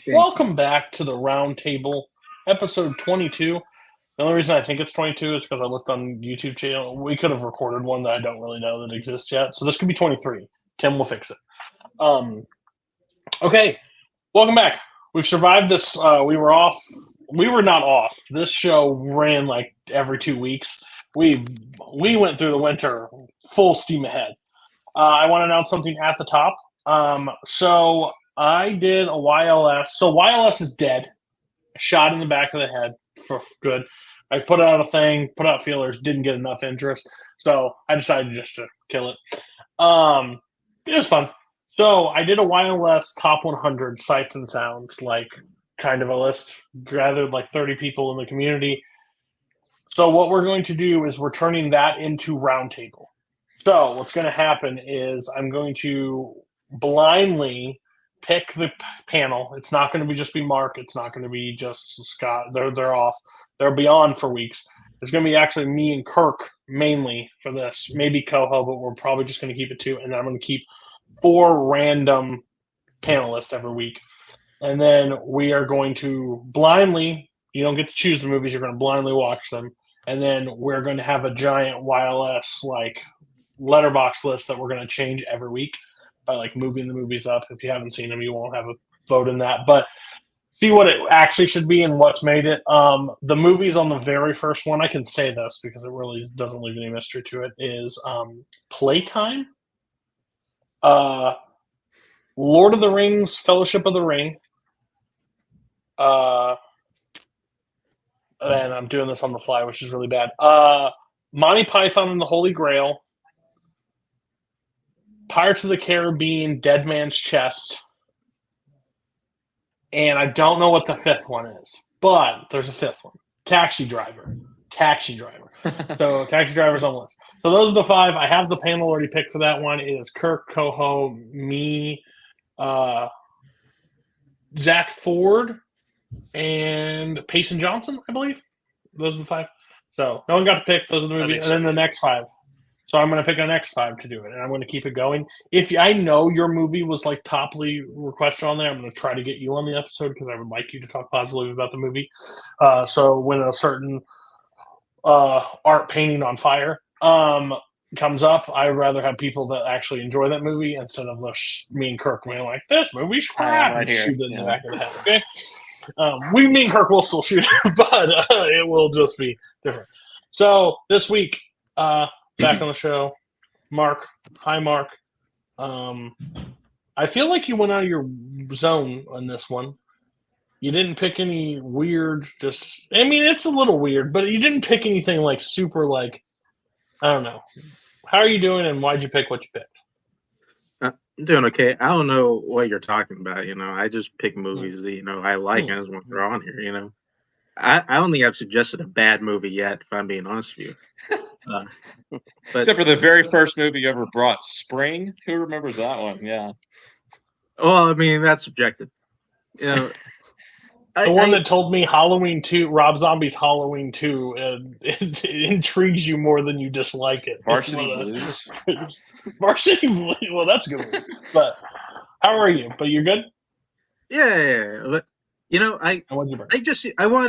Welcome back to the Round Table, episode 22. The only reason I think it's 22 is because I looked on YouTube channel. We could have recorded one that I don't really know that exists yet. So this could be 23. Tim will fix it. Okay, welcome back. We've survived this. We were off. We were not off. This show ran like every 2 weeks. We went through the winter full steam ahead. I want to announce something at the top. So I did a YLS. So YLS is dead. Shot in the back of the head for good. I put out a thing, put out feelers, didn't get enough interest. So I decided just to kill it. It was fun. So I did a YLS top 100 sights and sounds, like kind of a list. Gathered like 30 people in the community. So what we're going to do is we're turning that into Roundtable. So what's going to happen is I'm going to blindly pick the panel. It's not going to be just Mark. It's not going to be just Scott. They're off. They'll be on for weeks. It's going to be actually me and Kirk mainly for this. Maybe Koho, but we're probably just going to keep it 2. And then I'm going to keep 4 random panelists every week. And then we are going to blindly, you don't get to choose the movies, you're going to blindly watch them. And then we're going to have a giant YLS like letterbox list that we're going to change every week by like moving the movies up. If you haven't seen them, you won't have a vote in that. But see what it actually should be and what's made it. The movies on the very first one, I can say this because it really doesn't leave any mystery to it, is Playtime, Lord of the Rings, Fellowship of the Ring, and I'm doing this on the fly, which is really bad. Monty Python and the Holy Grail, Pirates of the Caribbean, Dead Man's Chest, and I don't know what the 5th one is, but there's a 5th one. Taxi Driver. So Taxi Driver's on the list. So those are the 5. I have the panel already picked for that one. It is Kirk, Koho, me, Zach Ford, and Payson Johnson, I believe. Those are the 5. So no one got to pick. Those are the movies. And then the next 5. So I'm going to pick the next 5 to do it, and I'm going to keep it going. If I know your movie was like toply requested on there, I'm going to try to get you on the episode because I would like you to talk positively about the movie. So when a certain art painting on fire comes up, I'd rather have people that actually enjoy that movie instead of me and Kirk being like, this movie's crap, right here. Shoot it in the back of the head. Okay, me and Kirk will still shoot it, but it will just be different. So this week, back on the show, Mark. Hi, Mark. I feel like you went out of your zone on this one. You didn't pick any weird, it's a little weird, but you didn't pick anything like super, like, I don't know. How are you doing, and why'd you pick what you picked? I'm doing okay. I don't know what you're talking about, I just pick movies that, I like, and I just want to throw on here, I only have suggested a bad movie yet, if I'm being honest with you. Except for the very first movie you ever brought, Spring. Who remembers that one? Yeah. Well, I mean, that's subjective. The one that told me Halloween 2, Rob Zombie's Halloween 2, it intrigues you more than you dislike it. Varsity Blues. Varsity Blues. Well, that's a good one. But how are you? But you're good? Yeah. I wanted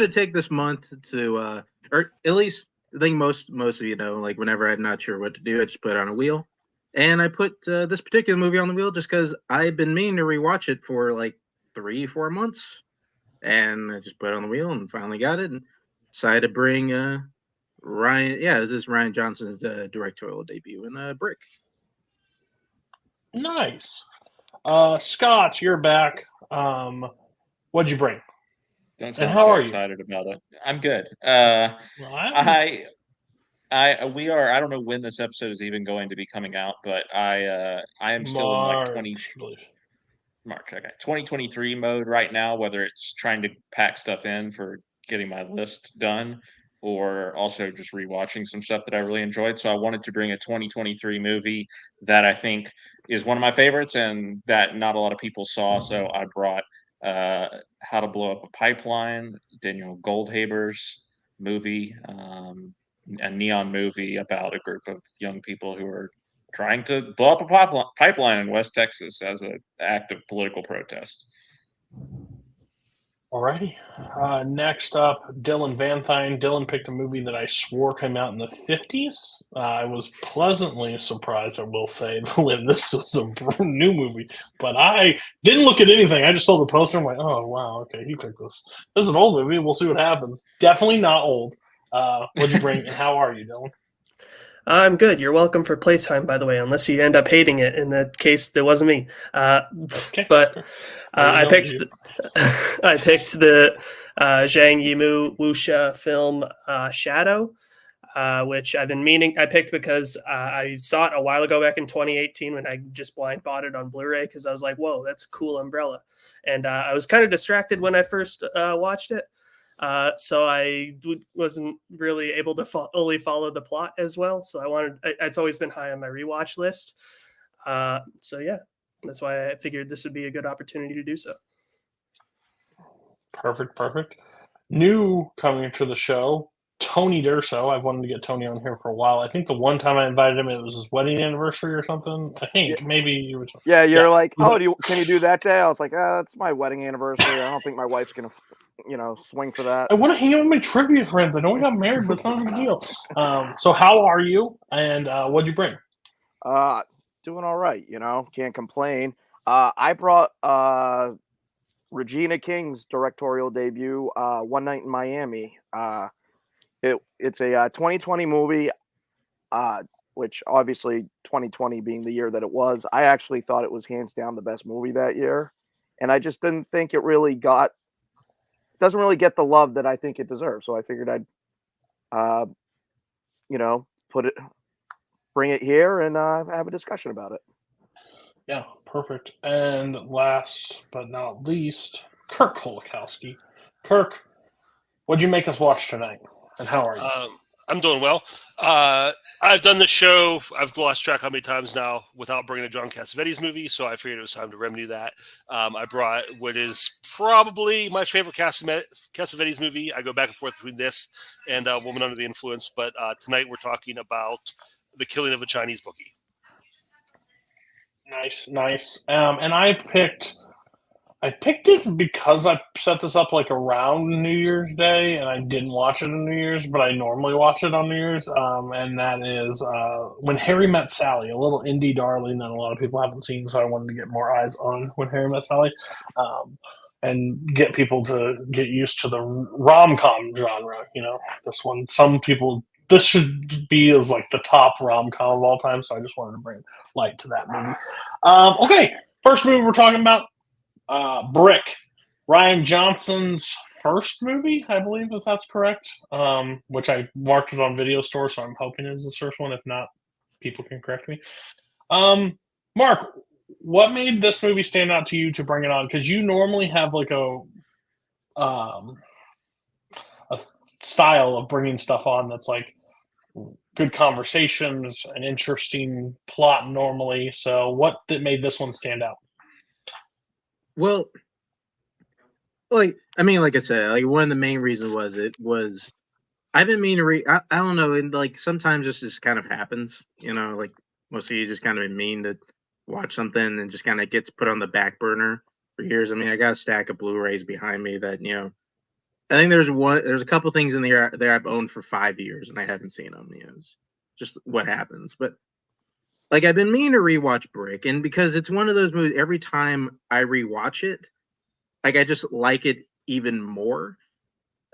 to take this month to, or at least I think most of you know, like whenever I'm not sure what to do, I just put it on a wheel. And I put this particular movie on the wheel just because I've been meaning to rewatch it for like 3-4 months. And I just put it on the wheel and finally got it and decided to bring Ryan. Yeah, this is Ryan Johnson's directorial debut in Brick. Nice. Scott, you're back. What'd you bring? Don't sound so excited about it. I'm good. We are. I don't know when this episode is even going to be coming out, but I am still in like 2023 mode right now. Whether it's trying to pack stuff in for getting my list done, or also just rewatching some stuff that I really enjoyed. So I wanted to bring a 2023 movie that I think is one of my favorites and that not a lot of people saw. So I brought How to Blow Up a Pipeline, Daniel Goldhaber's movie, a neon movie about a group of young people who are trying to blow up a pipeline in West Texas as an act of political protest. Alrighty. Next up, Dylan Van Thine. Dylan picked a movie that I swore came out in the 50s. I was pleasantly surprised, I will say, when this was a brand new movie. But I didn't look at anything. I just saw the poster and went, oh, wow, okay, he picked this. This is an old movie. We'll see what happens. Definitely not old. What'd you bring, and how are you, Dylan? I'm good. You're welcome for playtime, by the way, unless you end up hating it. In that case, that wasn't me. Okay. But I know picked you. I picked the Zhang Yimou wuxia film Shadow, which I've been meaning. I picked because I saw it a while ago back in 2018 when I just blind bought it on Blu-ray because I was like, whoa, that's a cool umbrella. And I was kind of distracted when I first watched it. So I wasn't really able to fully follow the plot as well. So it's always been high on my rewatch list. So yeah, that's why I figured this would be a good opportunity to do so. Perfect. New coming to the show, Tony Durso. I've wanted to get Tony on here for a while. I think the one time I invited him, it was his wedding anniversary or something. I think maybe you were. Yeah, you're like, He's oh, like, can you do that day? I was like, it's my wedding anniversary. I don't think my wife's gonna, swing for that. I want to hang out with my trivia friends. I know we got married, but it's not a big deal. So how are you? And what'd you bring? Doing all right. Can't complain. I brought Regina King's directorial debut, One Night in Miami. It's a 2020 movie, which obviously 2020 being the year that it was, I actually thought it was hands down the best movie that year. And I just didn't think it really doesn't really get the love that I think it deserves. So I figured I'd, bring it here and have a discussion about it. Yeah, perfect. And last but not least, Kirk Kowalkowski. Kirk, what'd you make us watch tonight? And how are you? I'm doing well. I've done this show, I've lost track how many times now without bringing a John Cassavetes movie, so I figured it was time to remedy that. I brought what is probably my favorite Cassavetes movie. I go back and forth between this and Woman Under the Influence, but tonight we're talking about The Killing of a Chinese Bookie. Nice. And I picked it because I set this up like around New Year's Day, and I didn't watch it on New Year's, but I normally watch it on New Year's. And that is When Harry Met Sally, a little indie darling that a lot of people haven't seen, so I wanted to get more eyes on When Harry Met Sally, and get people to get used to the rom-com genre. This one, this should be as like the top rom-com of all time, so I just wanted to bring light to that movie. Okay, first movie we're talking about, Brick, Rian Johnson's first movie, I believe, if that's correct, which I marked it on Video Store, so I'm hoping it's the first one. If not, people can correct me. Mark, what made this movie stand out to you to bring it on? Because you normally have like a style of bringing stuff on that's like good conversations, an interesting plot normally. So what made this one stand out? Well, like I said, like one of the main reasons was I've been meaning to read. I don't know, and like sometimes this just kind of happens, like most of you just kind of mean to watch something and just kind of gets put on the back burner for years. I mean, I got a stack of Blu-rays behind me that I think there's a couple things in there I've owned for 5 years and I haven't seen them. It's just what happens, but. Like, I've been meaning to rewatch Brick, and because it's one of those movies, every time I rewatch it, like, I just like it even more.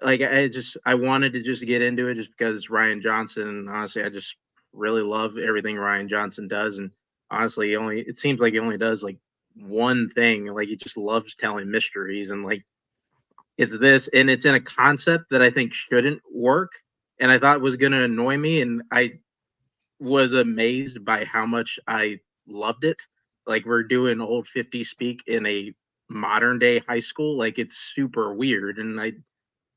Like, I wanted to just get into it just because it's Rian Johnson, and honestly, I just really love everything Rian Johnson does, and honestly, it seems like he only does, like, one thing, like, he just loves telling mysteries, and, like, it's this, and it's in a concept that I think shouldn't work, and I thought was going to annoy me, and I was amazed by how much I loved it. Like, we're doing old 50 speak in a modern day high school. Like, it's super weird. And I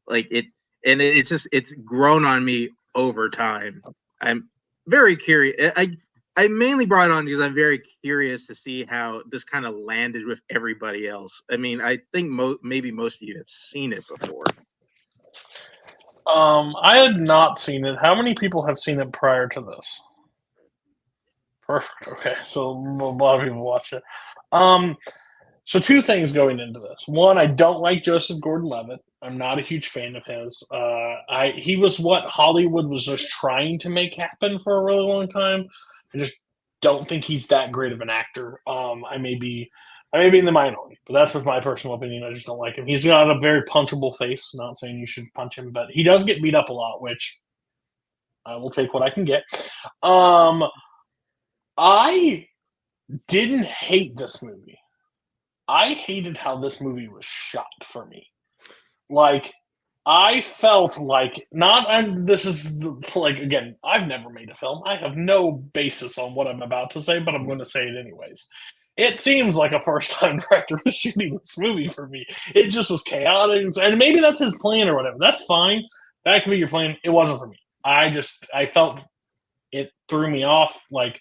like it. And it's grown on me over time. I'm very curious. I mainly brought it on because I'm very curious to see how this kind of landed with everybody else. I mean, I think maybe most of you have seen it before. I had not seen it. How many people have seen it prior to this? Perfect. Okay, so a lot of people watch it. So two things going into this. One, I don't like Joseph Gordon-Levitt. I'm not a huge fan of his. He was what Hollywood was just trying to make happen for a really long time. I just don't think he's that great of an actor. I may be in the minority, but that's just my personal opinion. I just don't like him. He's got a very punchable face. Not saying you should punch him, but he does get beat up a lot, which I will take what I can get. I didn't hate this movie. I hated how this movie was shot for me. Like, I felt like this is like, again, I've never made a film. I have no basis on what I'm about to say, but I'm going to say it anyways. It seems like a first-time director was shooting this movie for me. It just was chaotic, and maybe that's his plan or whatever. That's fine. That could be your plan. It wasn't for me. I felt it threw me off. Like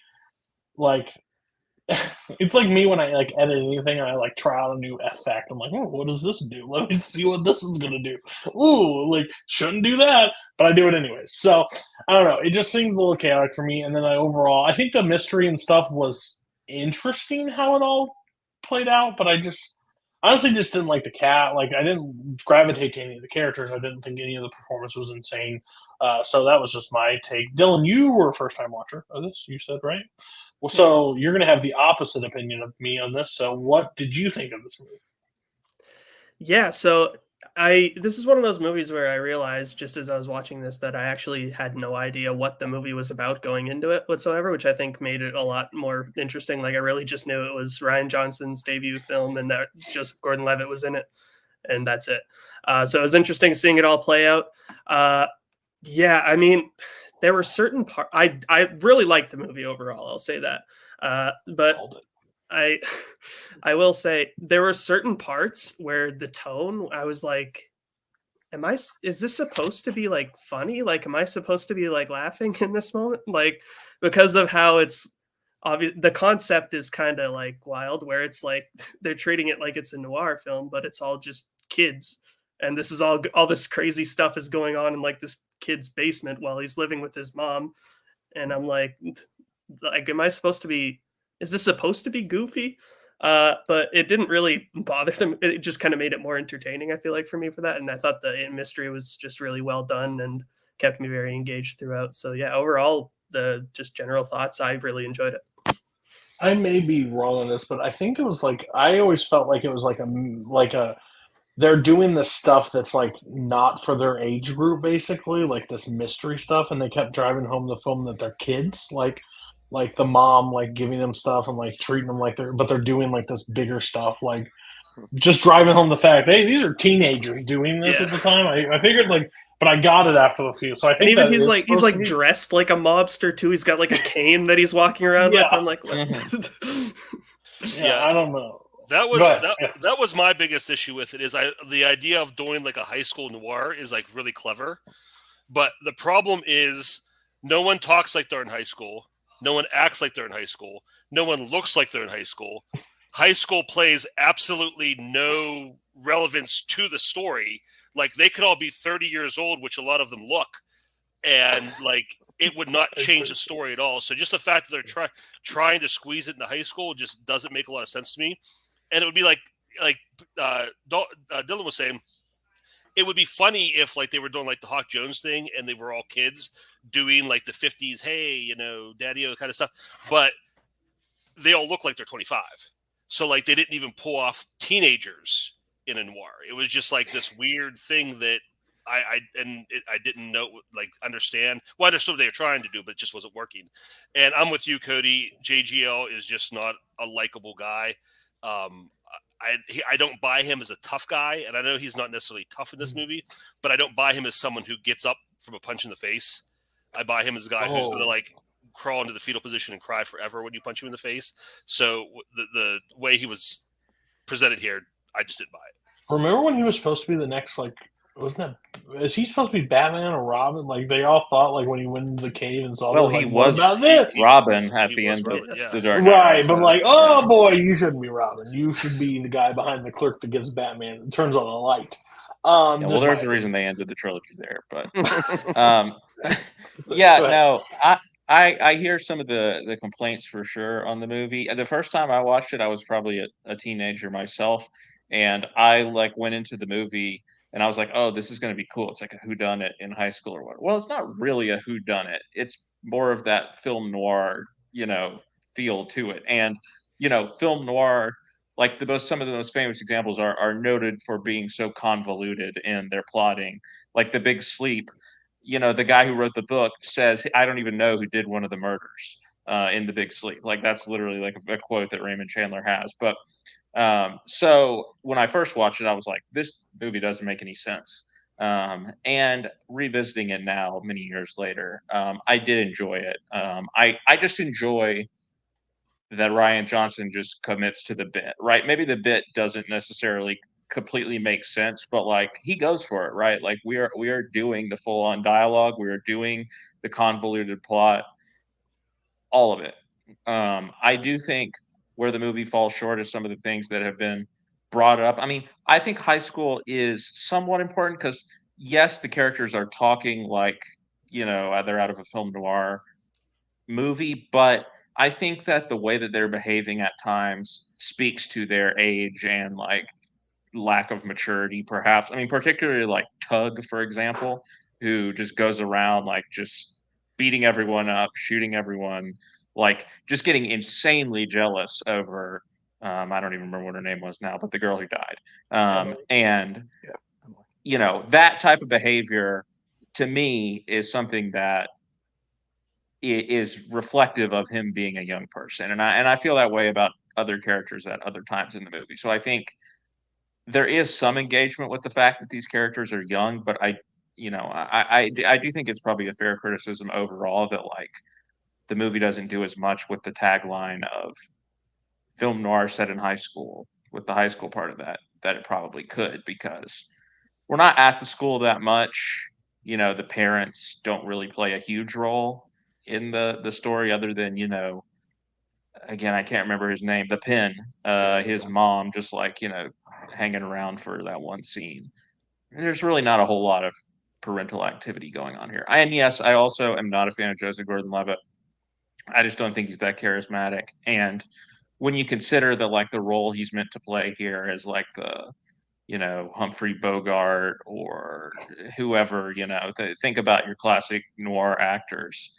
it's like me when I like edit anything and I like try out a new effect. I'm like, oh, what does this do? Let me see what this is gonna do. Ooh, like shouldn't do that, but I do it anyways. So I don't know. It just seemed a little chaotic for me. And then I think the mystery and stuff was interesting how it all played out, but I just honestly just didn't like the cat. Like I didn't gravitate to any of the characters. I didn't think any of the performance was insane. So that was just my take. Dylan, you were a first time watcher of this, you said, right? Well, so you're going to have the opposite opinion of me on this. So what did you think of this movie? Yeah, so this is one of those movies where I realized just as I was watching this that I actually had no idea what the movie was about going into it whatsoever, which I think made it a lot more interesting. Like I really just knew it was Rian Johnson's debut film and that Joseph Gordon-Levitt was in it, and that's it. So it was interesting seeing it all play out. Yeah, I mean, there were certain parts I really liked the movie overall. I'll say that, but I will say there were certain parts where the tone I was like, is this supposed to be like funny? Like, am I supposed to be like laughing in this moment? Like, because of how it's obvious, the concept is kind of like wild, where it's like they're treating it like it's a noir film, but it's all just kids. And this is all this crazy stuff is going on in like this kid's basement while he's living with his mom. And I'm like, am I supposed to be, is this supposed to be goofy? But it didn't really bother them. It just kind of made it more entertaining, I feel like, for me for that. And I thought the mystery was just really well done and kept me very engaged throughout. So yeah, overall, the just general thoughts, I really enjoyed it. I may be wrong on this, but I think it was like, I always felt like it was like a they're doing this stuff that's like not for their age group, basically, like this mystery stuff, and they kept driving home the film that they're kids, like the mom like giving them stuff and like treating them like they're doing like this bigger stuff, like just driving home the fact, hey, these are teenagers doing this at the time. I figured like, but I got it after the few. So I think and even he's like dressed like a mobster too. He's got like a cane that he's walking around with. I'm like, what? I don't know. That was my biggest issue with it. Is the idea of doing like a high school noir is like really clever, but the problem is no one talks like they're in high school. No one acts like they're in high school. No one looks like they're in high school. High school plays absolutely no relevance to the story. Like they could all be 30 years old, which a lot of them look, and like it would not change the story at all. So just the fact that they're trying to squeeze it into high school just doesn't make a lot of sense to me. And it would be like Dylan was saying, it would be funny if like they were doing like the Hawk Jones thing and they were all kids doing like the 50s, hey, you know, daddy-o kind of stuff. But they all look like they're 25. So like they didn't even pull off teenagers in a noir. It was just like this weird thing that I didn't know, like understand. Well, I understood what they were trying to do, but it just wasn't working. And I'm with you, Cody. JGL is just not a likable guy. I don't buy him as a tough guy, and I know he's not necessarily tough in this movie, but I don't buy him as someone who gets up from a punch in the face. I buy him as a guy who's going to like crawl into the fetal position and cry forever when you punch him in the face. So the way he was presented here, I just didn't buy it. Remember when he was supposed to be the next, like, is he supposed to be Batman or Robin? Like they all thought, like when he went into the cave and saw. Well, like, he was about this? Robin at the end of the Dark Knight. Right, but like, oh boy, you shouldn't be Robin. You should be the guy behind the clerk that gives Batman turns on a light. Well, there's a reason they ended the trilogy there, but I I hear some of the complaints for sure on the movie. And the first time I watched it, I was probably a teenager myself, and I like went into the movie and I was like, "Oh, this is going to be cool. It's like a whodunit in high school or what." Well, it's not really a whodunit. It's more of that film noir, feel to it. And film noir, like some of the most famous examples are noted for being so convoluted in their plotting, like The Big Sleep. The guy who wrote the book says, I don't even know who did one of the murders in The Big Sleep. Like, that's literally like a quote that Raymond Chandler has. But so when I first watched it, I was like, this movie doesn't make any sense. And revisiting it now, many years later, I did enjoy it. I just enjoy that Ryan Johnson just commits to the bit, right? Maybe the bit doesn't necessarily completely make sense, but like he goes for it, right? Like we are doing the full on dialogue, we are doing the convoluted plot, all of it. I do think where the movie falls short is some of the things that have been brought up. I mean, I think high school is somewhat important because yes, the characters are talking like they're out of a film noir movie, but I think that the way that they're behaving at times speaks to their age and like lack of maturity, perhaps. I mean, particularly like Tug, for example, who just goes around like just beating everyone up, shooting everyone, like just getting insanely jealous over. I don't even remember what her name was now, but the girl who died. And that type of behavior to me is something that is reflective of him being a young person, and I feel that way about other characters at other times in the movie. So I think there is some engagement with the fact that these characters are young, but I do think it's probably a fair criticism overall that like the movie doesn't do as much with the tagline of film noir set in high school with the high school part of that it probably could, because we're not at the school that much. The parents don't really play a huge role in the story other than again, I can't remember his name, the Pin, his mom, just like hanging around for that one scene. There's really not a whole lot of parental activity going on here. And yes, I also am not a fan of Joseph Gordon-Levitt. I just don't think he's that charismatic. And when you consider that like the role he's meant to play here is like the Humphrey Bogart or whoever, think about your classic noir actors.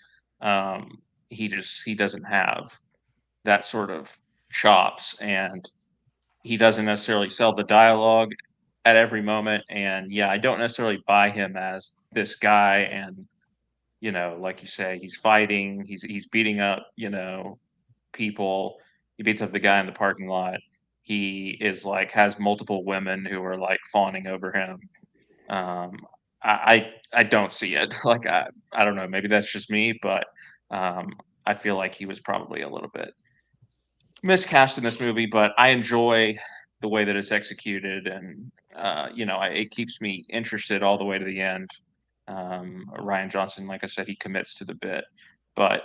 He doesn't have that sort of chops, and he doesn't necessarily sell the dialogue at every moment. And yeah, I don't necessarily buy him as this guy. And like you say, he's fighting, he's beating up people. He beats up the guy in the parking lot. He is like has multiple women who are like fawning over him. I don't see it. Like I don't know, maybe that's just me, but I feel like he was probably a little bit miscast in this movie, but I enjoy the way that it's executed, and it keeps me interested all the way to the end. Ryan Johnson, like I said, he commits to the bit, but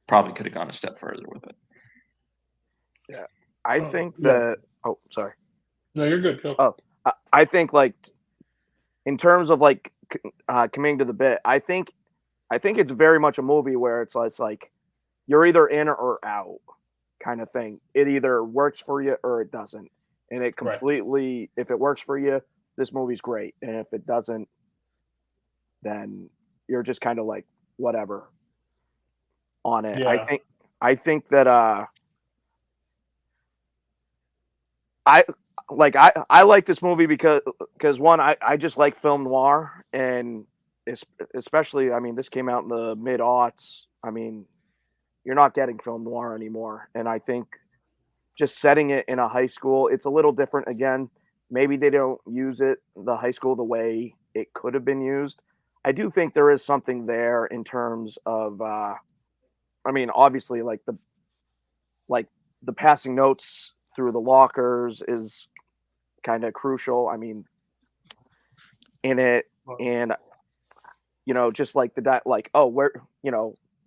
probably could have gone a step further with it. Yeah, I think yeah. that. Oh, sorry. No, you're good. Go. Oh, I think like in terms of like committing to the bit, I think it's very much a movie where it's like you're either in or out kind of thing. It either works for you or it doesn't. And it completely, if it works for you, this movie's great. And if it doesn't, then you're just kind of like whatever on it. Yeah. I think that I like this movie because one, I just like film noir, and especially, I mean, this came out in the mid-aughts. I mean, you're not getting film noir anymore. And I think just setting it in a high school, it's a little different. Again, maybe they don't use the high school the way it could have been used. I do think there is something there in terms of, I mean, obviously like the passing notes through the lockers is kind of crucial. I mean, in it, and, just like oh, where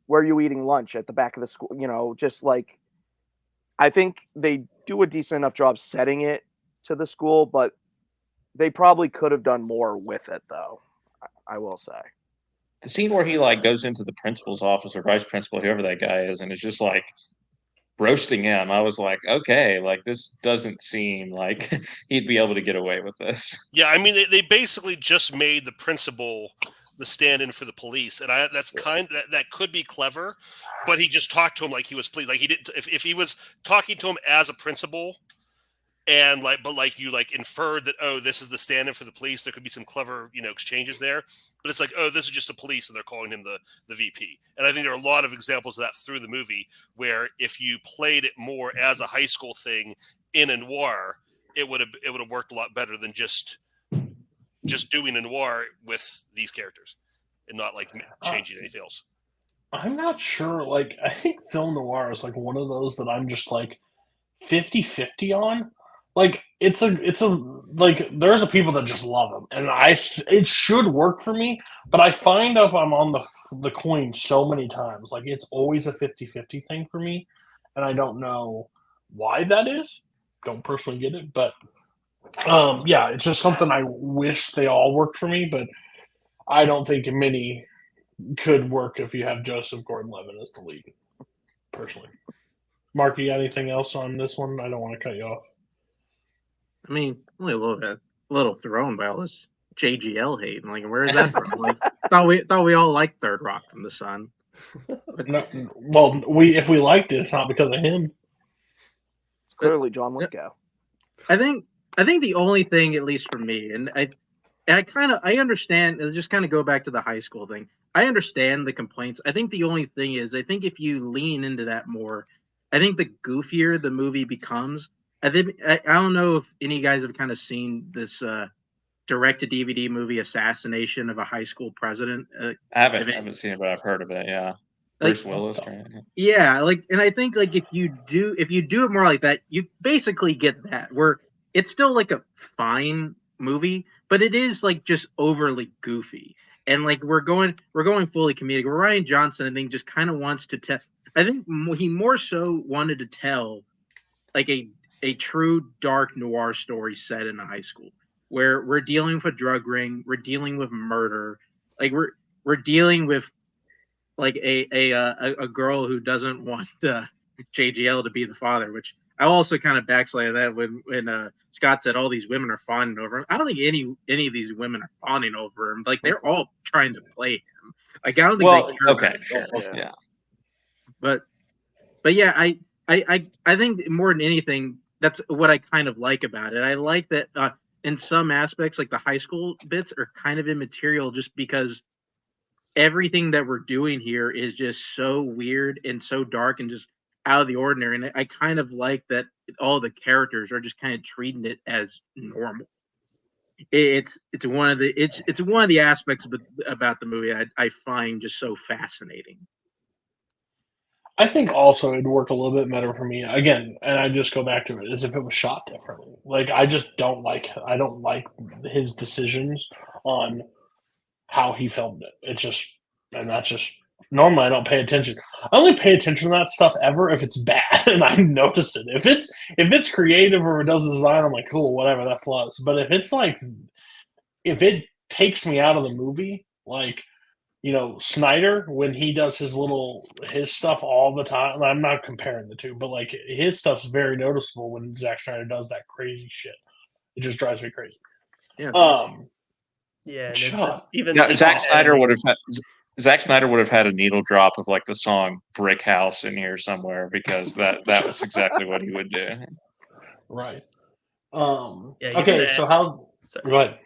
are you eating lunch at the back of the school? Just like, I think they do a decent enough job setting it to the school, but they probably could have done more with it, though. I will say. the scene where he like goes into the principal's office or vice principal, whoever that guy is, and is just like roasting him. I was like, okay, like this doesn't seem like he'd be able to get away with this. Yeah, I mean, they basically just made the principal the stand-in for the police, and that could be clever, but he just talked to him like he was police. Like he didn't. If he was talking to him as a principal, and you inferred that, oh, this is the stand-in for the police, there could be some clever exchanges there. But it's like, oh, this is just the police, and they're calling him the VP. And I think there are a lot of examples of that through the movie where if you played it more as a high school thing in a noir, it would have worked a lot better than just doing a noir with these characters and not like changing anything else. I'm not sure. Like, I think film noir is like one of those that I'm just like 50-50 on. Like, it's a like there's a people that just love them, and it should work for me. But I find out I'm on the coin so many times. Like, it's always a 50-50 thing for me, and I don't know why that is. Don't personally get it, but yeah, it's just something I wish they all worked for me. But I don't think many could work if you have Joseph Gordon-Levitt as the lead. Personally, Mark, you got anything else on this one? I don't want to cut you off. I mean, only a little thrown by all this JGL hate. Like, where is that from? Like, thought we all liked Third Rock from the Sun. No, well, if we liked it, it's not because of him. It's clearly John Lithgow. I think the only thing, at least for me, and I understand. Just kind of go back to the high school thing. I understand the complaints. I think the only thing is, I think if you lean into that more, I think the goofier the movie becomes. I don't know if any of you guys have kind of seen this direct-to-DVD movie, Assassination of a High School President. I haven't seen it, but I've heard of it. Yeah, Bruce Willis. Yeah, like, and I think like if you do it more like that, you basically get that where it's still like a fine movie, but it is like just overly goofy, and like we're going fully comedic. Where Ryan Johnson, I think, just kind of wants to tell. I think he more so wanted to tell like a true dark noir story set in a high school where we're dealing with a drug ring, we're dealing with murder, like we're dealing with like a girl who doesn't want JGL to be the father, which I also kind of backslid that when Scott said all these women are fawning over him. I don't think any of these women are fawning over him. Like, they're all trying to play him. Like, I don't think they care about it. Sure. Yeah. But yeah, I think more than anything, that's what I kind of like about it. I like that in some aspects, like the high school bits are kind of immaterial just because everything that we're doing here is just so weird and so dark and just out of the ordinary. And I kind of like that all the characters are just kind of treating it as normal. It's one of the aspects about the movie I find just so fascinating. I think also it'd work a little bit better for me again, and I just go back to it as if it was shot differently. Like, I don't like his decisions on how he filmed it. That's just normally I don't pay attention. I only pay attention to that stuff ever if it's bad and I notice it. If it's creative or it does the design, I'm like, cool, whatever, that flows. But if it takes me out of the movie, like, Snyder, when he does his stuff all the time, I'm not comparing the two, but like his stuff's very noticeable when Zack Snyder does that crazy shit. It just drives me crazy. Yeah. Yeah. Even Zack Snyder would have had a needle drop of like the song "Brick House" in here somewhere because that was exactly what he would do. Right. Yeah, okay. So how? Sorry. Go ahead.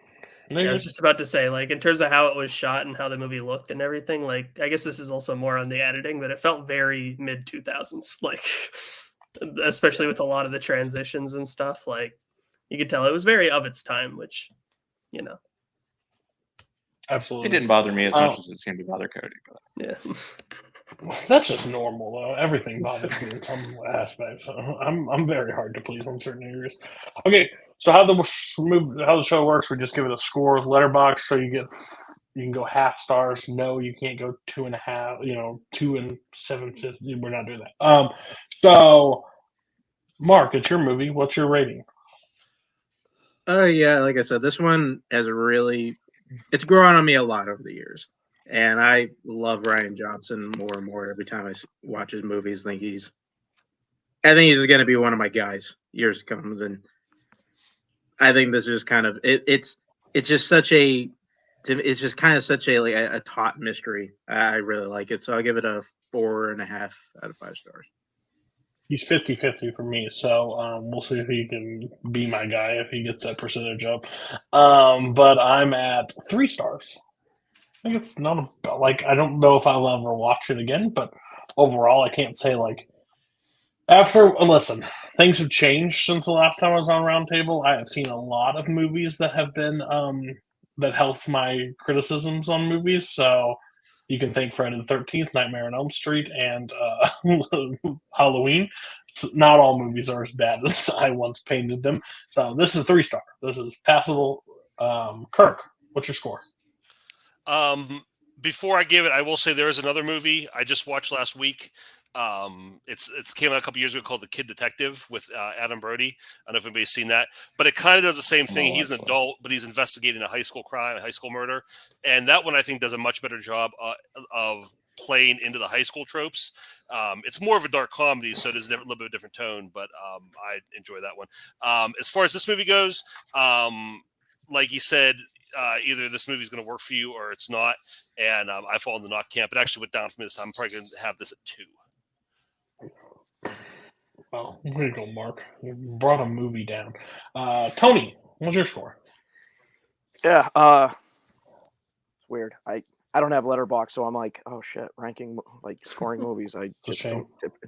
I was just about to say, like, in terms of how it was shot and how the movie looked and everything, like, I guess this is also more on the editing, but it felt very mid-2000s, like, especially with a lot of the transitions and stuff. Like, you could tell it was very of its time, which, Absolutely. It didn't bother me as much as it seemed to bother Cody. But. Yeah. That's just normal, though. Everything bothers me in some aspects. So I'm very hard to please on certain areas. Okay, so how the show works? We just give it a score, letterbox, so you can go half stars. No, you can't go 2.5. 2 and 7/5. We're not doing that. So Mark, it's your movie. What's your rating? Yeah, like I said, this one has it's grown on me a lot over the years. And I love Ryan Johnson more and more every time I watch his movies. I think he's going to be one of my guys. Years comes, and I think this is kind of it's just such a it's just kind of such a taut mystery. I really like it, so I'll give it a 4.5 out of 5 stars. He's 50-50 for me, so we'll see if he can be my guy if he gets that percentage up. But I'm at 3 stars. I think it's not like I don't know if I'll ever watch it again, but overall, I can't say like listen, things have changed since the last time I was on Roundtable. I have seen a lot of movies that have been that helped my criticisms on movies. So you can thank Friday the 13th, Nightmare on Elm Street, and Halloween. So not all movies are as bad as I once painted them. So this is a 3-star. This is passable. Kirk, what's your score? Before I give it, I will say there is another movie I just watched last week. It's came out a couple years ago called The Kid Detective with Adam Brody. I don't know if anybody's seen that, but it kind of does the same thing. He's an adult, but he's investigating a high school crime, a high school murder, and that one I think does a much better job of playing into the high school tropes. It's more of a dark comedy, so it is a little bit of a different tone, but I enjoy that one. As far as this movie goes, like you said, either this movie is going to work for you or it's not, and I fall in the not camp. It actually went down for me this time. I'm probably going to have this at 2. Well, way to go, Mark. You brought a movie down. Tony, what's your score? Yeah, it's weird. I don't have Letterboxd, so I'm like, oh shit, ranking like scoring movies. I just don't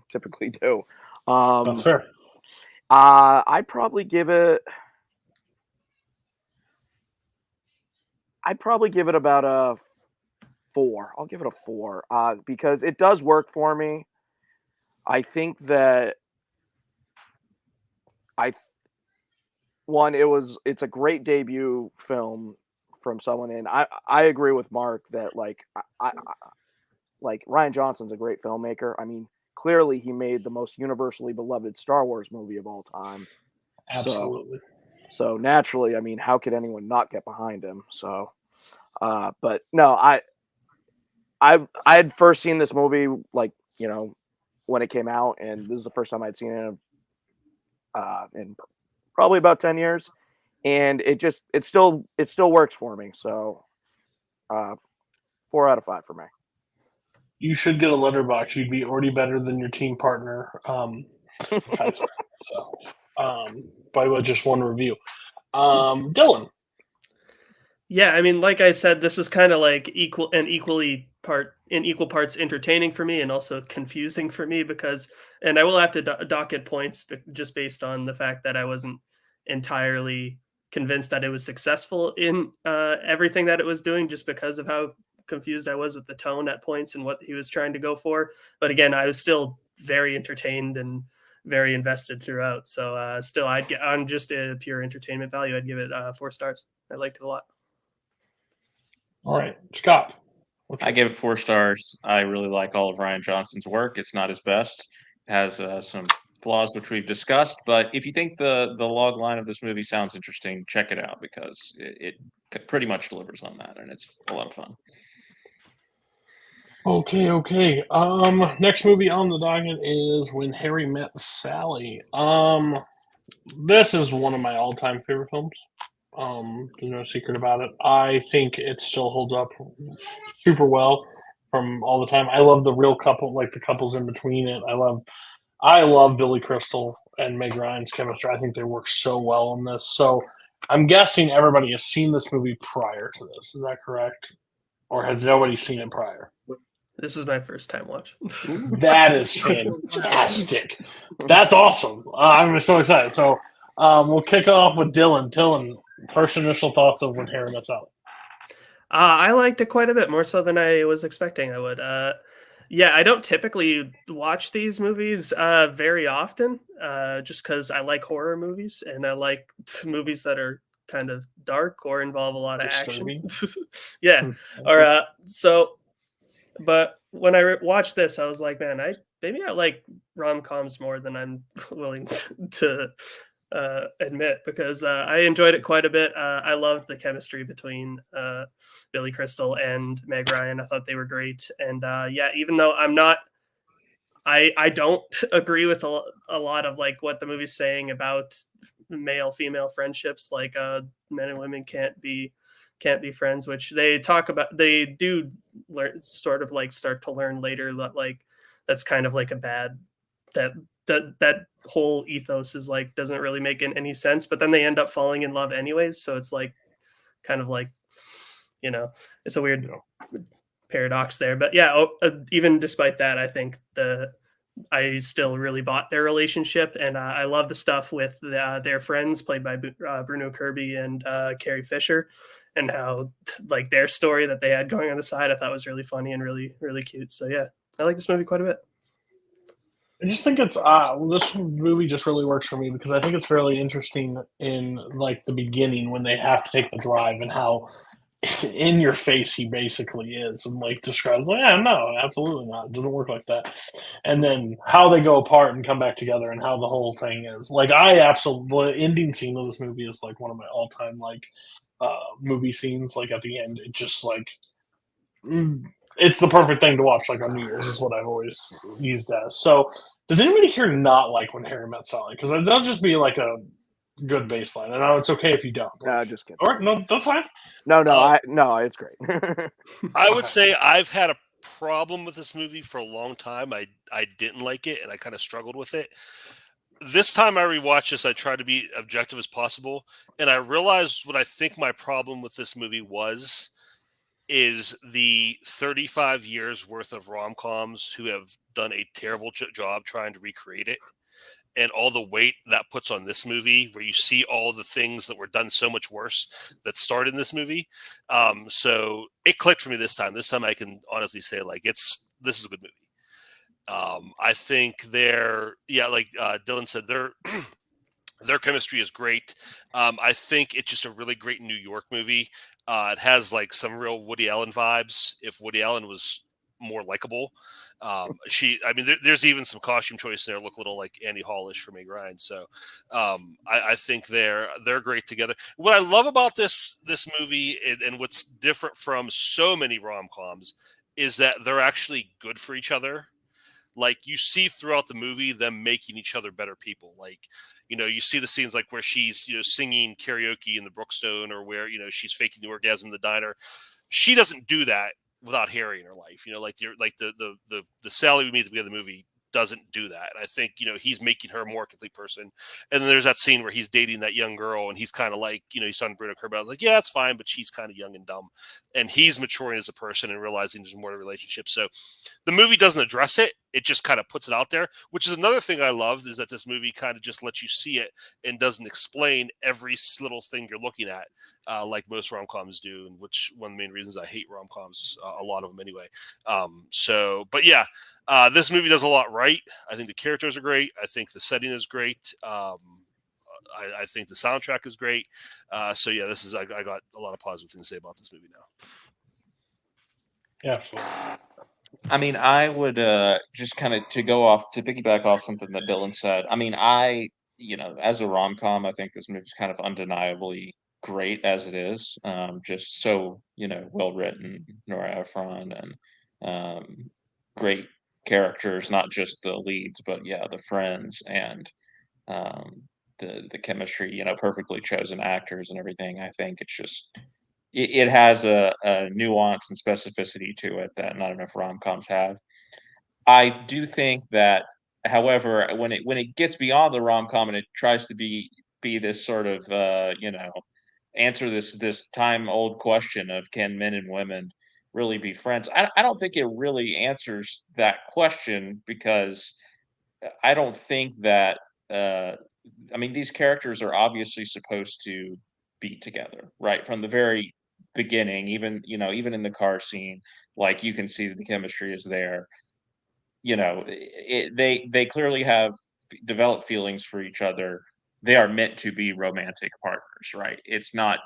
typically do. That's fair. I'd probably give it about a 4. I'll give it a 4 because it does work for me. I think that it's a great debut film from someone, and I agree with Mark that like like Ryan Johnson's a great filmmaker. I mean, clearly he made the most universally beloved Star Wars movie of all time. Absolutely. So naturally, I mean, how could anyone not get behind him? So, but no, I had first seen this movie like, you know, when it came out, and this is the first time I'd seen it in probably about 10 years, and it still works for me. So 4 out of 5 for me. You should get a Letterboxd. You'd be already better than your team partner. By just one review. Dylan. Yeah, I mean, like I said, this is kind of like equal parts entertaining for me and also confusing for me because, and I will have to docket points just based on the fact that I wasn't entirely convinced that it was successful in everything that it was doing, just because of how confused I was with the tone at points and what he was trying to go for. But again, I was still very entertained and very invested throughout. So still, I'd get on just a pure entertainment value, I'd give it 4 stars. I liked it a lot. All right, Scott. I give it 4 stars. I really like all of Ryan Johnson's work. It's not his best. It has some flaws, which we've discussed. But if you think the log line of this movie sounds interesting, check it out because it pretty much delivers on that, and it's a lot of fun. Okay. Next movie on the docket is When Harry Met Sally. This is one of my all-time favorite films. There's no secret about it. I think it still holds up super well from all the time. I love the real couple, like the couples in between it. I love Billy Crystal and Meg Ryan's chemistry. I think they work so well in this. So I'm guessing everybody has seen this movie prior to this. Is that correct? Or has nobody seen it prior? This is my first time watching. That is fantastic. That's awesome. I'm so excited. So we'll kick off with Dylan. Dylan, first initial thoughts of When Harry Met Sally. I liked it quite a bit, more so than I was expecting I would. Yeah, I don't typically watch these movies very often, just because I like horror movies and I like movies that are kind of dark or involve a lot of action. Yeah. But when I watched this, I was like, man, maybe I like rom-coms more than I'm willing to admit, because I enjoyed it quite a bit. I loved the chemistry between Billy Crystal and Meg Ryan. I thought they were great. And yeah, even though I don't agree with a lot of like what the movie's saying about male female friendships, like men and women can't be friends, which they talk about. They do learn, sort of like start to learn later that like that's kind of like a bad that whole ethos is like doesn't really make any sense. But then they end up falling in love anyways, so it's like kind of like, you know, it's a weird paradox there. But yeah, even despite that, I think I still really bought their relationship, and I love the stuff with their friends played by Bruno Kirby and Carrie Fisher, and how like their story that they had going on the side I thought was really funny and really really cute. So yeah, I like this movie quite a bit. I just think it's this movie just really works for me because I think it's really interesting in like the beginning when they have to take the drive and how in your face he basically is and like describes like, yeah, no, absolutely not, it doesn't work like that, and then how they go apart and come back together and how the whole thing is like I absolutely the ending scene of this movie is like one of my all-time like movie scenes. Like at the end it just like it's the perfect thing to watch like on New Year's is what I've always used as. So does anybody here not like When Harry Met Sally? Because that'll just be like a good baseline. And I know it's okay if you don't. No, just kidding. All right, no, that's fine. No, it's great. I would say I've had a problem with this movie for a long time. I didn't like it, and I kind of struggled with it. This time I rewatched this, I tried to be objective as possible, and I realized what I think my problem with this movie is the 35 years worth of rom-coms who have done a terrible job trying to recreate it, and all the weight that puts on this movie where you see all the things that were done so much worse that started in this movie. So it clicked for me this time. This time I can honestly say like this is a good movie. I think like Dylan said, their chemistry is great. I think it's just a really great New York movie. It has like some real Woody Allen vibes. If Woody Allen was more likable, there's even some costume choice there look a little like Andy Hallish for Meg Ryan. So I think they're great together. What I love about this movie and what's different from so many rom-coms is that they're actually good for each other. Like you see throughout the movie them making each other better people. Like, you know, you see the scenes like where she's, you know, singing karaoke in the Brookstone, or where, you know, she's faking the orgasm in the diner. She doesn't do that without Harry in her life. You know, like the Sally we meet at the beginning of the movie doesn't do that. I think, you know, he's making her a more complete person. And then there's that scene where he's dating that young girl and he's kind of like, you know, he's talking to Bruno Kirby. I was like, yeah, that's fine, but she's kind of young and dumb. And he's maturing as a person and realizing there's more to relationship. So the movie doesn't address it. It just kind of puts it out there, which is another thing I loved, is that this movie kind of just lets you see it and doesn't explain every little thing you're looking at, like most rom-coms do, and which one of the main reasons I hate rom-coms, a lot of them anyway. But yeah, this movie does a lot right. I think the characters are great. I think the setting is great. I think the soundtrack is great. So yeah, I got a lot of positive things to say about this movie now. Yeah, absolutely. I mean, I would just kind of to piggyback off something that Dylan said. I mean, as a rom com, I think this movie's kind of undeniably great as it is. Just so, well written, Nora Ephron, and great characters, not just the leads, but yeah, the friends and the chemistry. Perfectly chosen actors and everything. I think it's just it has a nuance and specificity to it that not enough rom-coms have. I do think that, however, when it gets beyond the rom-com and it tries to be this sort of answer this time-old question of can men and women really be friends, I don't think it really answers that question, because I don't think that these characters are obviously supposed to be together, right? From the very beginning, even in the car scene, like you can see that the chemistry is there. They clearly have developed feelings for each other. They are meant to be romantic partners, right? It's not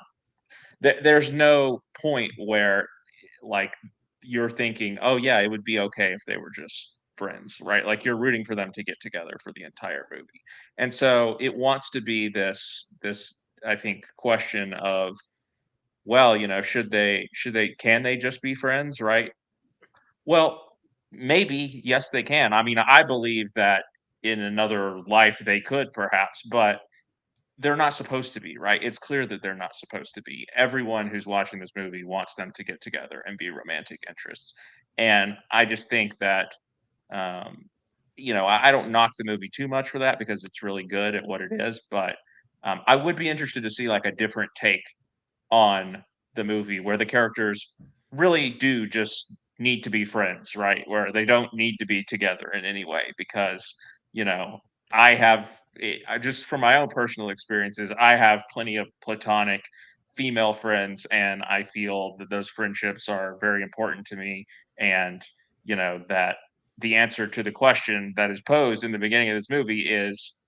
there's no point where like you're thinking, oh yeah, it would be okay if they were just friends, right? Like you're rooting for them to get together for the entire movie. And so it wants to be this I think question of, well, can they just be friends, right? Well, maybe, yes, they can. I mean, I believe that in another life they could perhaps, but they're not supposed to be, right? It's clear that they're not supposed to be. Everyone who's watching this movie wants them to get together and be romantic interests. And I just think that, um, I don't knock the movie too much for that because it's really good at what it is. But I would be interested to see like a different take on the movie where the characters really do just need to be friends, right? Where they don't need to be together in any way because, I just from my own personal experiences, I have plenty of platonic female friends and I feel that those friendships are very important to me and, that the answer to the question that is posed in the beginning of this movie is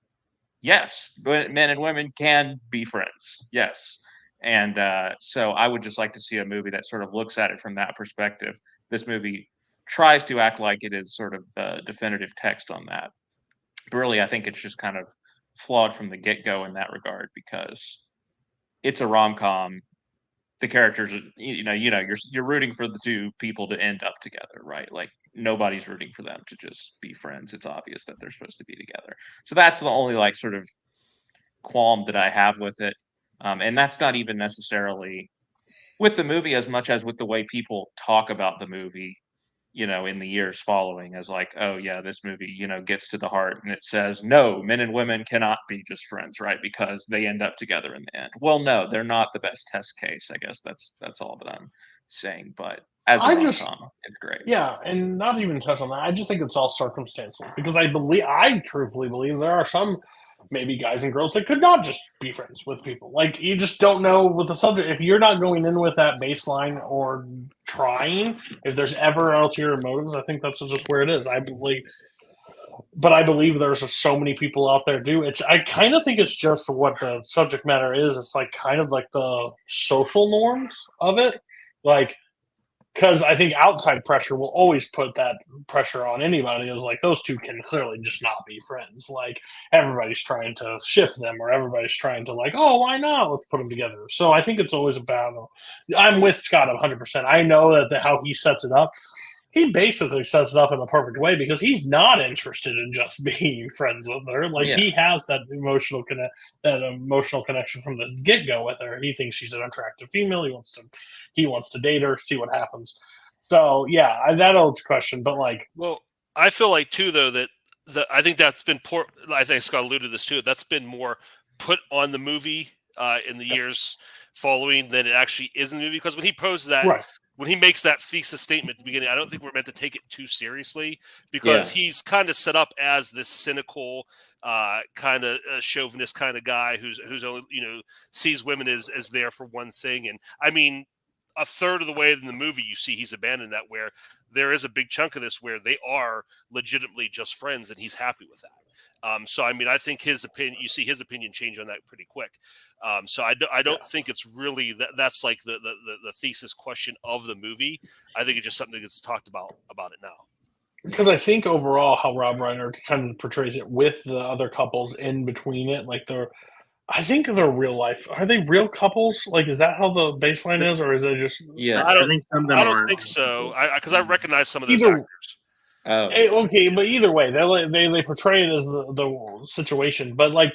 yes, but men and women can be friends. Yes. And so I would just like to see a movie that sort of looks at it from that perspective. This movie tries to act like it is sort of the definitive text on that. But really, I think it's just kind of flawed from the get go in that regard because it's a rom com. The characters, you're rooting for the two people to end up together, right? Like nobody's rooting for them to just be friends. It's obvious that they're supposed to be together. So that's the only like sort of qualm that I have with it. And that's not even necessarily with the movie as much as with the way people talk about the movie, in the years following as like, oh yeah, this movie, gets to the heart and it says, no, men and women cannot be just friends, right? Because they end up together in the end. Well, no, they're not the best test case. I guess that's all that I'm saying. But as a I just rom-com, it's great. Yeah, and not even touch on that. I just think it's all circumstantial because I truthfully believe there are some maybe guys and girls that could not just be friends with people. Like you just don't know with the subject. If you're not going in with that baseline or trying, if there's ever ulterior motives, I think that's just where it is. I believe there's just so many people out there do. I kind of think it's just what the subject matter is. It's like kind of like the social norms of it, like. Because I think outside pressure will always put that pressure on anybody. It's like those two can clearly just not be friends. Like everybody's trying to shift them, or everybody's trying to like, oh, why not? Let's put them together. So I think it's always a battle. I'm with Scott 100%. I know that how he sets it up. He basically sets it up in the perfect way because he's not interested in just being friends with her. Like Yeah. he has that emotional connection from the get go with her. He thinks she's an attractive female. He wants to date her, see what happens. So yeah, that old question, but like, Well, I feel like too though that I think that's been poor. I think Scott alluded to this too. That's been more put on the movie in the years following than it actually is in the movie. Because when he poses that, right. when he makes that thesis statement at the beginning, I don't think we're meant to take it too seriously because he's kind of set up as this cynical, kind of chauvinist kind of guy who's only sees women as there for one thing. And I mean, a third of the way in the movie, you see he's abandoned that, where there is a big chunk of this where they are legitimately just friends, and he's happy with that. So, I mean, I think his opinion, you see his opinion change on that pretty quick. So I don't think it's really that's like the thesis question of the movie. I think it's just something that gets talked about it now. Because I think overall how Rob Reiner kind of portrays it with the other couples in between it, like I think they're real life. Are they real couples? Like, is that how the baseline is, or is it just? Yeah. I don't think some of them I don't are. think so. Because I recognize some of those Either- actors. Oh, Okay, but either way, they portray it as the situation. But like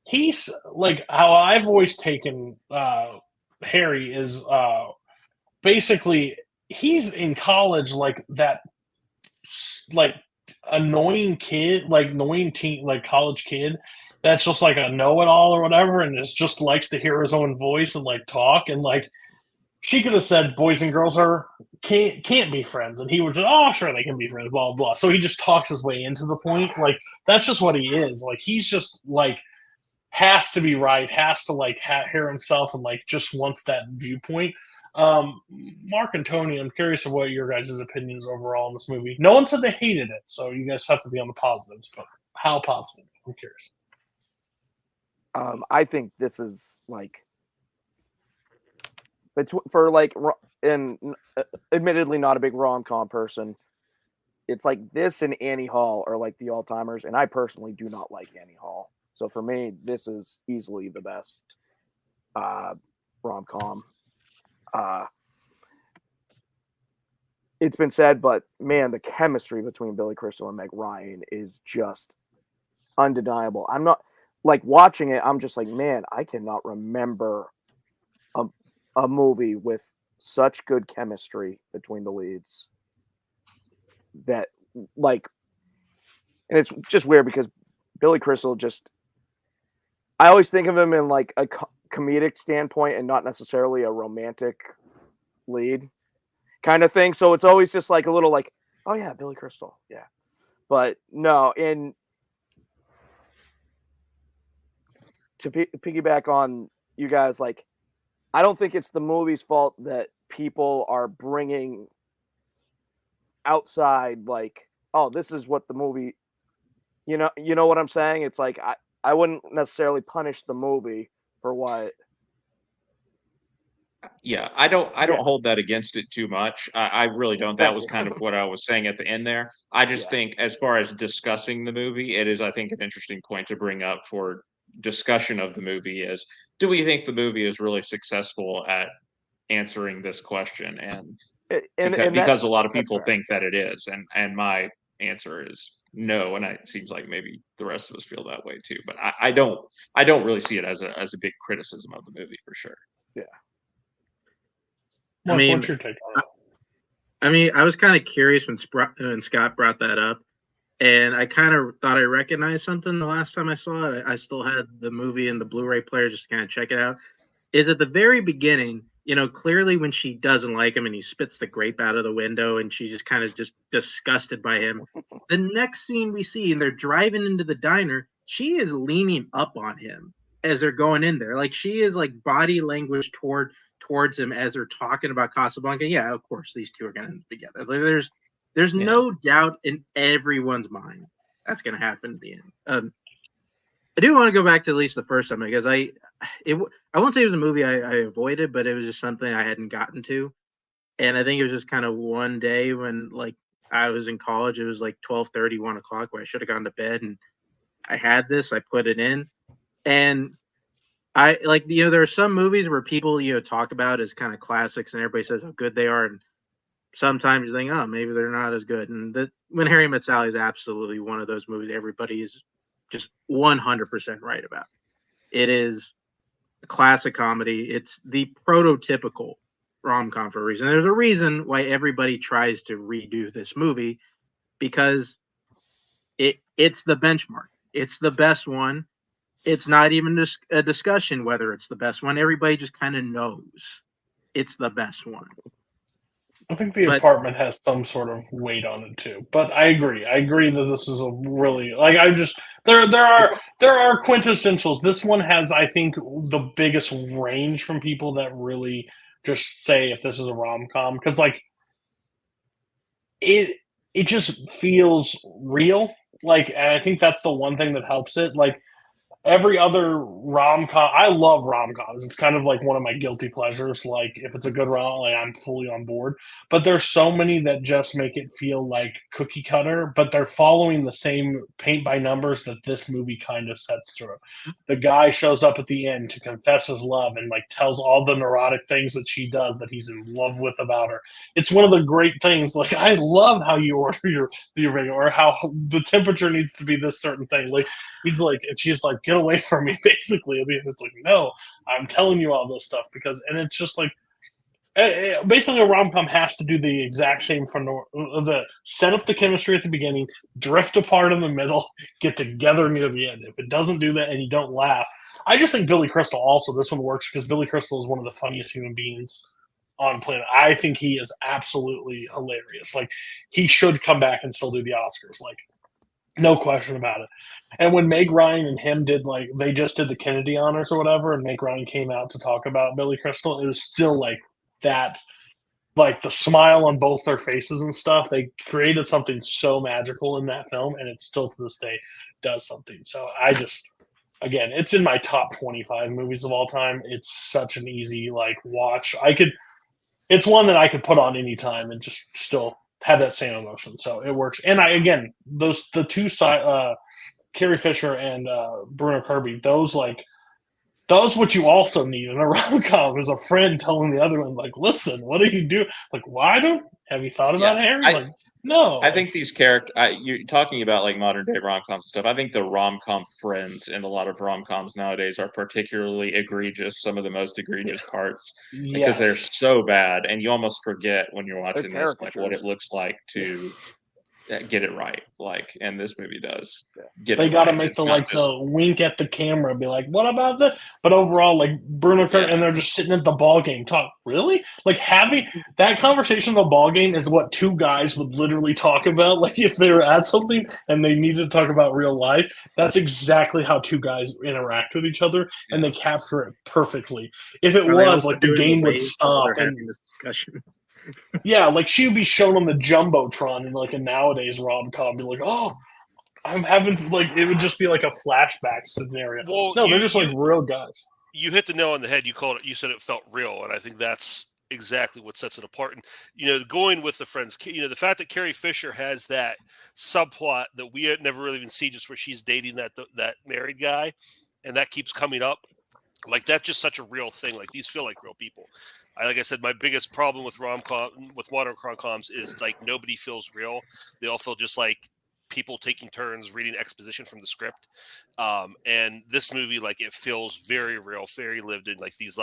he's like how I've always taken Harry is basically he's in college like that like annoying kid, like annoying teen, like college kid that's just like a know-it-all or whatever, and just likes to hear his own voice and like talk and like she could have said boys and girls can't be friends, and he would just, oh sure they can be friends, blah blah blah. So he just talks his way into the point. Like that's just what he is. Like he's just like has to be right, has to like hear himself, and like just wants that viewpoint. Mark and Tony, I'm curious of what your guys' opinions overall on this movie. No one said they hated it, so you guys have to be on the positives. But how positive? I'm curious. I think this is like for like, and admittedly not a big rom-com person. it's like this and Annie Hall are like the all-timers, and I personally do not like Annie Hall. So for me, this is easily the best rom-com. It's been said, but man, the chemistry between Billy Crystal and Meg Ryan is just undeniable. I'm not like watching it. I'm just like, man, I cannot remember a movie with such good chemistry between the leads. That like, and it's just weird because Billy Crystal I always think of him in like a comedic standpoint and not necessarily a romantic lead kind of thing. So it's always just like a little like, oh yeah, Billy Crystal. Yeah. But no, and to piggyback on you guys, like, I don't think it's the movie's fault that people are bringing outside, like, oh, this is what the movie, you know what I'm saying? It's like, I wouldn't necessarily punish the movie for what. Yeah, I don't hold that against it too much. I really don't. That was kind of what I was saying at the end there. I just think as far as discussing the movie, it is, I think, an interesting point to bring up for discussion of the movie is, do we think the movie is really successful at answering this question? And because a lot of people think that it is, and my answer is no, and it seems like maybe the rest of us feel that way too. But I don't really see it as a big criticism of the movie for sure. Yeah. Mark, what's your take on it? I mean, I was kind of curious when Scott brought that up, and I kind of thought I recognized something the last time I saw it. I still had the movie in the Blu-ray player just to kind of check it out. Is at the very beginning, clearly when she doesn't like him and he spits the grape out of the window and she's just kind of just disgusted by him. The next scene we see, and they're driving into the diner, she is leaning up on him as they're going in there. Like, she is like body language towards him as they're talking about Casablanca. Yeah, of course, these two are going to end up together. Like, there's no doubt in everyone's mind that's going to happen at the end. I do want to go back to at least the first time because I won't say it was a movie I avoided, but it was just something I hadn't gotten to. And I think it was just kind of one day when, like, I was in college. It was like 12:30, 1 o'clock, where I should have gone to bed, and I had this. I put it in, and I like, there are some movies where people, talk about as kind of classics and everybody says how good they are. And sometimes you think, oh, maybe they're not as good. And When Harry Met Sally is absolutely one of those movies everybody is just 100% right about. It is a classic comedy. It's the prototypical rom-com for a reason. There's a reason why everybody tries to redo this movie, because it's the benchmark. It's the best one. It's not even a discussion whether it's the best one. Everybody just kind of knows it's the best one. I think The Apartment has some sort of weight on it too. But I agree. I agree that this is a really, like, there are quintessentials. This one has, I think, the biggest range from people that really just say if this is a rom-com, because like it just feels real. Like, and I think that's the one thing that helps it. Like, every other rom-com, I love rom-coms. It's kind of like one of my guilty pleasures. Like, if it's a good rom, like, I'm fully on board. But there's so many that just make it feel like cookie cutter, but they're following the same paint by numbers that this movie kind of sets through. The guy shows up at the end to confess his love and like tells all the neurotic things that she does that he's in love with about her. It's one of the great things. Like, I love how you order your ring, or how the temperature needs to be this certain thing. Like, he's like, and she's like, get away from me, basically. I mean, it's like, no, I'm telling you all this stuff because, and it's just like, basically a rom-com has to do the exact same from the set up the chemistry at the beginning, drift apart in the middle, get together near the end. If it doesn't do that and you don't laugh, I just think Billy Crystal also, this one works because Billy Crystal is one of the funniest human beings on planet. I think he is absolutely hilarious. Like, he should come back and still do the Oscars. Like, no question about it. And when Meg Ryan and him did, like, they just did the Kennedy honors or whatever, and Meg Ryan came out to talk about Billy Crystal, it was still like that, like the smile on both their faces and stuff. They created something so magical in that film, and it still to this day does something. So I just, again, it's in my top 25 movies of all time. It's such an easy, like, watch. It's one that I could put on any time and just still had that same emotion. So it works. And the two side, Carrie Fisher and Bruno Kirby, those what you also need in a rom-com is a friend telling the other one, like, listen, what do you do? Like, have you thought about Harry? No. I think these characters, you're talking about like modern day rom-com stuff. I think the rom-com friends in a lot of rom-coms nowadays are particularly egregious, some of the most egregious parts, because they're so bad. And you almost forget when you're watching this, like what it looks like to get it right. Like, and this movie does get they it got to right. make It's the not just- the wink at the camera, be like, what about that? But overall, like Bruno Kirk, and they're just sitting at the ball game talk. Really? Like having that conversation at the ball game is what two guys would literally talk about. Like if they were at something and they needed to talk about real life, that's exactly how two guys interact with each other, and they capture it perfectly. If it was like the game would stop and having this discussion. yeah, like she would be shown on the jumbotron in like a nowadays rom-com, be like, oh, I'm having like it would just be like a flashback scenario. Well, no, they're just like real guys. You hit the nail on the head. You said it felt real, and I think that's exactly what sets it apart. And going with the friends, the fact that Carrie Fisher has that subplot that we had never really even seen, just where she's dating that married guy, and that keeps coming up. Like that's just such a real thing. Like these feel like real people. Like I said, my biggest problem with modern rom-coms is like nobody feels real. They all feel just like people taking turns reading exposition from the script. And this movie, like it feels very real, very lived in. Like these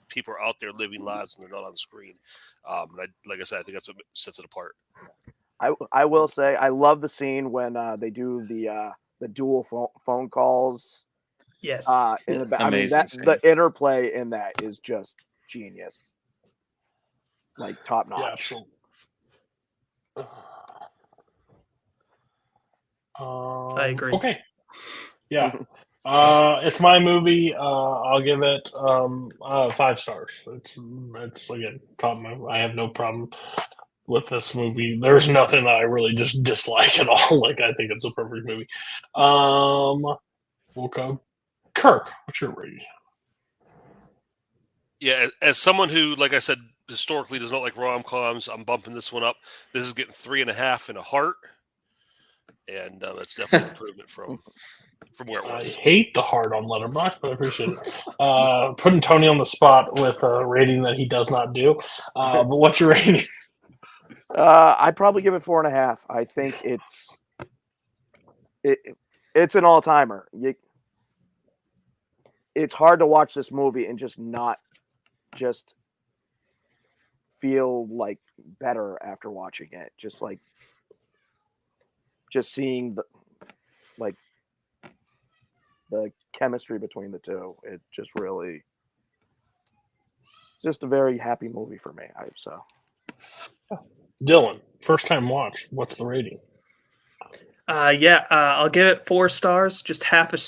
people are out there living lives and they're not on the screen. Like I said, I think that's what sets it apart. I will say I love the scene when they do the dual phone calls. Yes. In the back. I mean, the interplay in that is just genius. Like top notch. Yeah, absolutely. I agree. Okay. Yeah. It's my movie. I'll give it 5 stars. It's again top. I have no problem with this movie. There's nothing that I really just dislike at all. Like I think it's a perfect movie. We'll go. Kirk, what's your rating? Yeah, as someone who, like I said, historically does not like rom-coms, I'm bumping this one up. This is getting 3.5 and a heart, and that's definitely an improvement from where it was. I hate the heart on Letterboxd, but I appreciate it. Putting Tony on the spot with a rating that he does not do. But what's your rating? I'd probably give it 4.5. I think it's an all-timer. It's hard to watch this movie and just not just feel like better after watching it. Just seeing the chemistry between the two. It just really, it's just a very happy movie for me. Dylan, first time watch. What's the rating? I'll give it 4 stars. Just half a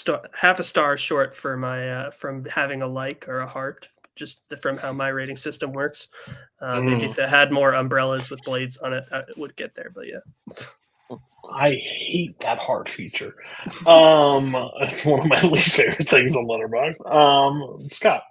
star short for my from having a like or a heart. Just from how my rating system works. Maybe if it had more umbrellas with blades on it, it would get there. But yeah, I hate that heart feature. It's one of my least favorite things on Letterboxd. Scott,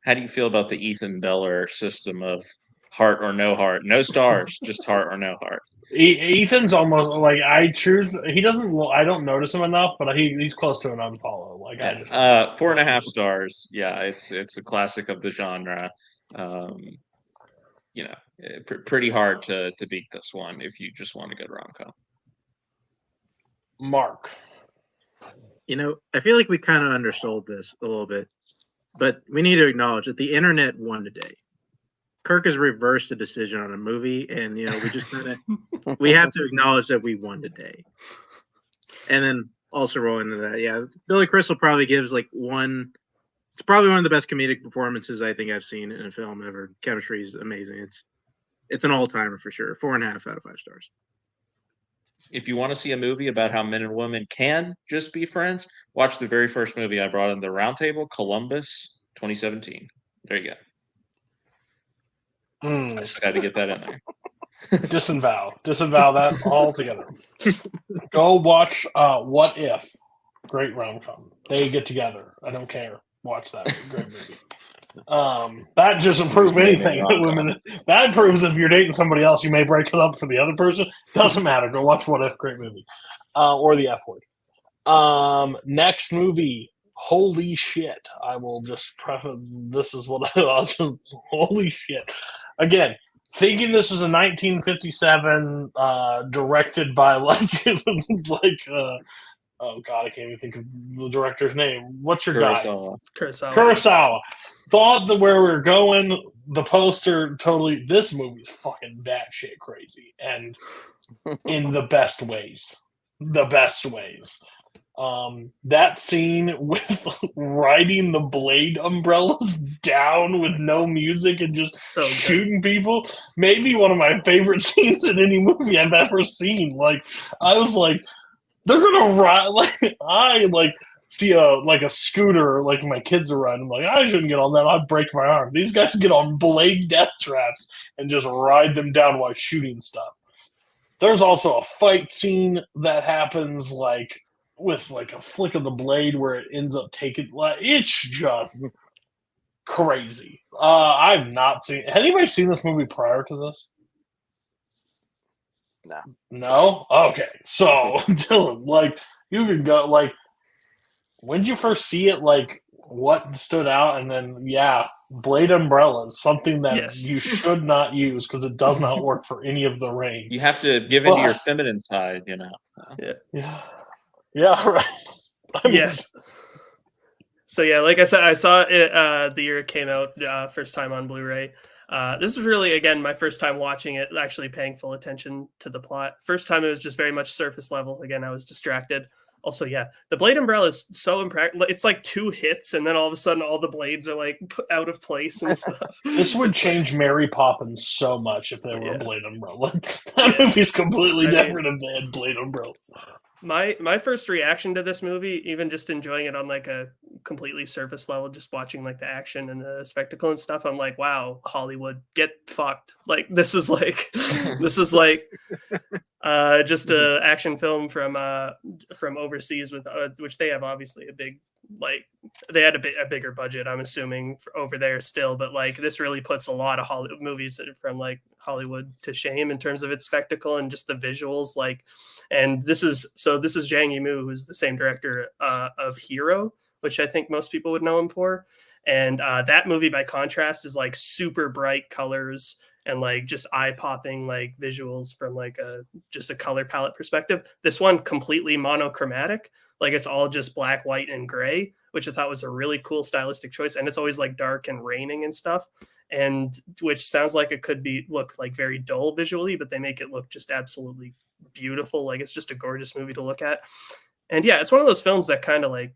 how do you feel about the Ethan Beller system of heart or no heart? No stars, just heart or no heart. Ethan's almost like I choose. He doesn't. Well, I don't notice him enough, but he's close to an unfollow. Like 4.5 stars. Yeah, it's a classic of the genre. Pretty hard to beat this one if you just want a good rom-com. Mark, I feel like we kind of undersold this a little bit, but we need to acknowledge that the internet won today. Kirk has reversed the decision on a movie, and we just kind of we have to acknowledge that we won today. And then also roll into that, Billy Crystal probably gives one. It's probably one of the best comedic performances I think I've seen in a film ever. Chemistry is amazing. It's an all timer for sure. 4.5 out of 5 stars. If you want to see a movie about how men and women can just be friends, watch the very first movie I brought in the roundtable, Columbus, 2017. There you go. I just got to get that in there. disavow that altogether. Go watch What If? Great rom-com. They get together. I don't care. Watch that. Great movie. That doesn't prove anything. That women. That proves if you're dating somebody else, you may break it up for the other person. Doesn't matter. Go watch What If, great movie, or The F Word. Next movie. Holy shit! I will just preface. This is what I holy shit. Again, thinking this is a 1957 directed by oh god, I can't even think of the director's name. What's your guy? Kurosawa. Thought that where we were going, the poster totally. This movie's fucking batshit crazy, and in the best ways. The best ways. That scene with riding the blade umbrellas down with no music and just shooting people, maybe one of my favorite scenes in any movie I've ever seen. Like, I was like, they're gonna ride. Like, I see a scooter, like my kids are riding. I'm like, I shouldn't get on that. I'd break my arm. These guys get on blade death traps and just ride them down while shooting stuff. There's also a fight scene that happens with a flick of the blade where it ends up taking. It's just crazy. I've not seen. Had anybody seen this movie prior to this? No. No? Okay. So, Dylan, you can go, when did you first see it? What stood out? And then, blade umbrellas, something that you should not use because it does not work for any of the rain. You have to give into your feminine side, Yeah, right. Yes. So, like I said, I saw it the year it came out, first time on Blu-ray. This is really, again, my first time watching it, actually paying full attention to the plot. First time it was just very much surface level. Again, I was distracted. Also, the blade umbrella is so impractical. It's like 2 hits, and then all of a sudden, all the blades are out of place and stuff. This would change Mary Poppins so much if they were a blade umbrella. That movie's completely different if they had blade umbrellas. My first reaction to this movie, even just enjoying it on a completely surface level, just watching the action and the spectacle and stuff, I'm like, wow, Hollywood, get fucked. This is just a action film from overseas with which they have obviously a big they had a bigger budget, I'm assuming, over there still, but this really puts a lot of Hollywood movies from Hollywood to shame in terms of its spectacle and just the visuals. And this is Zhang Yimou, who's the same director of Hero, which I think most people would know him for. And that movie, by contrast, is super bright colors and just eye-popping visuals from just a color palette perspective. This one completely monochromatic, it's all just black, white, and gray, which I thought was a really cool stylistic choice. And it's always dark and raining and stuff, and which sounds like it could look very dull visually, but they make it look just absolutely beautiful. It's just a gorgeous movie to look at. And it's one of those films that kind of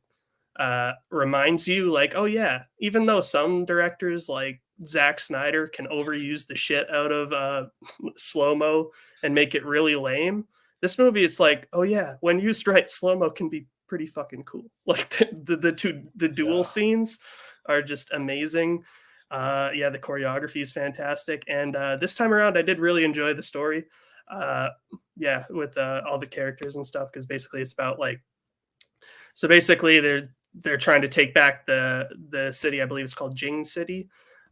reminds you oh yeah, even though some directors like Zack Snyder can overuse the shit out of slow-mo and make it really lame, this movie, it's oh yeah, when used right, slow-mo can be pretty fucking cool. The duel scenes are just amazing. The choreography is fantastic, and this time around I did really enjoy the story with all the characters and stuff, because basically it's about so basically they're trying to take back the city. I believe it's called Jing City,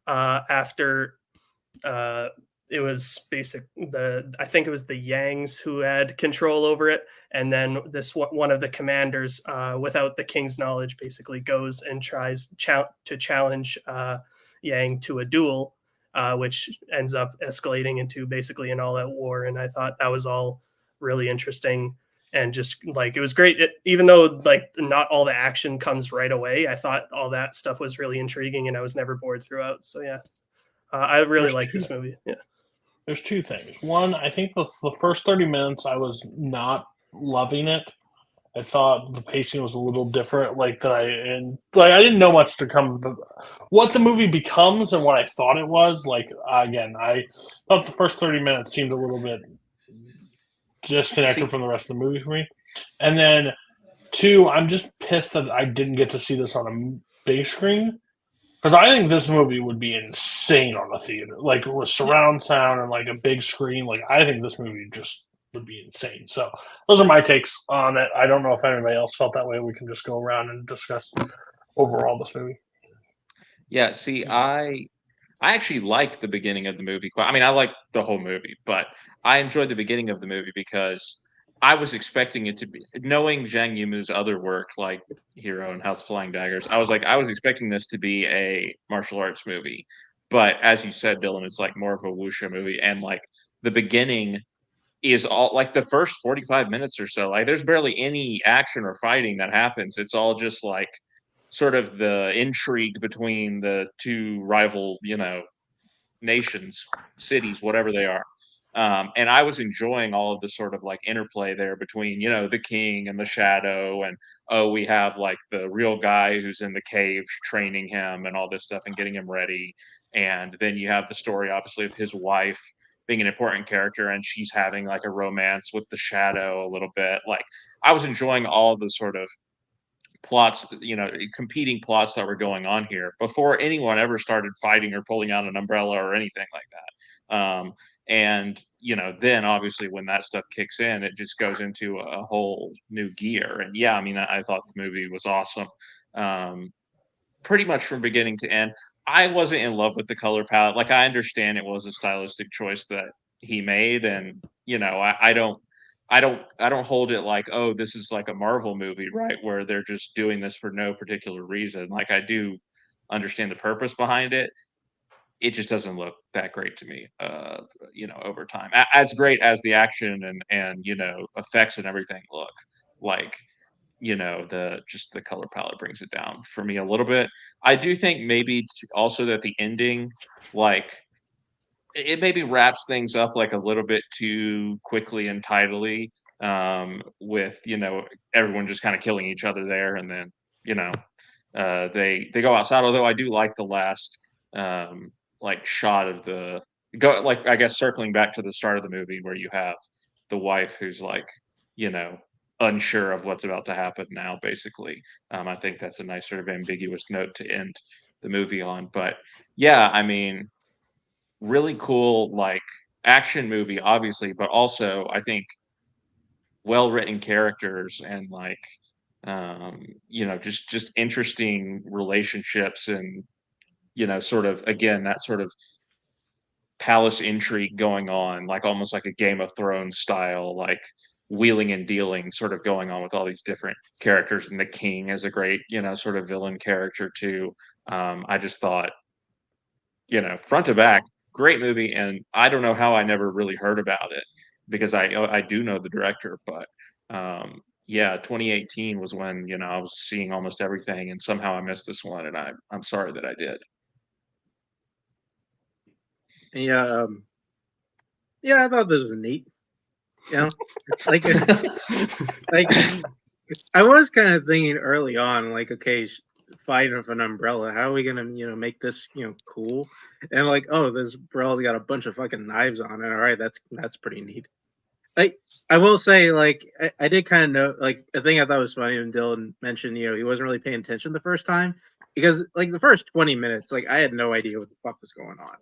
after it was I think it was the Yangs who had control over it, and then this one of the commanders, without the king's knowledge, basically goes and tries to challenge Yang to a duel, which ends up escalating into basically an all-out war. And I thought that was all really interesting, and just it was great. Even though not all the action comes right away, I thought all that stuff was really intriguing, and I was never bored throughout. So I really like this movie. There's 2 things. One, I think the first 30 minutes I was not loving it. I thought the pacing was a little different. I didn't know much to come. What the movie becomes and what I thought it was. Again, I thought the first 30 minutes seemed a little bit disconnected from the rest of the movie for me. And then 2, I'm just pissed that I didn't get to see this on a big screen, because I think this movie would be insane on a theater, with surround sound and a big screen. I think this movie just would be insane. So those are my takes on it. I don't know if anybody else felt that way. We can just go around and discuss overall this movie. Yeah, see, I actually liked the beginning of the movie. I mean, I liked the whole movie, but I enjoyed the beginning of the movie because I was expecting it to be, knowing Zhang Yimou's other work like Hero and House of Flying Daggers. I was expecting this to be a martial arts movie, but as you said, Dylan, it's like more of a wuxia movie, and like the beginning is all like the first 45 minutes or so. Like there's barely any action or fighting that happens. It's all just like sort of the intrigue between the two rival, nations, cities, whatever they are. And I was enjoying all of the sort of like interplay there between, the king and the shadow, and oh, we have like the real guy who's in the cave training him and all this stuff and getting him ready. And then you have the story, obviously, of his wife being an important character, and she's having like a romance with the shadow a little bit. Like I was enjoying all the sort of plots, competing plots that were going on here before anyone ever started fighting or pulling out an umbrella or anything like that. And then obviously when that stuff kicks in, it just goes into a whole new gear. And yeah, I mean, I thought the movie was awesome, pretty much from beginning to end. I wasn't in love with the color palette. Like I understand it was a stylistic choice that he made, and I don't hold it like, oh, this is like a Marvel movie, right? Where they're just doing this for no particular reason. Like I do understand the purpose behind it. It just doesn't look that great to me, over time. As great as the action and effects and everything look, like, the color palette brings it down for me a little bit. I do think maybe also that the ending, like it maybe wraps things up like a little bit too quickly and tidily, with everyone just kind of killing each other there, and then they go outside. Although I do like the last like shot of the go, like I guess circling back to the start of the movie where you have the wife who's like you know unsure of what's about to happen now, basically. I think that's a nice sort of ambiguous note to end the movie on. But yeah, I mean, really cool, like action movie, obviously, but also I think well written characters, and like just interesting relationships, and sort of again that sort of palace intrigue going on, like almost like a Game of Thrones style, like wheeling and dealing sort of going on with all these different characters. And the king is a great sort of villain character too. I just thought front to back, great movie, and I don't know how I never really heard about it, because I do know the director, but yeah, 2018 was when I was seeing almost everything, and somehow I missed this one, and I'm sorry that I did. Yeah, yeah, I thought this was neat. Like, like I was kind of thinking early on, like, okay, fighting with an umbrella, how are we gonna, make this, cool? And like, oh, this umbrella's got a bunch of fucking knives on it. All right, that's pretty neat. I will say, like, I did kind of know, like, a thing I thought was funny when Dylan mentioned, he wasn't really paying attention the first time, because like the first 20 minutes, like I had no idea what the fuck was going on.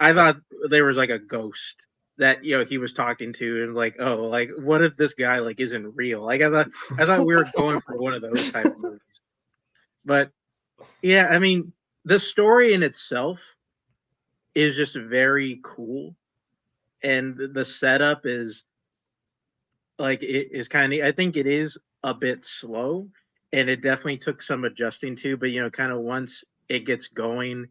I thought there was like a ghost that he was talking to, and like, oh, like what if this guy like isn't real? Like I thought we were going for one of those type of movies. But yeah, I mean, the story in itself is just very cool, and the setup is like, it is kind of, I think it is a bit slow, and it definitely took some adjusting to, but kind of once it gets going,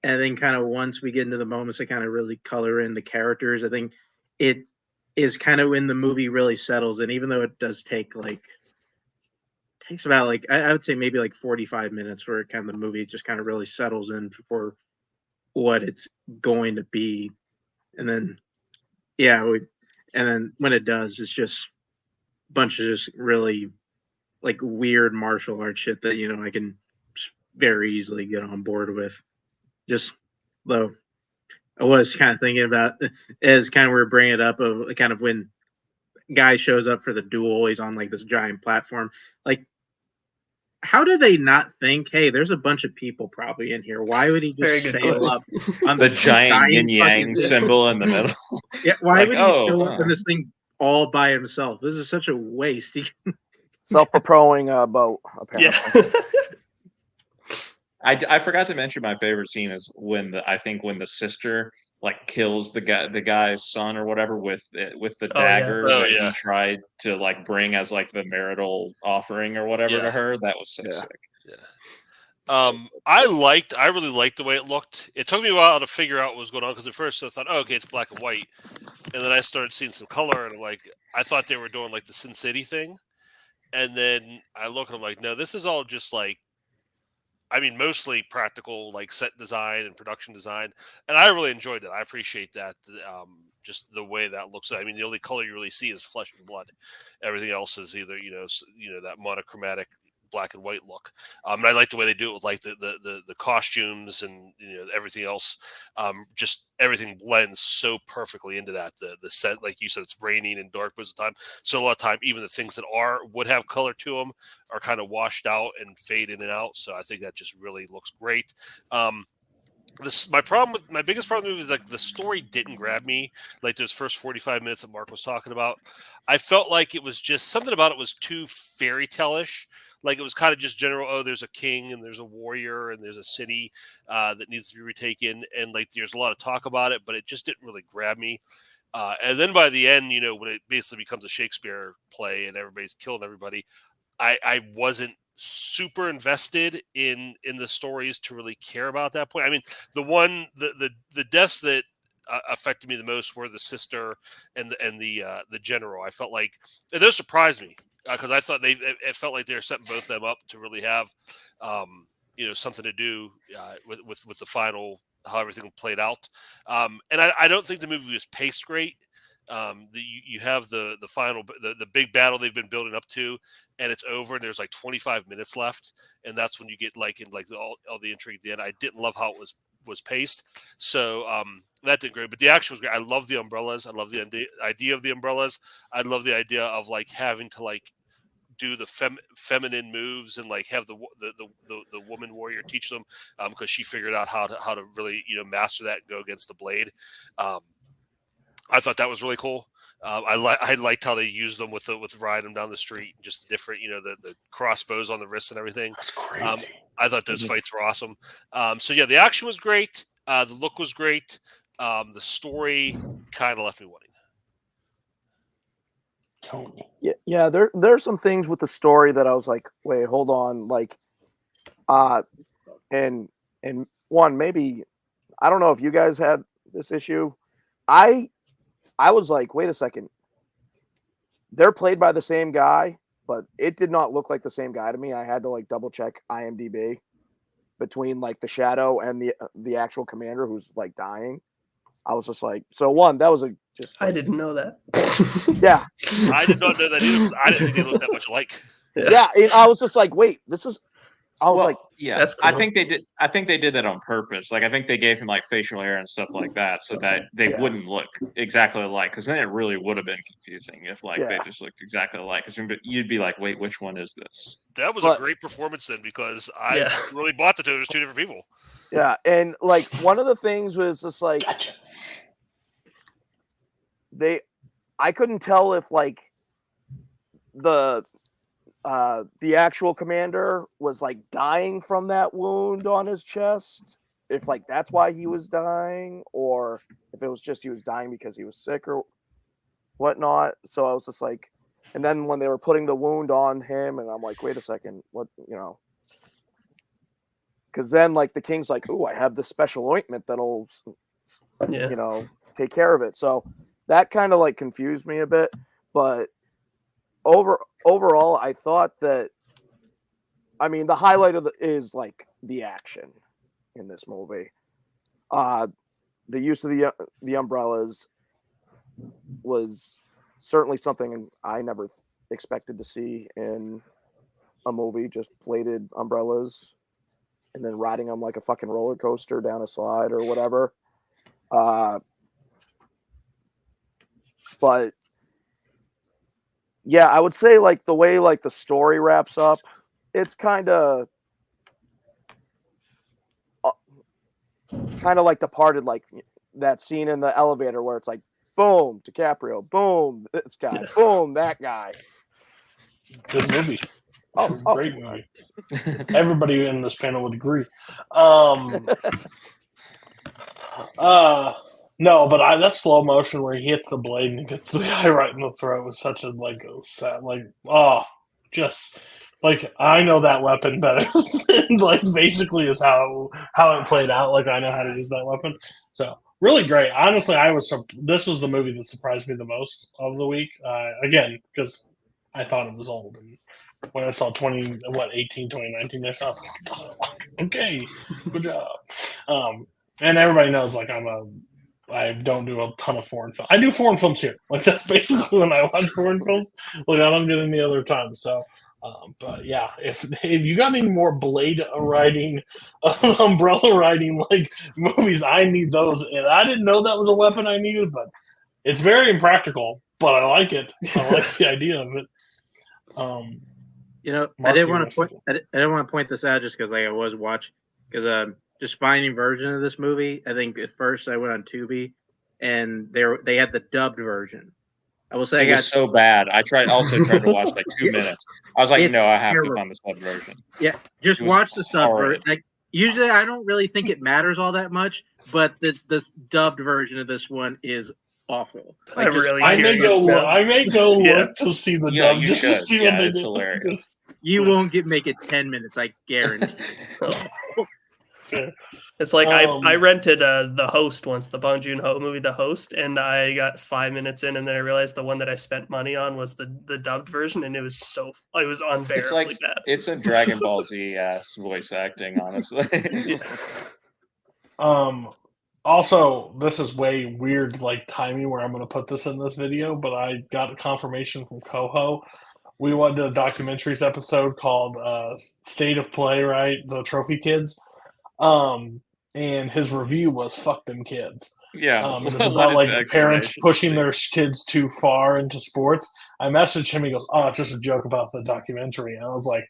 and then kind of once we get into the moments that kind of really color in the characters, I think it is kind of when the movie really settles. And even though it does take like, takes about like, I would say maybe like 45 minutes where kind of the movie just kind of really settles in for what it's going to be. And then, yeah, and then when it does, it's just a bunch of just really like weird martial arts shit that, I can very easily get on board with. Just though I was kind of thinking about, as kind of we're bringing it up, of kind of when guy shows up for the duel, he's on like this giant platform. Like, how did they not think, hey, there's a bunch of people probably in here? Why would he just sail up on the giant yin yang symbol in the middle? Yeah, why would he show up in this thing all by himself? This is such a waste. Self-propelling boat, apparently. Yeah. I forgot to mention my favorite scene is when the sister like kills the guy's son or whatever with the Oh, yeah. dagger Oh, that yeah. he tried to like bring as like the marital offering or whatever Yeah. to her. That was so Yeah. sick. I really liked the way it looked. It took me a while to figure out what was going on because at first I thought, oh, okay, it's black and white, and then I started seeing some color, and like I thought they were doing like the Sin City thing, and then I look and I'm like, no, this is all just like, I mean, mostly practical, like set design and production design, and I really enjoyed it. I appreciate that, just the way that looks. I mean, the only color you really see is flesh and blood. Everything else is either that monochromatic black and white look. And I like the way they do it with like the costumes and everything else. Just everything blends so perfectly into that. The set, like you said, it's raining and dark most of the time. So a lot of time, even the things that would have color to them are kind of washed out and fade in and out. So I think that just really looks great. My biggest problem with it is like the story didn't grab me like those first 45 minutes that Mark was talking about. I felt like it was just something about it was too fairy tale-ish. Like it was kind of just general. Oh, there's a king and there's a warrior and there's a city that needs to be retaken, and like there's a lot of talk about it, but it just didn't really grab me. And then by the end, when it basically becomes a Shakespeare play and everybody's killing everybody, I wasn't super invested in the stories to really care about that point. I mean, the deaths that affected me the most were the sister and the general. I felt like those surprised me because I thought it felt like they were setting both of them up to really have something to do with the final, how everything played out. And I don't think the movie was paced great. You have the final the big battle they've been building up to, and it's over, and there's like 25 minutes left, and that's when you get like in like all the intrigue at the end. I didn't love how it was paced, so that did great. But the action was great. I love the umbrellas. I love the idea of the umbrellas. I love the idea of like having to like do the feminine moves and like have the woman warrior teach them because she figured out how to really master that and go against the blade. I thought that was really cool. I liked how they used them with riding them down the street, just the different, the crossbows on the wrists and everything. That's crazy. I thought those fights were awesome. So yeah, the action was great. The look was great. The story kind of left me wanting. Tony. Yeah. There's some things with the story that I was like, wait, hold on, like, and one maybe I don't know if you guys had this issue. I was like, wait a second. They're played by the same guy, but it did not look like the same guy to me. I had to like double check IMDb between like the shadow and the actual commander who's like dying. I was just like, so one, that was I didn't know that. yeah. I did not know that either. I didn't think they looked that much alike. Yeah. And I was just like, wait, this is. I was like, yeah, that's cool. I think they did that on purpose. Like, I think they gave him like facial hair and stuff like that so that they wouldn't look exactly alike. Because then it really would have been confusing if like they just looked exactly alike. Because you'd be like, wait, which one is this? That was a great performance then because I really bought the two. There's two different people. Yeah, and like one of the things was just like I couldn't tell if like the actual commander was like dying from that wound on his chest, if like that's why he was dying, or if it was just he was dying because he was sick or whatnot. So I was just like, and then when they were putting the wound on him, and I'm like, wait a second, what, because then like the king's like, ooh, I have this special ointment that'll take care of it. So that kind of like confused me a bit, but overall, I thought that, I mean, the highlight of is like the action in this movie. The use of the umbrellas was certainly something I never expected to see in a movie, just bladed umbrellas and then riding them like a fucking roller coaster down a slide or whatever. But yeah, I would say like the way like the story wraps up, it's kind of like Departed, like that scene in the elevator where it's like, boom, DiCaprio, boom, this guy, boom, that guy. Good movie. Great movie. Everybody in this panel would agree. No, but that slow motion where he hits the blade and gets the guy right in the throat was such a sad, just like I know that weapon better. Like basically is how it played out. Like I know how to use that weapon. So really great. Honestly, this was the movie that surprised me the most of the week. Again, because I thought it was old. And when I saw 2019, I was like, what the fuck? Okay, good job. And everybody knows, like, I don't do a ton of foreign films. I do foreign films here. Like, that's basically when I watch foreign films. Like, I don't get any other time. So, but yeah, if you got any more blade riding, umbrella riding, like, movies, I need those. And I didn't know that was a weapon I needed, but it's very impractical, but I like it. I like the idea of it. I didn't want to point this out just because I was watching, because just finding version of this movie. I think at first I went on Tubi, and they had the dubbed version. I will say it was so bad. I also tried to watch like 2 minutes. I was like, no, I have to find the sub version. Yeah, just watch the sub version. Like usually, I don't really think it matters all that much, but the dubbed version of this one is awful. Like, I may go look to see the dub just to see what they do. Hilarious. You won't make it 10 minutes, I guarantee. It's like I rented The Host once, the Bong Joon-ho movie, The Host, and I got 5 minutes in, and then I realized the one that I spent money on was the dubbed version, and it was unbearably bad. It's a Dragon Ball Z ass voice acting, honestly. Also, this is way weird, like timing where I'm going to put this in this video, but I got a confirmation from Koho. We did a documentaries episode called State of Play, right? The Trophy Kids. And his review was "Fuck them kids." Yeah, it's about like parents pushing their kids too far into sports. I messaged him. He goes, "Oh, it's just a joke about the documentary." And I was like,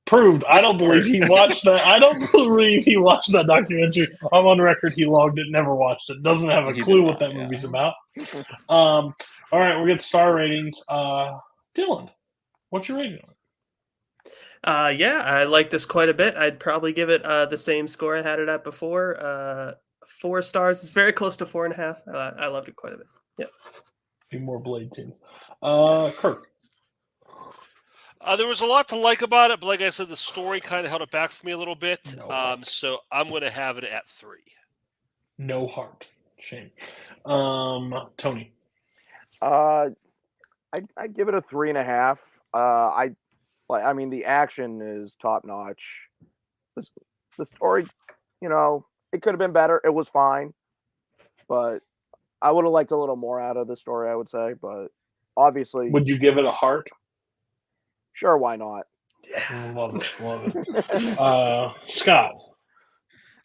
"Proved." I don't believe he watched that. I don't believe he watched that documentary. I'm on record. He logged it, never watched it. Doesn't have a clue what that movie's about. All right, we'll get star ratings. Dylan, what's your rating on it? Yeah, I like this quite a bit. I'd probably give it the same score I had it at before. 4 stars. It's very close to 4.5. I loved it quite a bit. Yeah. A few more blade scenes. Kirk. There was a lot to like about it, but like I said, the story kind of held it back for me a little bit. So I'm going to have it at 3. No heart. Shame. Tony. I'd give it a 3.5. I mean, the action is top notch. The story, it could have been better. It was fine, but I would have liked a little more out of the story, I would say. But obviously, would you give it a heart? Sure, why not? Yeah, love it. Scott.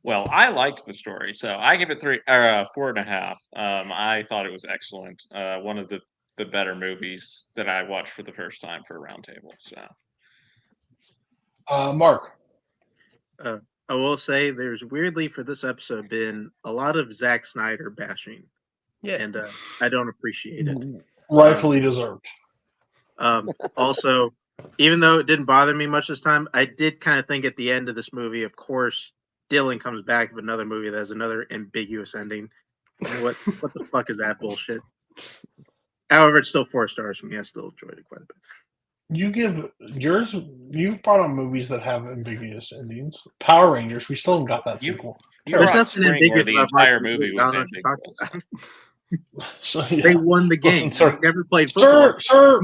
Well, I liked the story, so I give it 4.5. I thought it was excellent. One of the better movies that I watched for the first time for a roundtable. So, Mark. I will say there's weirdly for this episode been a lot of Zack Snyder bashing. Yeah, and I don't appreciate it. Rightfully deserved. Also, even though it didn't bother me much this time, I did kind of think at the end of this movie, of course, Dylan comes back with another movie that has another ambiguous ending. What the fuck is that bullshit? However, it's still 4 stars for me. I still enjoyed it quite a bit. You've brought on movies that have ambiguous endings. Power Rangers, we still haven't got that sequel. There's nothing ambiguous where the entire movie was ambiguous. So, yeah. They won the game. Listen, sir, never played football. Sir,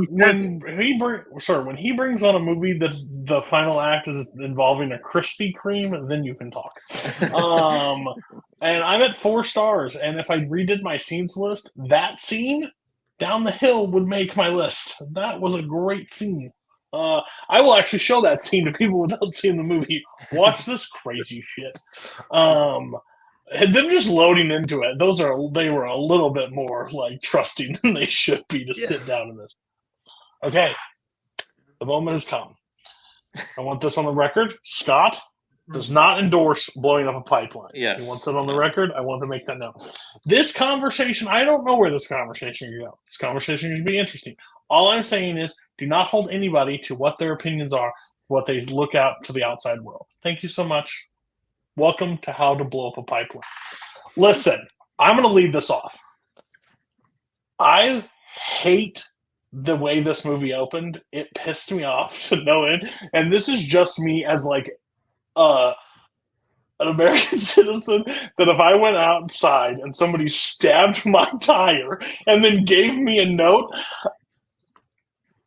when he brings on a movie that the final act is involving a Krispy Kreme, then you can talk. And I'm at 4 stars, and if I redid my scenes list, that scene down the hill would make my list. That was a great scene. I will actually show that scene to people without seeing the movie. Watch this crazy shit. And them just loading into it, they were a little bit more like trusting than they should be to sit down in this. Okay. The moment has come. I want this on the record. Scott does not endorse blowing up a pipeline. Yes. He wants it on the record. I want to make that known. This conversation, I don't know where this conversation is going to go. This conversation is going to be interesting. All I'm saying is, Do not hold anybody to what their opinions are, what they look out to the outside world. Thank you so much. Welcome to How to Blow Up a Pipeline. Listen, I'm going to lead this off. I hate the way this movie opened. It pissed me off to no end. And this is just me as like an American citizen, that if I went outside and somebody stabbed my tire and then gave me a note,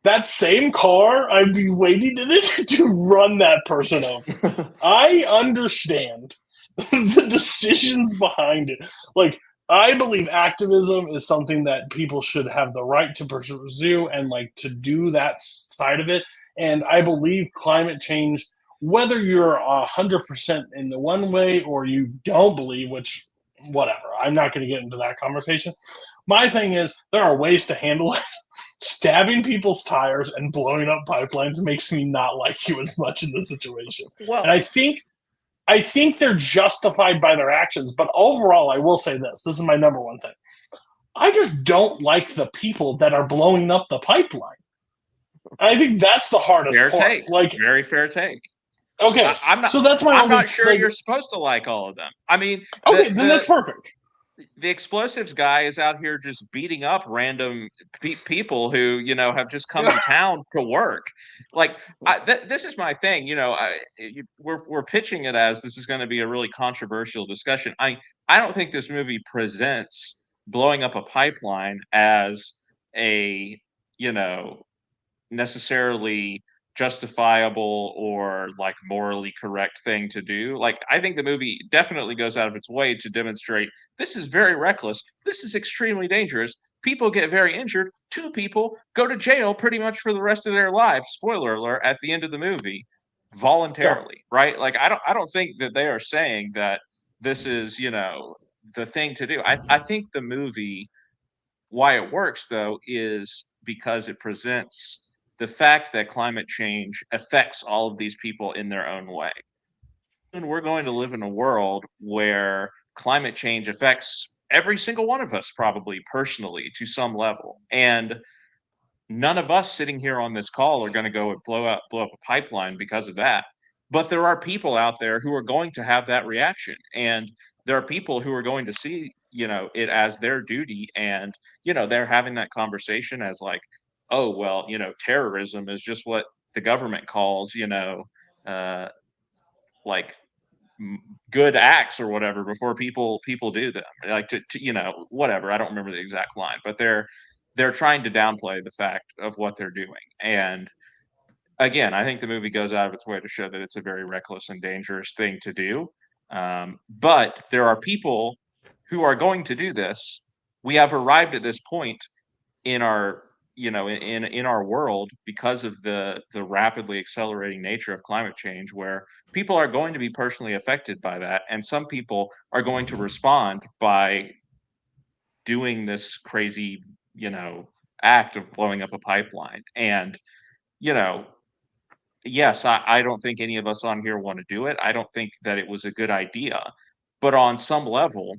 that same car, I'd be waiting in it to run that person over. I understand the decisions behind it. Like, I believe activism is something that people should have the right to pursue and like to do that side of it. And I believe climate change, whether you're 100% in the one way or you don't believe, which whatever, I'm not going to get into that conversation. My thing is, there are ways to handle it. Stabbing people's tires and blowing up pipelines makes me not like you as much in this situation. Well, And I think they're justified by their actions, but overall, I will say this. This is my number one thing. I just don't like the people that are blowing up the pipeline. I think that's the hardest fair part. take. Like, Very fair take. okay, I'm not. so that's my I'm only, not sure like, you're supposed to like all of them. I mean, okay, then that's perfect. the explosives guy is out here just beating up random people who have just come to town to work. Like, this is my thing. We're pitching it as this is going to be a really controversial discussion. I don't think this movie presents blowing up a pipeline as a necessarily justifiable or like morally correct thing to do. Like, I think the movie definitely goes out of its way to demonstrate this is very reckless. This is extremely dangerous. People get very injured. 2 people go to jail pretty much for the rest of their lives. Spoiler alert, at the end of the movie, voluntarily, right? Like, I don't think that they are saying that this is, the thing to do. I think the movie, why it works though, is because it presents the fact that climate change affects all of these people in their own way. And we're going to live in a world where climate change affects every single one of us, probably personally, to some level. And none of us sitting here on this call are going to go and blow up a pipeline because of that. But there are people out there who are going to have that reaction. And there are people who are going to see, it as their duty. And, they're having that conversation as like, oh, well, terrorism is just what the government calls, like good acts or whatever before people do them. Like to whatever. I don't remember the exact line, but they're trying to downplay the fact of what they're doing. And again, I think the movie goes out of its way to show that it's a very reckless and dangerous thing to do. But there are people who are going to do this. We have arrived at this point in our in our world because of the rapidly accelerating nature of climate change, where people are going to be personally affected by that, and some people are going to respond by doing this crazy act of blowing up a pipeline. And yes, I don't think any of us on here want to do it. I don't think that it was a good idea, but on some level,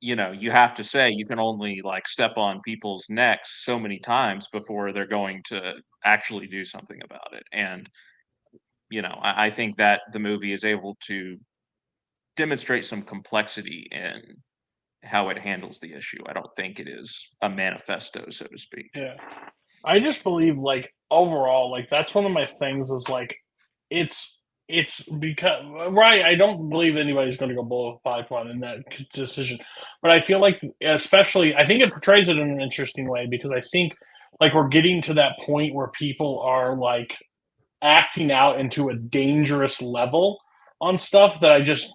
you have to say you can only like step on people's necks so many times before they're going to actually do something about it. And, I think that the movie is able to demonstrate some complexity in how it handles the issue. I don't think it is a manifesto, so to speak. Yeah. I just believe, like, overall, like, that's one of my things is, like, it's because, right, I don't believe anybody's going to go blow a pipeline in that decision. But I feel like, especially, I think it portrays it in an interesting way because I think, like, we're getting to that point where people are, like, acting out into a dangerous level on stuff that I just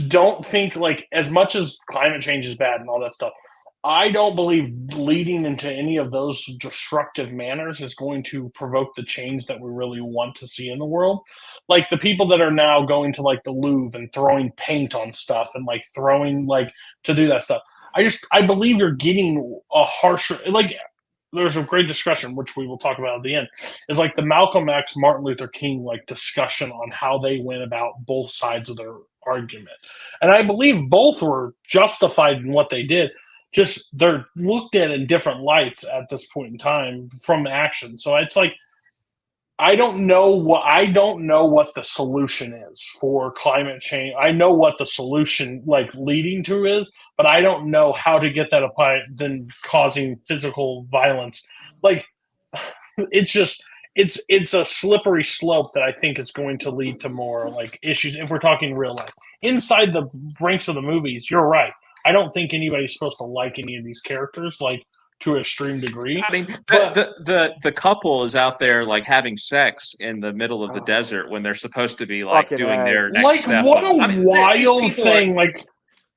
don't think, like, as much as climate change is bad and all that stuff, I don't believe leading into any of those destructive manners is going to provoke the change that we really want to see in the world. Like the people that are now going to like the Louvre and throwing paint on stuff and like throwing like to do that stuff. I believe you're getting a harsher, like there's a great discussion, which we will talk about at the end, is like the Malcolm X, Martin Luther King like discussion on how they went about both sides of their argument. And I believe both were justified in what they did. just they're looked at in different lights at this point in time from action. So it's like I don't know what the solution is for climate change. I know what the solution like leading to is, but I don't know how to get that applied than causing physical violence. Like it's just it's a slippery slope that I think is going to lead to more like issues if we're talking real life. Inside the ranks of the movies, you're right. I don't think anybody's supposed to like any of these characters like to an extreme degree. I mean, But- the couple is out there like having sex in the middle of the desert when they're supposed to be like Fucking doing A. their next like step. what a I mean, these wild people thing! Like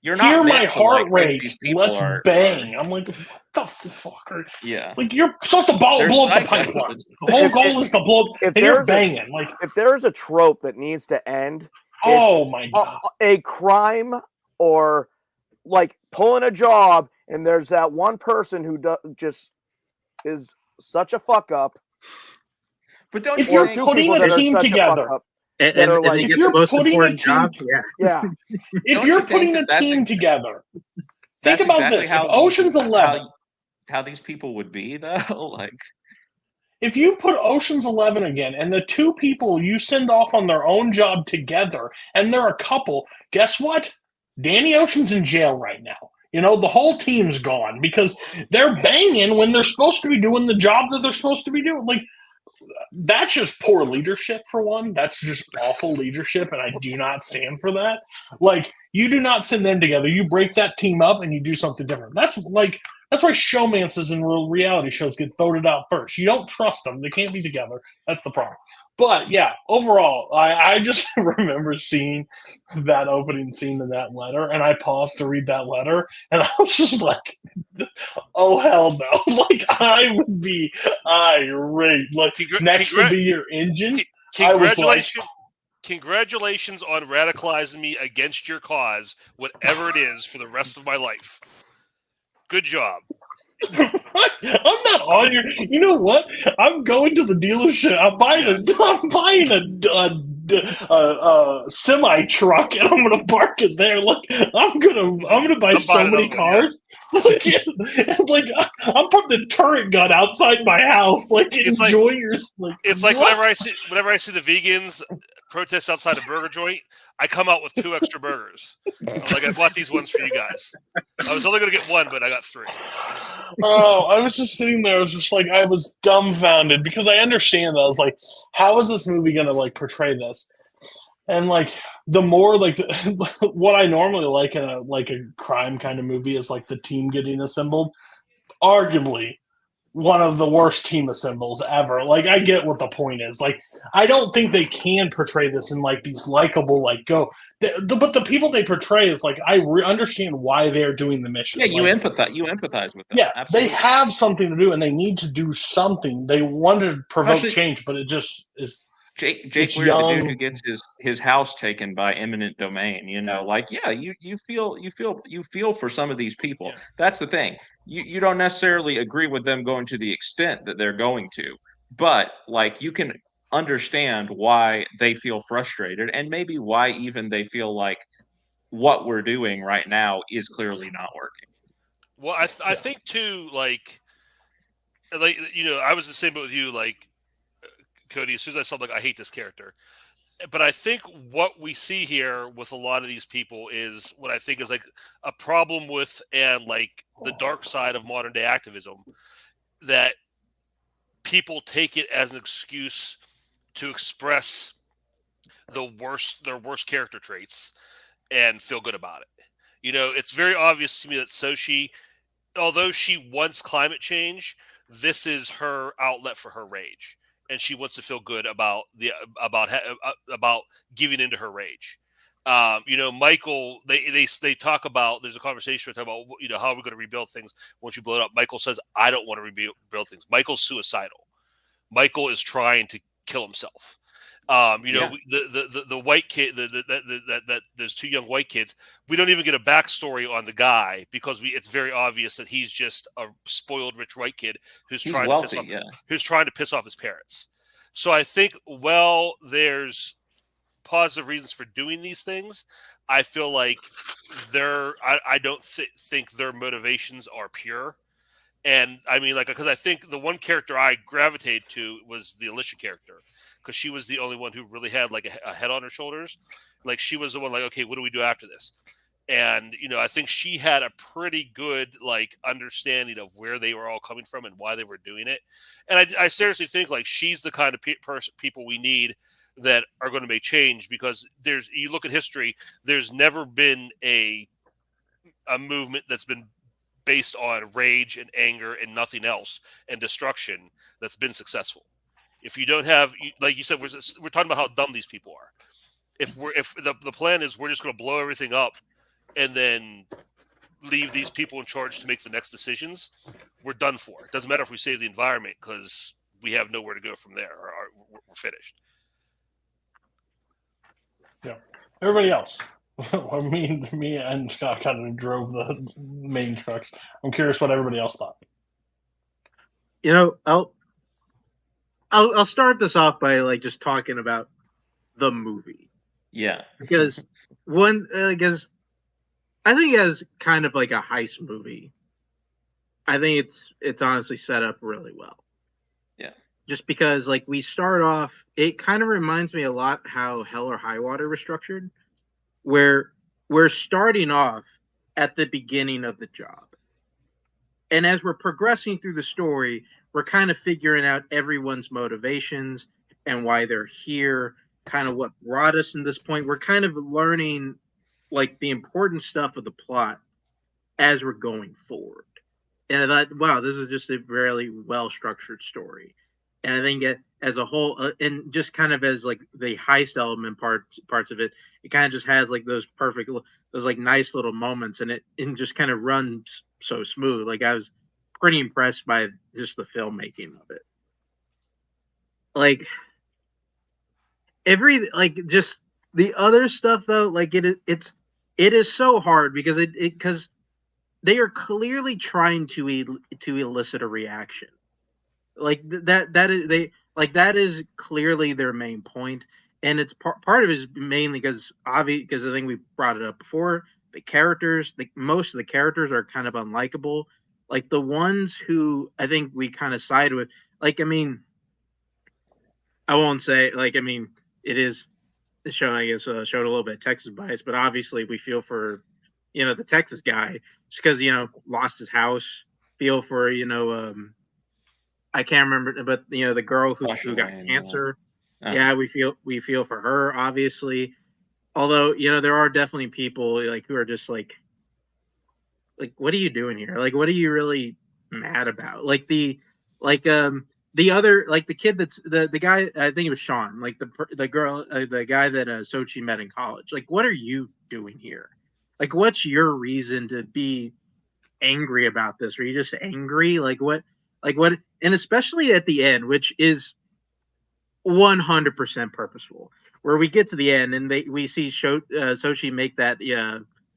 you're not hear meant my to, heart like, think rate. these people Let's are- bang. I'm like, what the fuck? Yeah. Like you're supposed to blow up the pipeline. The whole goal is to blow up, if and you're there's a- banging. Like, If there's a trope that needs to end, oh my god! a crime or like pulling a job, and there's that one person who just is such a fuck up. But don't If you you're think two putting people a that are team such a together, fuck up. And, that are and like- they If get you're the most putting a important team- job. Yeah. Yeah, if Don't you're you think putting that a that's team ex- together, that's think about exactly this. how If Ocean's these- 11, how these people would be though? Like if you put Ocean's 11 again, and the two people you send off on their own job together, and they're a couple, guess what? Danny Ocean's in jail right now. You know, the whole team's gone because they're banging when they're supposed to be doing the job that they're supposed to be doing. Like, that's just poor leadership for one. That's just awful leadership, and I do not stand for that. Like, you do not send them together. You break that team up and you do something different. That's why showmances in real reality shows get voted out first. You don't trust them. They can't be together. That's the problem. But yeah, overall, I just remember seeing that opening scene in that letter, and I paused to read that letter, and I was just like, oh hell no. Like, I would be irate. Like, next would be your engine. I was like, Congratulations on radicalizing me against your cause, whatever it is, for the rest of my life. Good job. I'm not on your. You know what? I'm going to the dealership. I'm buying a semi truck, and I'm gonna park it there. Like I'm gonna buy so many cars. Like I'm putting a turret gun outside my house. Like It's enjoy your. Like It's like what? whenever I see the vegans protest outside a burger joint, I come out with 2 extra burgers. Like, I bought these ones for you guys. I was only going to get 1, but I got 3. Oh, I was just sitting there. I was just like, I was dumbfounded because I understand that. I was like, how is this movie going to like portray this? And like, the more like what I normally like in a crime kind of movie is like the team getting assembled. Arguably, one of the worst team assembles ever. Like, I get what the point is. Like, I don't think they can portray this in like these likable but the people they portray is like I understand why they're doing the mission. yeah, you like, empathize with them. yeah, Absolutely. they have something to do and they need to do something. They want to provoke Especially- change, but it just is. Jake It's Weir, the dude young. who gets his house taken by eminent domain, you know, like yeah, you feel for some of these people. Yeah. That's the thing. You don't necessarily agree with them going to the extent that they're going to, but like you can understand why they feel frustrated and maybe why even they feel like what we're doing right now is clearly not working. Well, I think too, like you know, I was the same with you, like Cody. As soon as I saw, like, I hate this character, but I think what we see here with a lot of these people is what I think is like a problem with and like the dark side of modern day activism, that people take it as an excuse to express their worst character traits and feel good about it. You know, it's very obvious to me that Sochi, although she wants climate change, this is her outlet for her rage, and she wants to feel good about giving into her rage. You know, Michael, they talk about. There's a conversation where they talk about, you know, how are we going to rebuild things once you blow it up. Michael says, "I don't want to rebuild things." Michael's suicidal. Michael is trying to kill himself. You know, the white kid, that there's 2 young white kids. We don't even get a backstory on the guy because it's very obvious that he's just a spoiled rich white kid who's trying to piss off his parents. So I think, well, there's positive reasons for doing these things, I feel like I don't think their motivations are pure. And I mean, like, because I think the one character I gravitated to was the Alicia character, because she was the only one who really had like a head on her shoulders. Like, she was the one, like, okay, what do we do after this? And I think she had a pretty good like understanding of where they were all coming from and why they were doing it. And I seriously think like she's the kind of people we need that are going to make change, because you look at history, there's never been a movement that's been based on rage and anger and nothing else and destruction that's been successful. If you don't have, like you said, we're talking about how dumb these people are. If the plan is we're just going to blow everything up and then leave these people in charge to make the next decisions, we're done for. It doesn't matter if we save the environment, because we have nowhere to go from there, or we're finished. Yeah. Everybody else. me and Scott kind of drove the main trucks. I'm curious what everybody else thought. I'll start this off by like just talking about the movie. Yeah. Because because I think as kind of like a heist movie, I think it's honestly set up really well. Yeah. Just because like we start off, it kind of reminds me a lot how Hell or High Water was structured, where we're starting off at the beginning of the job. And as we're progressing through the story, we're kind of figuring out everyone's motivations and why they're here, kind of what brought us to this point. We're kind of learning like the important stuff of the plot as we're going forward. And I thought, wow, this is just a really well-structured story. And I think as a whole, and just kind of as like the heist element parts of it, it kind of just has like those like nice little moments, and it just kind of runs so smooth. Like I was pretty impressed by just the filmmaking of it. Like just the other stuff though, like it is so hard because because they are clearly trying to elicit a reaction. Like that is clearly their main point, and it's part of it is mainly because I think we brought it up before. The characters, most of the characters are kind of unlikable. Like the ones who I think we kind of side with, like I mean, I won't say like I mean it is showing I guess showed a little bit of Texas bias, but obviously we feel for the Texas guy just because lost his house. Feel for I can't remember, but the girl who got cancer. Yeah, we feel for her, obviously. Although there are definitely people like who are just like, what are you doing here? Like, what are you really mad about? Like the other like the kid that's the guy, I think it was Sean, like the girl, the guy that Sochi met in college. Like, what are you doing here? Like, what's your reason to be angry about this? Are you just angry? Like what? And especially at the end, which is 100% purposeful, where we get to the end and we see Sochi make that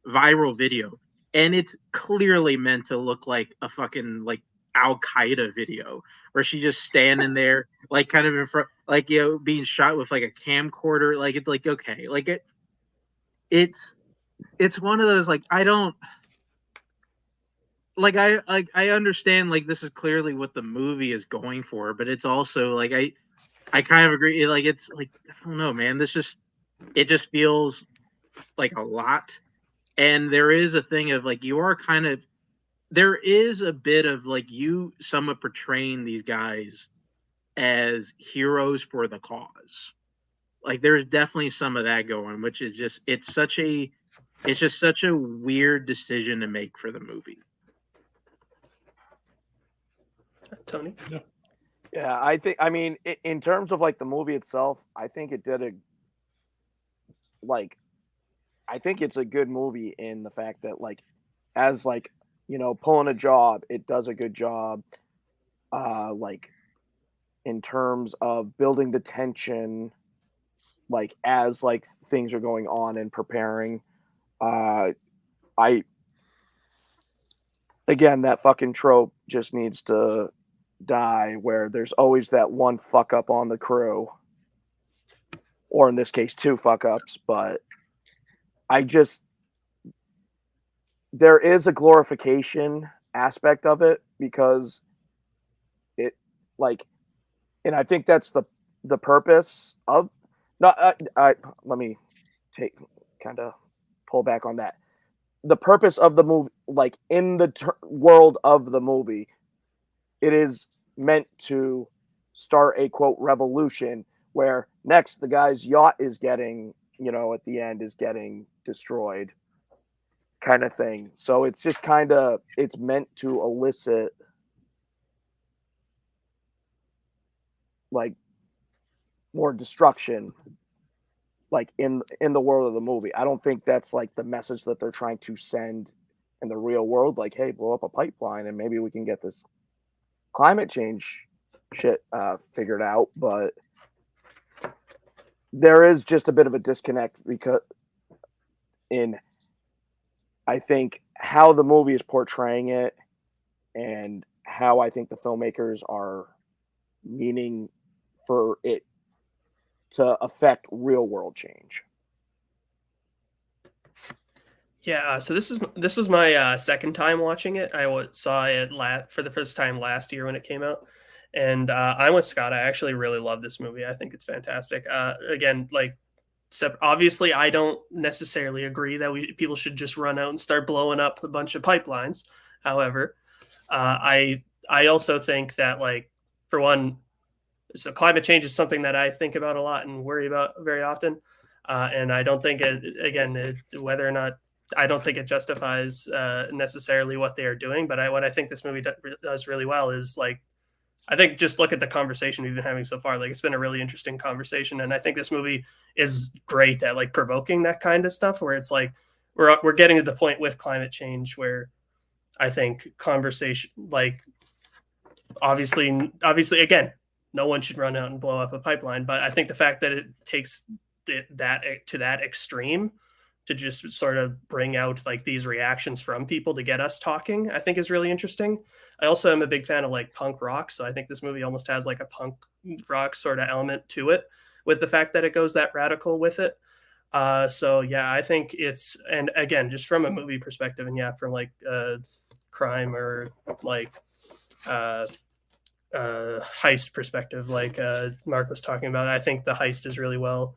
viral video, and it's clearly meant to look like a fucking like Al Qaeda video, where she just standing there, like kind of in front, like being shot with like a camcorder. Like it's like okay, like it's one of those like I don't. Like I understand like this is clearly what the movie is going for, but it's also like I kind of agree. Like it's like I don't know, man. It just feels like a lot, and there is a thing of like there is a bit of like you somewhat portraying these guys as heroes for the cause. Like there's definitely some of that going, which is just it's just such a weird decision to make for the movie. Tony? Yeah, I mean, in terms of like the movie itself, I think it did I think it's a good movie in the fact that like, as like, pulling a job, it does a good job. Like in terms of building the tension, like as like things are going on and preparing. Again, that fucking trope just needs to die, where there's always that one fuck up on the crew, or in this case 2 fuck ups, but there is a glorification aspect of it because it like, and I think that's the purpose of not. Let me kind of pull back on that. The purpose of the movie, like in the world of the movie, it is meant to start a quote revolution where next the guy's yacht is getting, at the end is getting destroyed, kind of thing. So it's just it's meant to elicit like more destruction, like in the world of the movie. I don't think that's like the message that they're trying to send in the real world. Like, hey, blow up a pipeline and maybe we can get this climate change shit figured out. But there is just a bit of a disconnect because I think how the movie is portraying it and how I think the filmmakers are meaning for it to affect real world change. Yeah, so this was my second time watching it. I saw it for the first time last year when it came out, and I'm with Scott. I actually really love this movie. I think it's fantastic. Again, like, obviously, I don't necessarily agree that people should just run out and start blowing up a bunch of pipelines. However, I also think that, like, for one, so climate change is something that I think about a lot and worry about very often. And I don't think whether or not, I don't think it justifies necessarily what they are doing. But what I think this movie does really well is, like, I think just look at the conversation we've been having so far. Like, it's been a really interesting conversation. And I think this movie is great at, like, provoking that kind of stuff where it's like, we're getting to the point with climate change where I think conversation, like, obviously, again, no one should run out and blow up a pipeline. But I think the fact that it takes that to that extreme to just sort of bring out, like, these reactions from people to get us talking, I think is really interesting. I also am a big fan of, like, punk rock. So I think this movie almost has, like, a punk rock sort of element to it with the fact that it goes that radical with it. So yeah, I think and again, just from a movie perspective and from like crime or like heist perspective, like Mark was talking about, I think the heist is really well,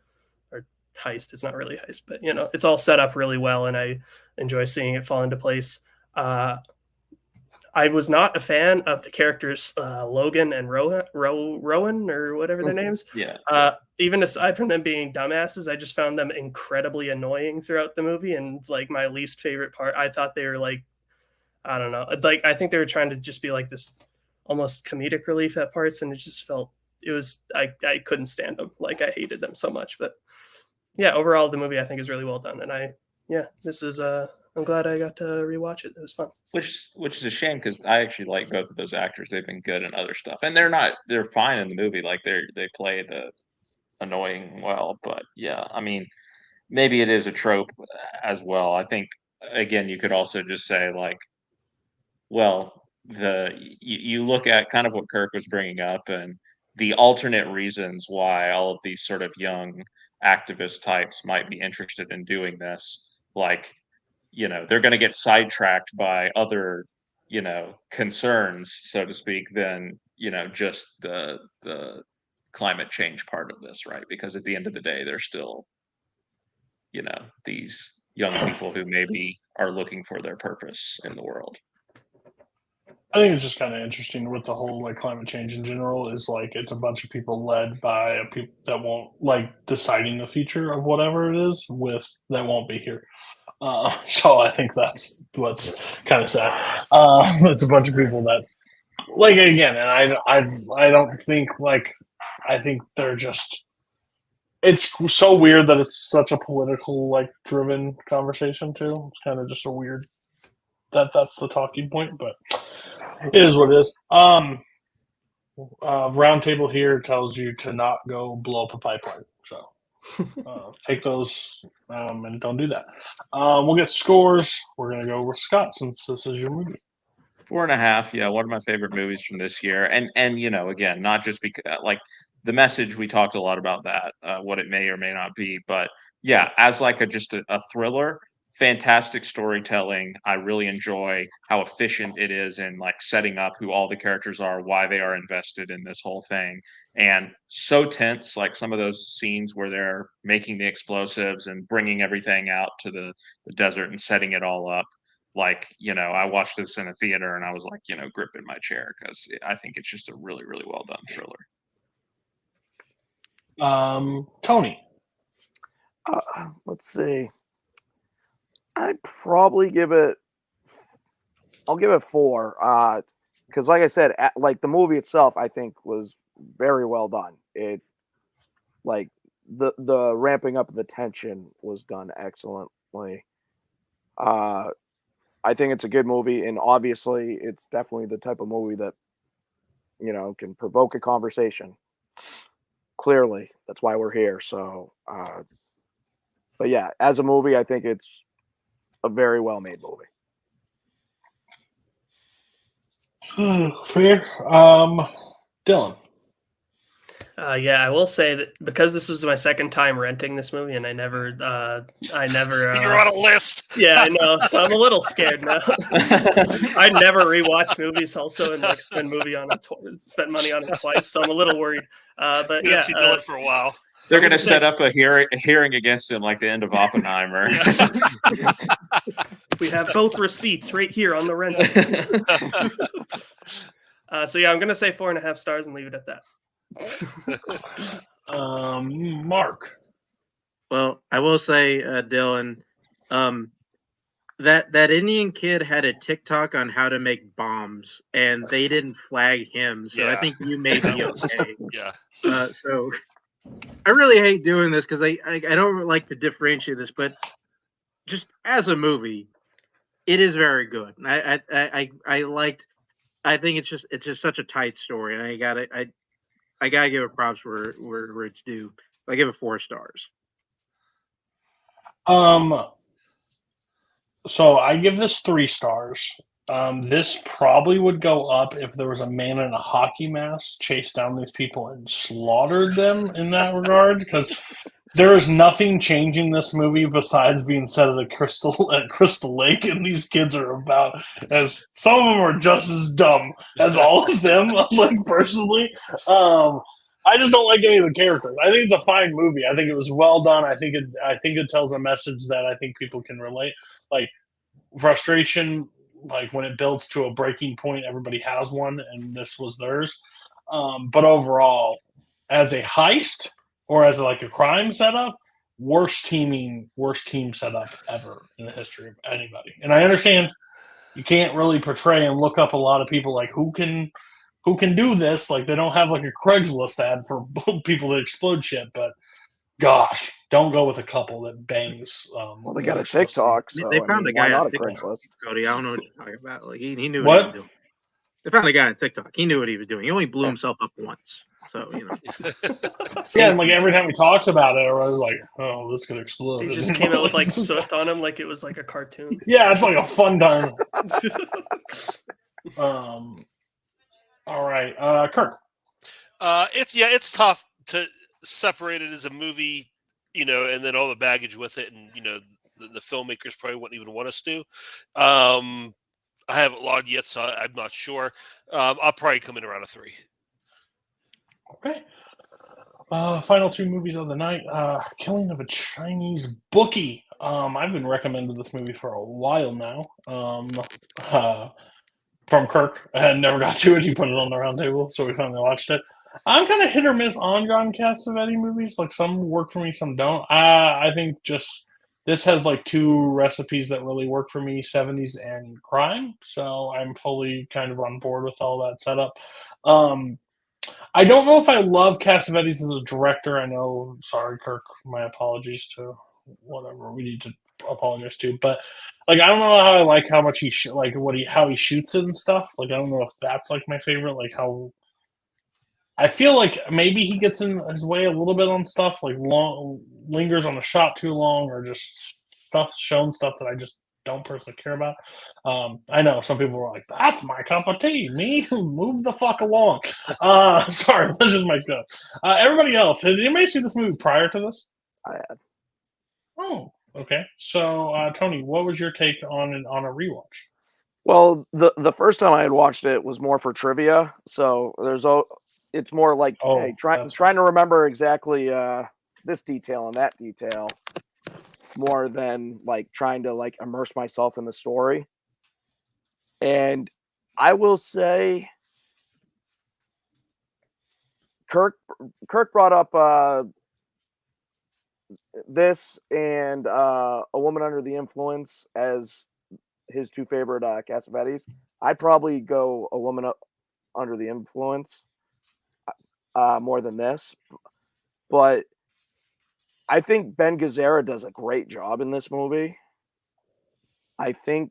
or heist, it's not really heist, but it's all set up really well, and I enjoy seeing it fall into place. I was not a fan of the characters Logan and Rowan or whatever their names. Yeah. Even aside from them being dumbasses, I just found them incredibly annoying throughout the movie, and like my least favorite part, I thought they were like, I don't know, like I think they were trying to just be like this almost comedic relief at parts, and it just felt I couldn't stand them. Like, I hated them so much. But yeah, overall the movie I think is really well done, and this is I'm glad I got to rewatch it. It was fun. Which is a shame because I actually like both of those actors. They've been good in other stuff, and they're fine in the movie. Like, they play the annoying well. But yeah, I mean, maybe it is a trope as well. I think, again, you could also just say, like, well, you look at kind of what Kirk was bringing up and the alternate reasons why all of these sort of young activist types might be interested in doing this. Like, they're going to get sidetracked by other, concerns, so to speak, than, just the climate change part of this, right? Because at the end of the day, they're still, these young people who maybe are looking for their purpose in the world. I think it's just kind of interesting with the whole, like, climate change in general is, like, it's a bunch of people led by people that won't, like, deciding the future of whatever it is that won't be here. So I think that's what's kind of sad. It's a bunch of people that, like, again, and I don't think, like, I think they're just, it's so weird that it's such a political, like, driven conversation too. It's kind of just a weird that's the talking point, but it is what it is. Roundtable here tells you to not go blow up a pipeline. So take those and don't do that. We'll get scores. We're going to go with Scott since this is your movie. 4.5. Yeah, one of my favorite movies from this year. And again, not just because, like, the message, we talked a lot about that, what it may or may not be. But yeah, as like just a thriller, fantastic storytelling. I really enjoy how efficient it is in like setting up who all the characters are, why they are invested in this whole thing, and so tense. Like some of those scenes where they're making the explosives and bringing everything out to the desert and setting it all up. Like, I watched this in a theater and I was like, gripping my chair because I think it's just a really, really well done thriller. Tony. Let's see. I'd probably give it. I'll give it 4. Because, like I said, like the movie itself, I think was very well done. It, like the ramping up of the tension was done excellently. I think it's a good movie, and obviously, it's definitely the type of movie that can provoke a conversation. Clearly, that's why we're here. So, but yeah, as a movie, I think it's a very well-made movie. Fair. Dylan. Yeah, I will say that because this was my second time renting this movie, and I never. You're on a list. Yeah, I know. So I'm a little scared now. I never rewatch movies, also, and like spend money on it twice. So I'm a little worried. But yeah, see Dylan for a while. They're going to set up a hearing against him like the end of Oppenheimer. We have both receipts right here on the rental. So yeah, I'm going to say 4.5 stars and leave it at that. Mark. Well, I will say, Dylan, that Indian kid had a TikTok on how to make bombs, and they didn't flag him. So I think you may be okay. Yeah. So I really hate doing this because I don't like to differentiate this, but just as a movie, it is very good. I liked. I think it's just such a tight story, and I gotta give it props where it's due. I give it 4 stars. So I give this 3 stars. This probably would go up if there was a man in a hockey mask chased down these people and slaughtered them in that regard, because there is nothing changing this movie besides being set at Crystal Lake, and these kids are about as some of them are just as dumb as all of them. Like personally, I just don't like any of the characters. I think it's a fine movie. I think it was well done. I think it tells a message that I think people can relate. Like frustration, like when it builds to a breaking point, everybody has one, and this was theirs. But overall, as a heist or as like a crime setup, worst team setup ever in the history of anybody. And I understand you can't really portray and look up a lot of people like who can do this. Like they don't have like a Craigslist ad for people that explode shit, but gosh, don't go with a couple that bangs. Well, they got a TikTok, so they found a guy on TikTok. Craigslist. Cody, I don't know what you're talking about. Like he knew what he was doing. They found a guy on TikTok. He knew what he was doing. He only blew himself up once. So, Yeah, and like every time he talks about it, I was like, oh, this could explode. He just came out with like soot on him like it was like a cartoon. Yeah, it's like a fun time. All right. Kirk. It's tough to separate it as a movie, and then all the baggage with it, and the filmmakers probably wouldn't even want us to. I haven't logged yet, so I'm not sure. I'll probably come in around a 3. Okay. Final 2 movies of the night. Killing of a Chinese Bookie. I've been recommended this movie for a while now. From Kirk. I had never got to it. He put it on the round table, so we finally watched it. I'm kind of hit or miss on John Cassavetes movies. Like some work for me, some don't. I think just this has like 2 recipes that really work for me: 70s and crime. So I'm fully kind of on board with all that setup. I don't know if I love Cassavetes as a director. I know, sorry, Kirk, my apologies to whatever we need to apologize to, but like I don't know how I like how much how he shoots it and stuff. Like I don't know if that's like my favorite. Like how I feel like maybe he gets in his way a little bit on stuff, like lingers on a shot too long, or just stuff that I just don't personally care about. I know some people were like, "That's my cup of tea." Me, move the fuck along. Sorry, that's just my gut. Everybody else, did anybody see this movie prior to this? I had. Oh, okay. So, Tony, what was your take on a rewatch? Well, the first time I had watched it was more for trivia, so it's more like hey, trying to remember exactly this detail and that detail, more than like trying to like immerse myself in the story. And I will say, Kirk brought up this and A Woman Under the Influence as his two favorite Cassavetes. I'd probably go A Woman Under the Influence more than this, but I think Ben Gazzara does a great job in this movie. I think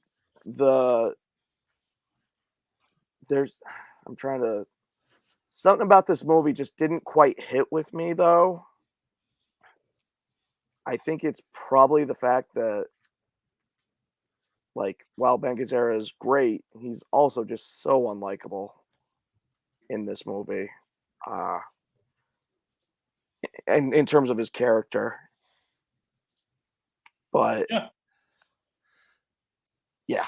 something about this movie just didn't quite hit with me though. I think it's probably the fact that, like, while Ben Gazzara is great, he's also just so unlikable in this movie. And in terms of his character. But yeah.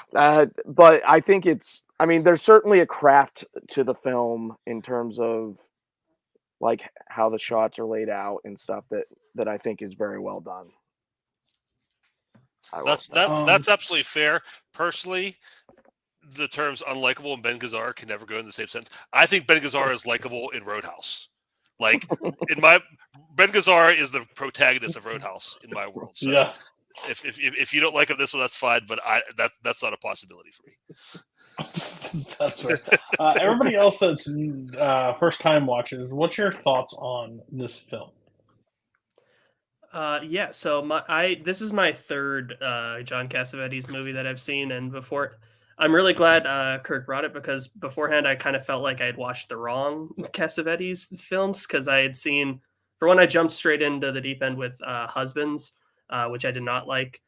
But I think there's certainly a craft to the film in terms of like how the shots are laid out and stuff that I think is very well done. That's absolutely fair. Personally, the terms unlikable and Ben Gazzara can never go in the same sentence. I think Ben Gazzara is likable in Roadhouse. Like Ben Gazzara is the protagonist of Roadhouse in my world. So yeah. If you don't like it this one, that's fine. But that's not a possibility for me. That's right. Everybody else that's first time watchers, what's your thoughts on this film? Yeah, so this is my third John Cassavetes movie that I've seen, and before I'm really glad Kirk brought it, because beforehand I kind of felt like I had watched the wrong Cassavetes films, because I had seen, for one, I jumped straight into the deep end with Husbands, which I did not like.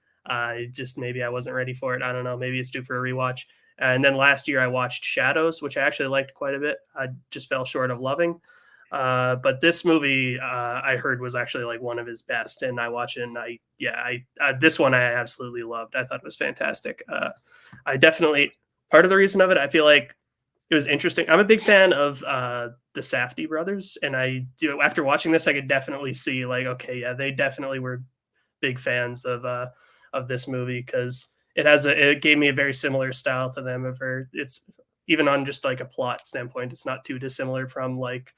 Just maybe I wasn't ready for it. I don't know. Maybe it's due for a rewatch. And then last year I watched Shadows, which I actually liked quite a bit. I just fell short of loving. But this movie I heard was actually like one of his best, and I watched it, and this one I absolutely loved. I thought it was fantastic. I definitely, part of the reason of it, I feel like it was interesting. I'm a big fan of the Safdie brothers, and after watching this, I could definitely see like, okay, yeah, they definitely were big fans of this movie, because it gave me a very similar style to them. It's even on just like a plot standpoint, it's not too dissimilar from like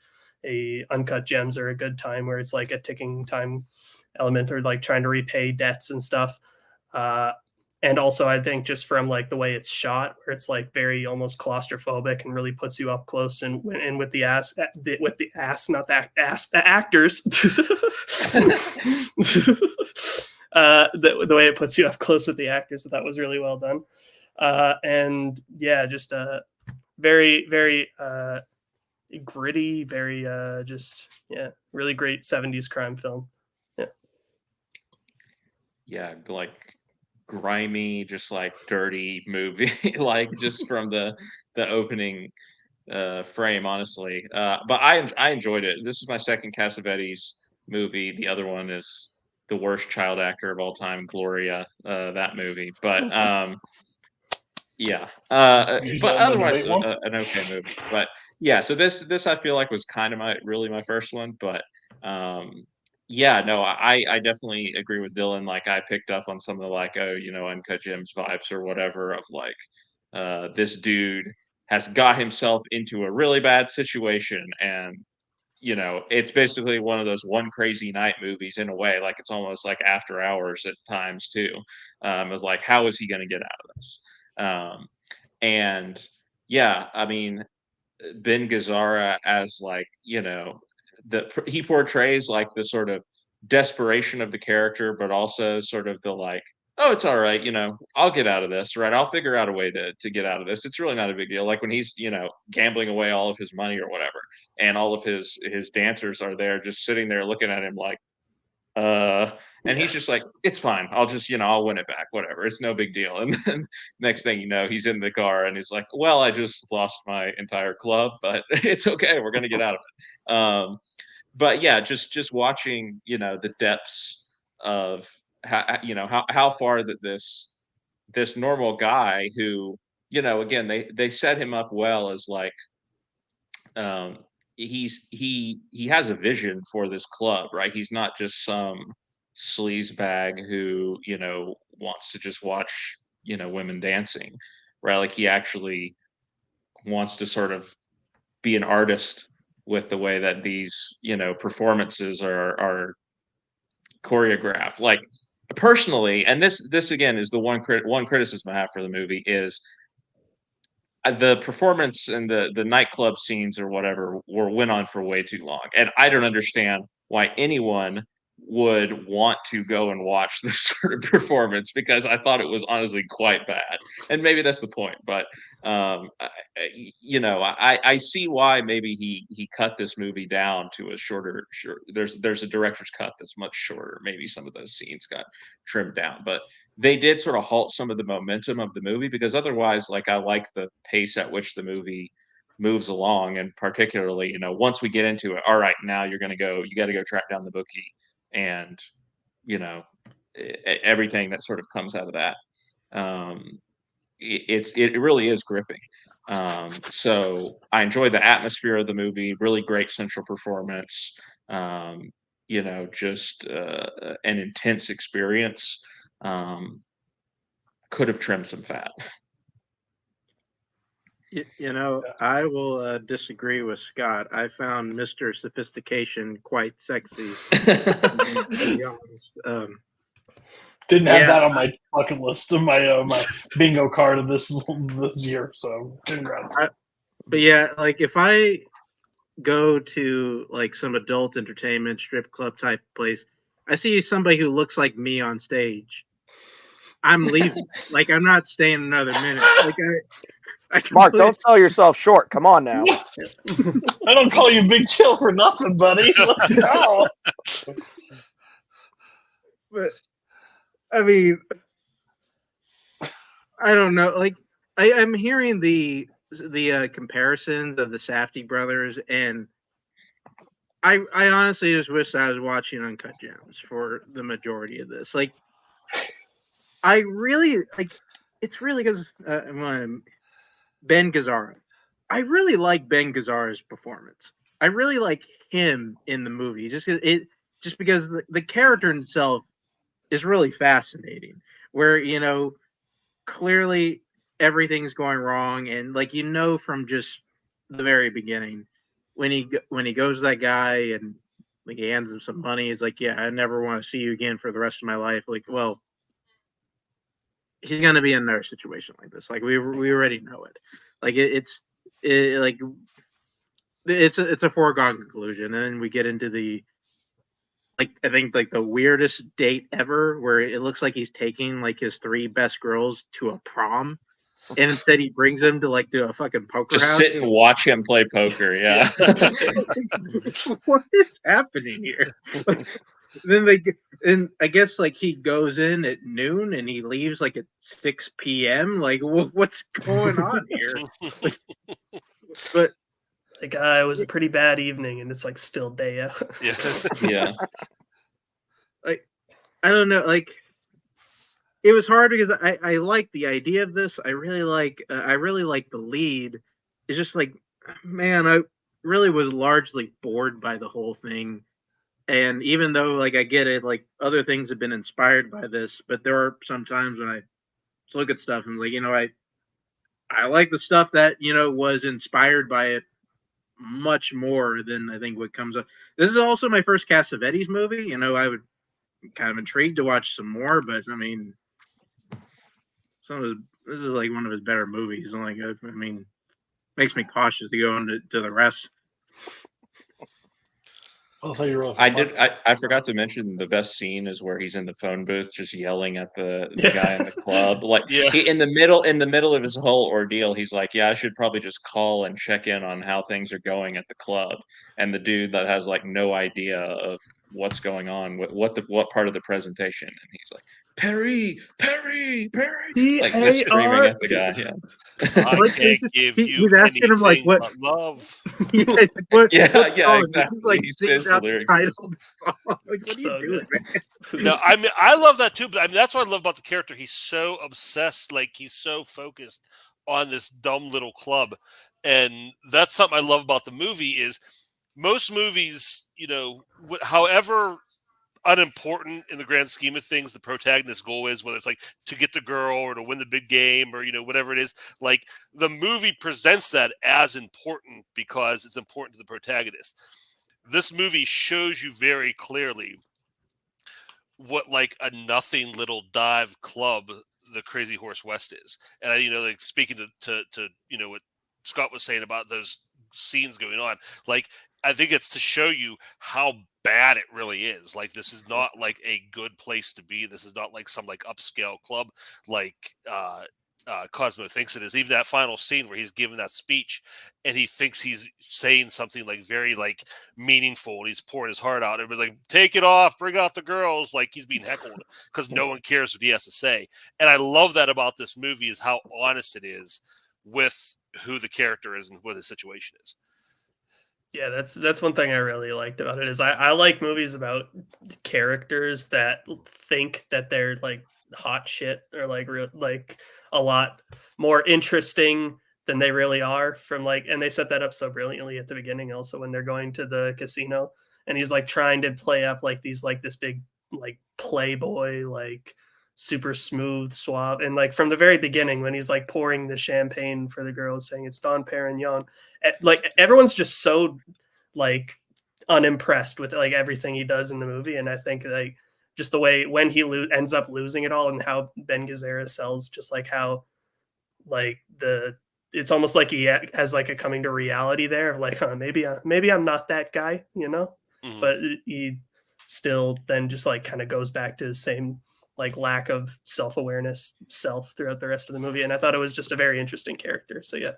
a Uncut Gems or A Good Time, where it's like a ticking time element, or like trying to repay debts and stuff. And also I think just from like the way it's shot, where it's like very almost claustrophobic and really puts you up close and with the ass, not that ass, the actors. The way it puts you up close with the actors, that was really well done. And yeah, just very, very gritty, very really great 70s crime film. Yeah, like grimy, just like dirty movie, like just from the opening frame, honestly. But I enjoyed it. This is my second Cassavetes movie. The other one is the worst child actor of all time, Gloria, that movie. But yeah, but otherwise an okay movie. But yeah, so this I feel like was kind of my first one. But yeah, no, I definitely agree with Dylan. Like, I picked up on some of the like, Uncut Gems vibes or whatever, of like this dude has got himself into a really bad situation, and it's basically one of those One Crazy Night movies in a way. Like, it's almost like After Hours at times too. It's like, how is he going to get out of this? And yeah, I mean, Ben Gazzara as like, he portrays like the sort of desperation of the character, but also sort of the like, oh, it's all right, I'll get out of this, right? I'll figure out a way to get out of this. It's really not a big deal. Like when he's, gambling away all of his money or whatever, and all of his dancers are there just sitting there looking at him like, And he's just like, it's fine. I'll just, I'll win it back. Whatever. It's no big deal. And then next thing you know, he's in the car and he's like, well, I just lost my entire club, but it's okay. We're going to get out of it. But yeah, just watching, the depths of how far that this normal guy who, again, they set him up well as like, he has a vision for this club, right? He's not just some sleaze bag who wants to just watch women dancing, right? Like he actually wants to sort of be an artist with the way that these performances are choreographed. Like personally, and this again is the one criticism I have for the movie is the performance and the nightclub scenes or whatever went on for way too long, and I don't understand why anyone would want to go and watch this sort of performance, because I thought it was honestly quite bad, and maybe that's the point. But I see why maybe he cut this movie down to a shorter. There's a director's cut that's much shorter. Maybe some of those scenes got trimmed down, but they did sort of halt some of the momentum of the movie, because otherwise, like, I like the pace at which the movie moves along, and particularly, once we get into it, all right, now you got to go track down the bookie, and everything that sort of comes out of that. It really is gripping. So I enjoyed the atmosphere of the movie. Really great central performance. Just an intense experience. Could have trimmed some fat. I will disagree with Scott. I found Mr. Sophistication quite sexy. To be honest. Didn't have that on my bucket list of my my bingo card of this year. So congrats. But yeah, like if I go to like some adult entertainment strip club type place, I see somebody who looks like me on stage, I'm leaving. Like I'm not staying another minute. Like Mark, don't sell yourself short. Come on now. I don't call you Big Chill for nothing, buddy. Let's go. But I mean, I don't know. Like I'm hearing the comparisons of the Safdie brothers, and I honestly just wish I was watching Uncut Gems for the majority of this. Like, I really like. It's really because Ben Gazzara. I really like Ben Gazzara's performance. I really like him in the movie. Just because the character himself is really fascinating. Where clearly everything's going wrong, and like from just the very beginning when he goes to that guy and like he hands him some money, he's like, yeah, I never want to see you again for the rest of my life. Like, well, he's gonna be in another situation like this. Like we already know it. Like it's a foregone conclusion. And then we get into the I think like the weirdest date ever, where it looks like he's taking like his 3 best girls to a prom, and instead he brings them to a fucking poker Just house. sit and watch him play poker. Yeah. What is happening here? And I guess like he goes in at noon and he leaves like at 6 p.m. Like what's going on here? But Like, it was a pretty bad evening, and it's like still day out. Yeah. Yeah. Like, I don't know. Like, it was hard because I like the idea of this. I really like the lead. It's just like, man, I really was largely bored by the whole thing. And even though like I get it, like other things have been inspired by this, but there are some times when I look at stuff and like, I like the stuff that was inspired by it much more than I think what comes up. This is also my first Cassavetes movie. I would kind of intrigued to watch some more, but I mean, this is like one of his better movies. Like, I mean, makes me cautious to go into the rest. I'll tell you real. I forgot to mention the best scene is where he's in the phone booth just yelling at the guy in the club. Like in the middle of his whole ordeal, he's like, yeah, I should probably just call and check in on how things are going at the club. And the dude that has like no idea of what's going on, what part of the presentation, and he's like, Perry, like just screaming at the guy. Yeah, I Like, can't he's give you he's asking him like anything what but love. yeah, it's like, what yeah, what yeah, song? exactly. He's like He sings says the out the lyrics. title of the song. Like, what are So you doing, good. man? No, I mean I love that too, but I mean that's what I love about the character. He's so obsessed, like he's so focused on this dumb little club, and that's something I love about the movie. Is most movies, however unimportant in the grand scheme of things the protagonist's goal is, whether it's like to get the girl or to win the big game or whatever it is, like the movie presents that as important because it's important to the protagonist. This movie shows you very clearly what like a nothing little dive club the Crazy Horse West is. And like speaking to what Scott was saying about those scenes going on, like I think it's to show you how bad it really is. Like this is not like a good place to be. This is not like some like upscale club like Cosmo thinks it is. Even that final scene where he's giving that speech and he thinks he's saying something like very like meaningful and he's pouring his heart out. Everybody's like, take it off, bring out the girls. Like he's being heckled because no one cares what he has to say. And I love that about this movie is how honest it is with who the character is and what the situation is. Yeah, that's one thing I really liked about it is I like movies about characters that think that they're like hot shit or like like a lot more interesting than they really are from like, and they set that up so brilliantly at the beginning also when they're going to the casino and he's like trying to play up like these like this big like playboy like super smooth suave and like from the very beginning when he's like pouring the champagne for the girls saying it's Dom Perignon, like everyone's just so like unimpressed with like everything he does in the movie and I think like just the way when he ends up losing it all and how Ben Gazzara sells just like how like it's almost like he has like a coming to reality there of like maybe I'm not that guy Mm-hmm. but he still then just like kind of goes back to the same like lack of self-awareness throughout the rest of the movie and I thought it was just a very interesting character. So yeah,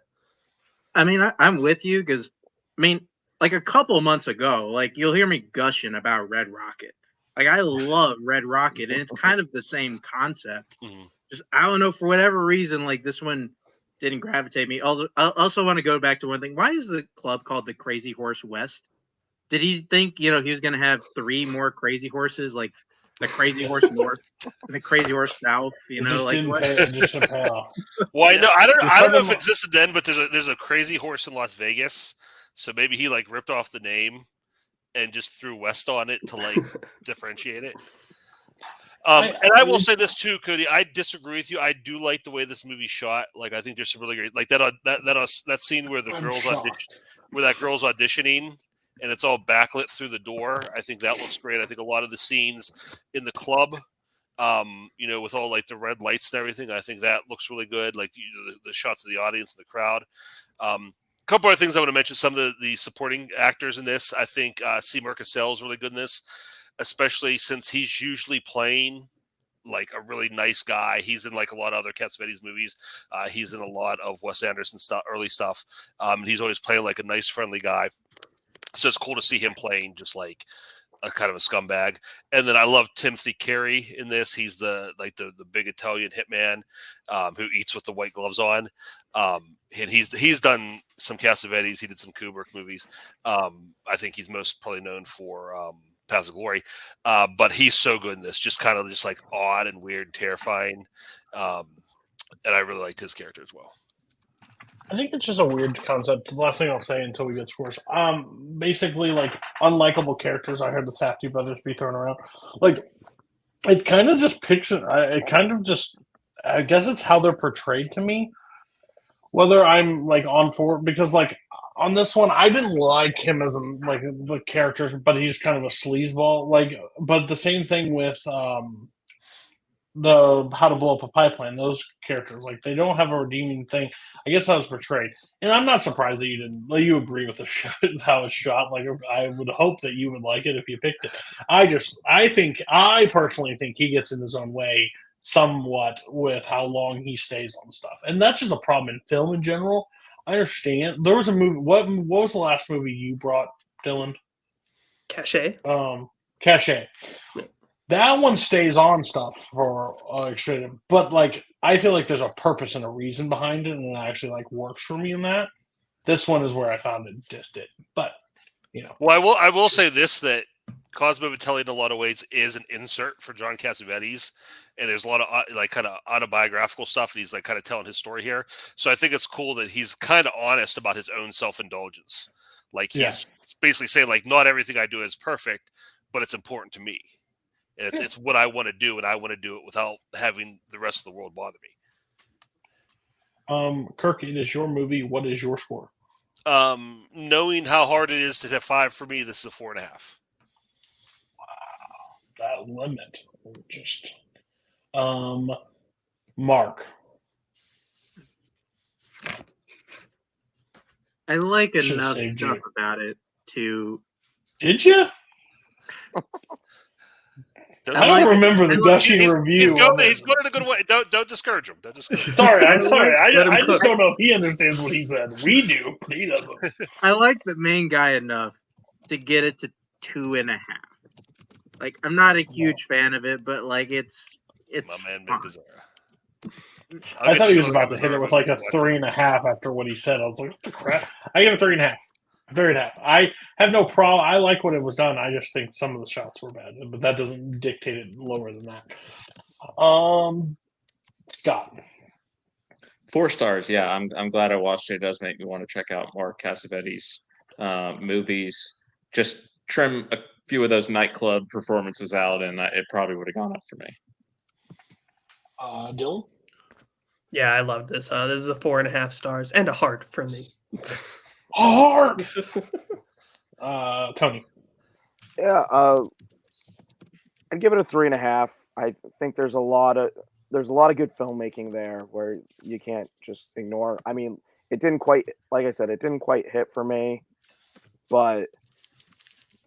I mean, I'm with you because, I mean, like a couple of months ago, like you'll hear me gushing about Red Rocket. Like I love Red Rocket, and it's kind of the same concept. Mm-hmm. Just I don't know for whatever reason, like this one didn't gravitate me. I also want to go back to one thing. Why is the club called the Crazy Horse West? Did he think he was going to have 3 more crazy horses, like the Crazy Horse North and the Crazy Horse South? Just Like didn't what? just didn't pay off. Well, I don't know if talking it existed then, but there's a Crazy Horse in Las Vegas, so maybe he like ripped off the name and just threw West on it to like differentiate it. And I will say this too, Cody. I disagree with you. I do like the way this movie shot. Like I think there's some really great, like that scene where where that girl's auditioning and it's all backlit through the door. I think that looks great. I think a lot of the scenes in the club, with all like the red lights and everything, I think that looks really good. Like the shots of the audience and the crowd. A couple other things I want to mention. Some of the supporting actors in this. I think Seymour Cassell is really good in this, especially since he's usually playing like a really nice guy. He's in like a lot of other Cassavetes movies. He's in a lot of Wes Anderson early stuff. He's always playing like a nice, friendly guy. So it's cool to see him playing just like a kind of a scumbag. And then I love Timothy Carey in this. He's the big Italian hitman who eats with the white gloves on. And he's done some Cassavetes. He did some Kubrick movies. I think he's most probably known for Paths of Glory. But he's so good in this, just kind of just like odd and weird and terrifying. And I really liked his character as well. I think it's just a weird concept. The last thing I'll say until we get scores. Basically, like unlikable characters. I heard the Safdie brothers be thrown around. Like it kind of just picks it. It kind of just. I guess it's how they're portrayed to me. Whether I'm like on for because like on this one, I didn't like him as like the characters, but he's kind of a sleazeball. Like, but the same thing with the How to Blow Up a Pipeline. Those characters, like, they don't have a redeeming thing. I guess that was portrayed, and I'm not surprised that you didn't. Like, you agree with the how it's shot. Like, I would hope that you would like it if you picked it. I personally think he gets in his own way somewhat with how long he stays on stuff, and that's just a problem in film in general. I understand. There was a movie. What was the last movie you brought, Dylan? Cachet. Cachet. That one stays on stuff for extreme, but like I feel like there's a purpose and a reason behind it, and it actually like works for me in that. This one is where I found it just did, but you know. Well, I will say this, that Cosmo Vitelli in a lot of ways is an insert for John Cassavetes, and there's a lot of like kind of autobiographical stuff, and he's like kind of telling his story here. So I think it's cool that he's kind of honest about his own self-indulgence. Like he's basically saying like, not everything I do is perfect, but it's important to me. And it's what I want to do, and I want to do it without having the rest of the world bother me. Kirk, it is your movie. What is your score? Knowing how hard it is to hit 5 for me, this is a 4.5. Wow, that limit. Just Mark. I like Should've enough saved stuff you. about it to. Did you? I don't remember the gushing review. He's going in a good way. Don't discourage him. Don't discourage him. Sorry, I'm sorry. Let him I just cook. don't know if he understands what he said. We do, but he doesn't. I like the main guy enough to get it to 2.5. Like, I'm not a huge fan of it, but like it's My man, fun. Big Bizarre. I thought he was about to hit it with like a 3.5 after what he said. I was like, what the crap? I give it 3.5. 3.5. I have no problem. I like what it was done. I just think some of the shots were bad, but that doesn't dictate it lower than that. Scott. 4 stars. Yeah, I'm glad I watched it. It does make me want to check out more Cassavetes movies. Just trim a few of those nightclub performances out, and it probably would have gone up for me. Dylan. Yeah, I love this. This is a 4.5 stars and a heart from me. Heart. Tony. Yeah, I'd give it a 3.5. I think there's a lot of good filmmaking there where you can't just ignore. I mean, it didn't quite, like I said, it didn't quite hit for me, but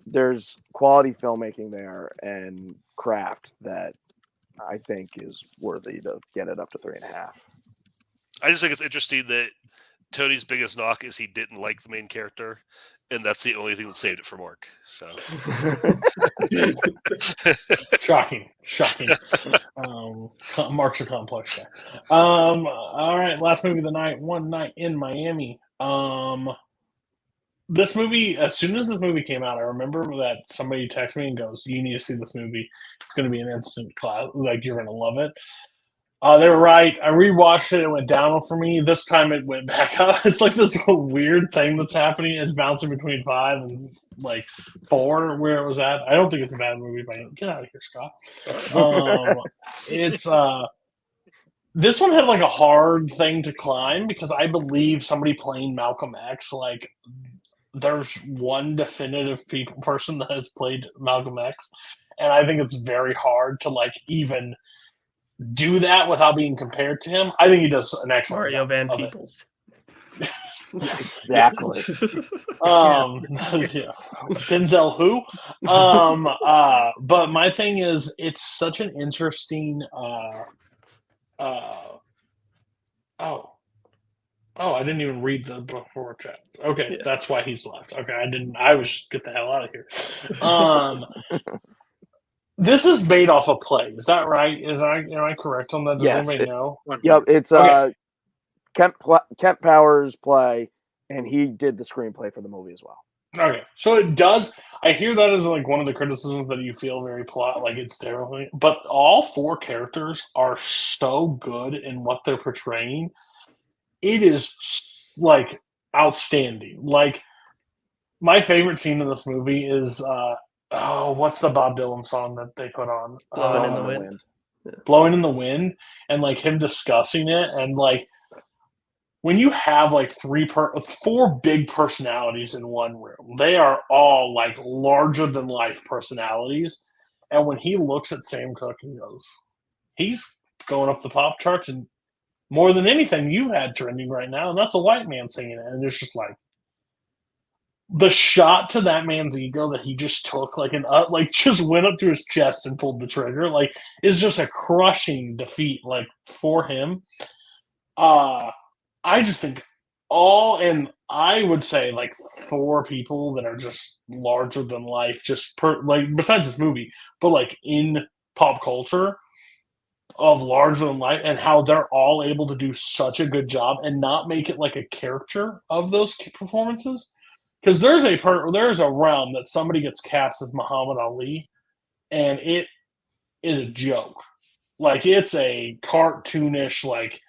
there's quality filmmaking there and craft that I think is worthy to get it up to 3.5. I just think it's interesting that Tony's biggest knock is he didn't like the main character, and that's the only thing that saved it for Mark. So Shocking. Mark's a complex guy. All right, last movie of the night, One Night in Miami. This movie, as soon as this movie came out, I remember that somebody texted me and goes, "You need to see this movie. It's going to be an instant class. Like, you're going to love it." They were right. I rewatched it. It went down for me. This time it went back up. It's like this whole weird thing that's happening. It's bouncing between 5 and like 4 where it was at. I don't think it's a bad movie. Get out of here, Scott. It's this one had like a hard thing to climb because I believe somebody playing Malcolm X, like there's one definitive person that has played Malcolm X, and I think it's very hard to like even do that without being compared to him. I think he does an excellent Mario job Van of it. Peebles. Exactly. Yeah. Denzel who? But my thing is, it's such an interesting. I didn't even read the before chat. Okay, Yeah. That's why he's left. Okay, I didn't. I was get the hell out of here. This is made off a play. Is that right? Am I correct on that? Does Yes, anybody know? Yep, it's Okay. Kent Powers' play, and he did the screenplay for the movie as well. Okay, so it does. I hear that as like one of the criticisms that you feel very plot, like it's terrible. But all 4 characters are so good in what they're portraying. It is like outstanding. Like my favorite scene in this movie is what's the Bob Dylan song that they put on? Blowing in the Wind. Blowing in the Wind, and like him discussing it, and like when you have like 4 big personalities in one room, they are all like larger than life personalities. And when he looks at Sam Cooke and goes, he's going up the pop charts and more than anything you've had trending right now, and that's a white man singing it. And it's just like the shot to that man's ego that he just took, like just went up to his chest and pulled the trigger, like is just a crushing defeat, like for him. I just think and I would say like 4 people that are just larger than life, just like besides this movie, but like in pop culture of larger than life, and how they're all able to do such a good job and not make it like a caricature of those performances. Because there's a realm that somebody gets cast as Muhammad Ali, and it is a joke. Like it's a cartoonish, like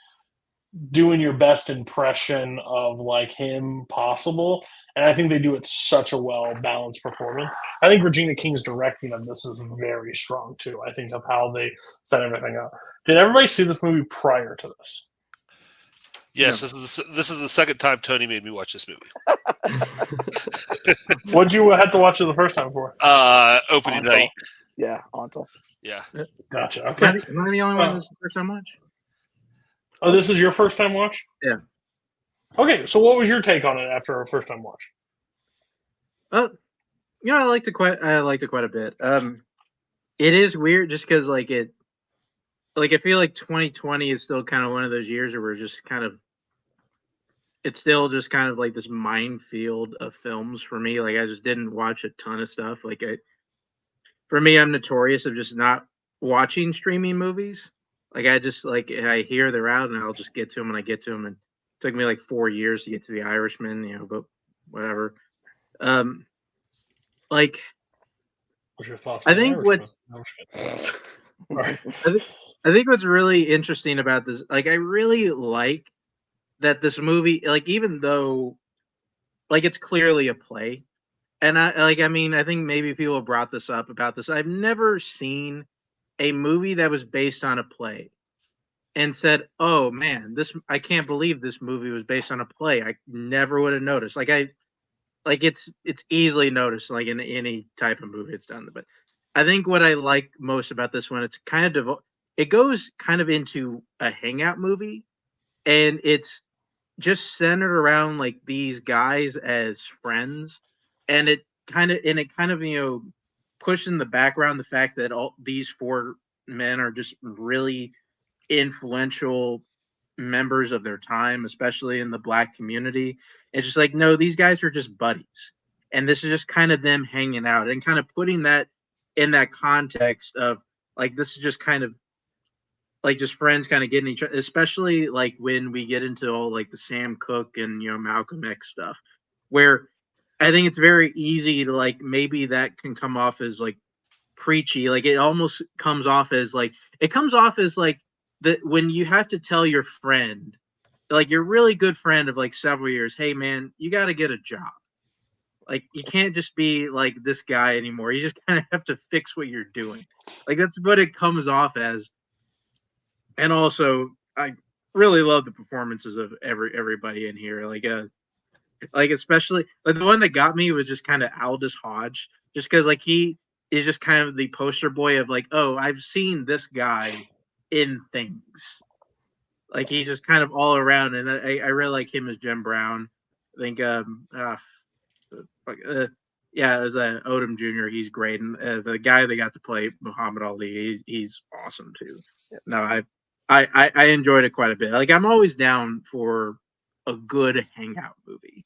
doing your best impression of like him possible, and I think they do it such a well balanced performance. I think Regina King's directing of this is very strong too. I think of how they set everything up. Did everybody see this movie prior to this? Yes, this is the second time Tony made me watch this movie. What'd you have to watch it the first time for? Opening Anto. night. Yeah, Anto. Yeah. Gotcha. Okay. Am I the only one this is the first time watch? Oh, this is your first time watch? Yeah. Okay, so what was your take on it after a first time watch? Yeah, I liked it quite a bit. It is weird just because I feel like 2020 is still kind of one of those years where we're just kind of, it's still just kind of like this minefield of films for me. Like I just didn't watch a ton of stuff. For me, I'm notorious of just not watching streaming movies. Like I just I hear they're out and I'll just get to them when I get to them. And it took me like 4 years to get to The Irishman, but whatever. What's your thoughts? I think what's Right. I think what's really interesting about this, I really like that this movie, even though, it's clearly a play, and I think maybe people have brought this up about this. I've never seen a movie that was based on a play and said, "Oh man, I can't believe this movie was based on a play." I never would have noticed. It's easily noticed, in any type of movie it's done. But I think what I like most about this one, it's kind of it goes kind of into a hangout movie, and it's just centered around these guys as friends, and it kind of push in the background the fact that all these 4 men are just really influential members of their time, especially in the Black community. It's just no, these guys are just buddies, and this is just kind of them hanging out and kind of putting that in that context of this is just kind of just friends kind of getting each other, especially when we get into all the Sam Cooke and Malcolm X stuff, where I think it's very easy to maybe that can come off as preachy. It almost comes off as that when you have to tell your friend, your really good friend of several years, hey man, you got to get a job. You can't just be this guy anymore. You just kind of have to fix what you're doing. That's what it comes off as. And also, I really love the performances of everybody in here. Especially the one that got me was just kind of Aldous Hodge, just because he is just kind of the poster boy of oh, I've seen this guy in things. He's just kind of all around, and I really like him as Jim Brown. I think as Odom Jr. He's great, and the guy they got to play Muhammad Ali, he's awesome too. No, I enjoyed it quite a bit. I'm always down for a good hangout movie.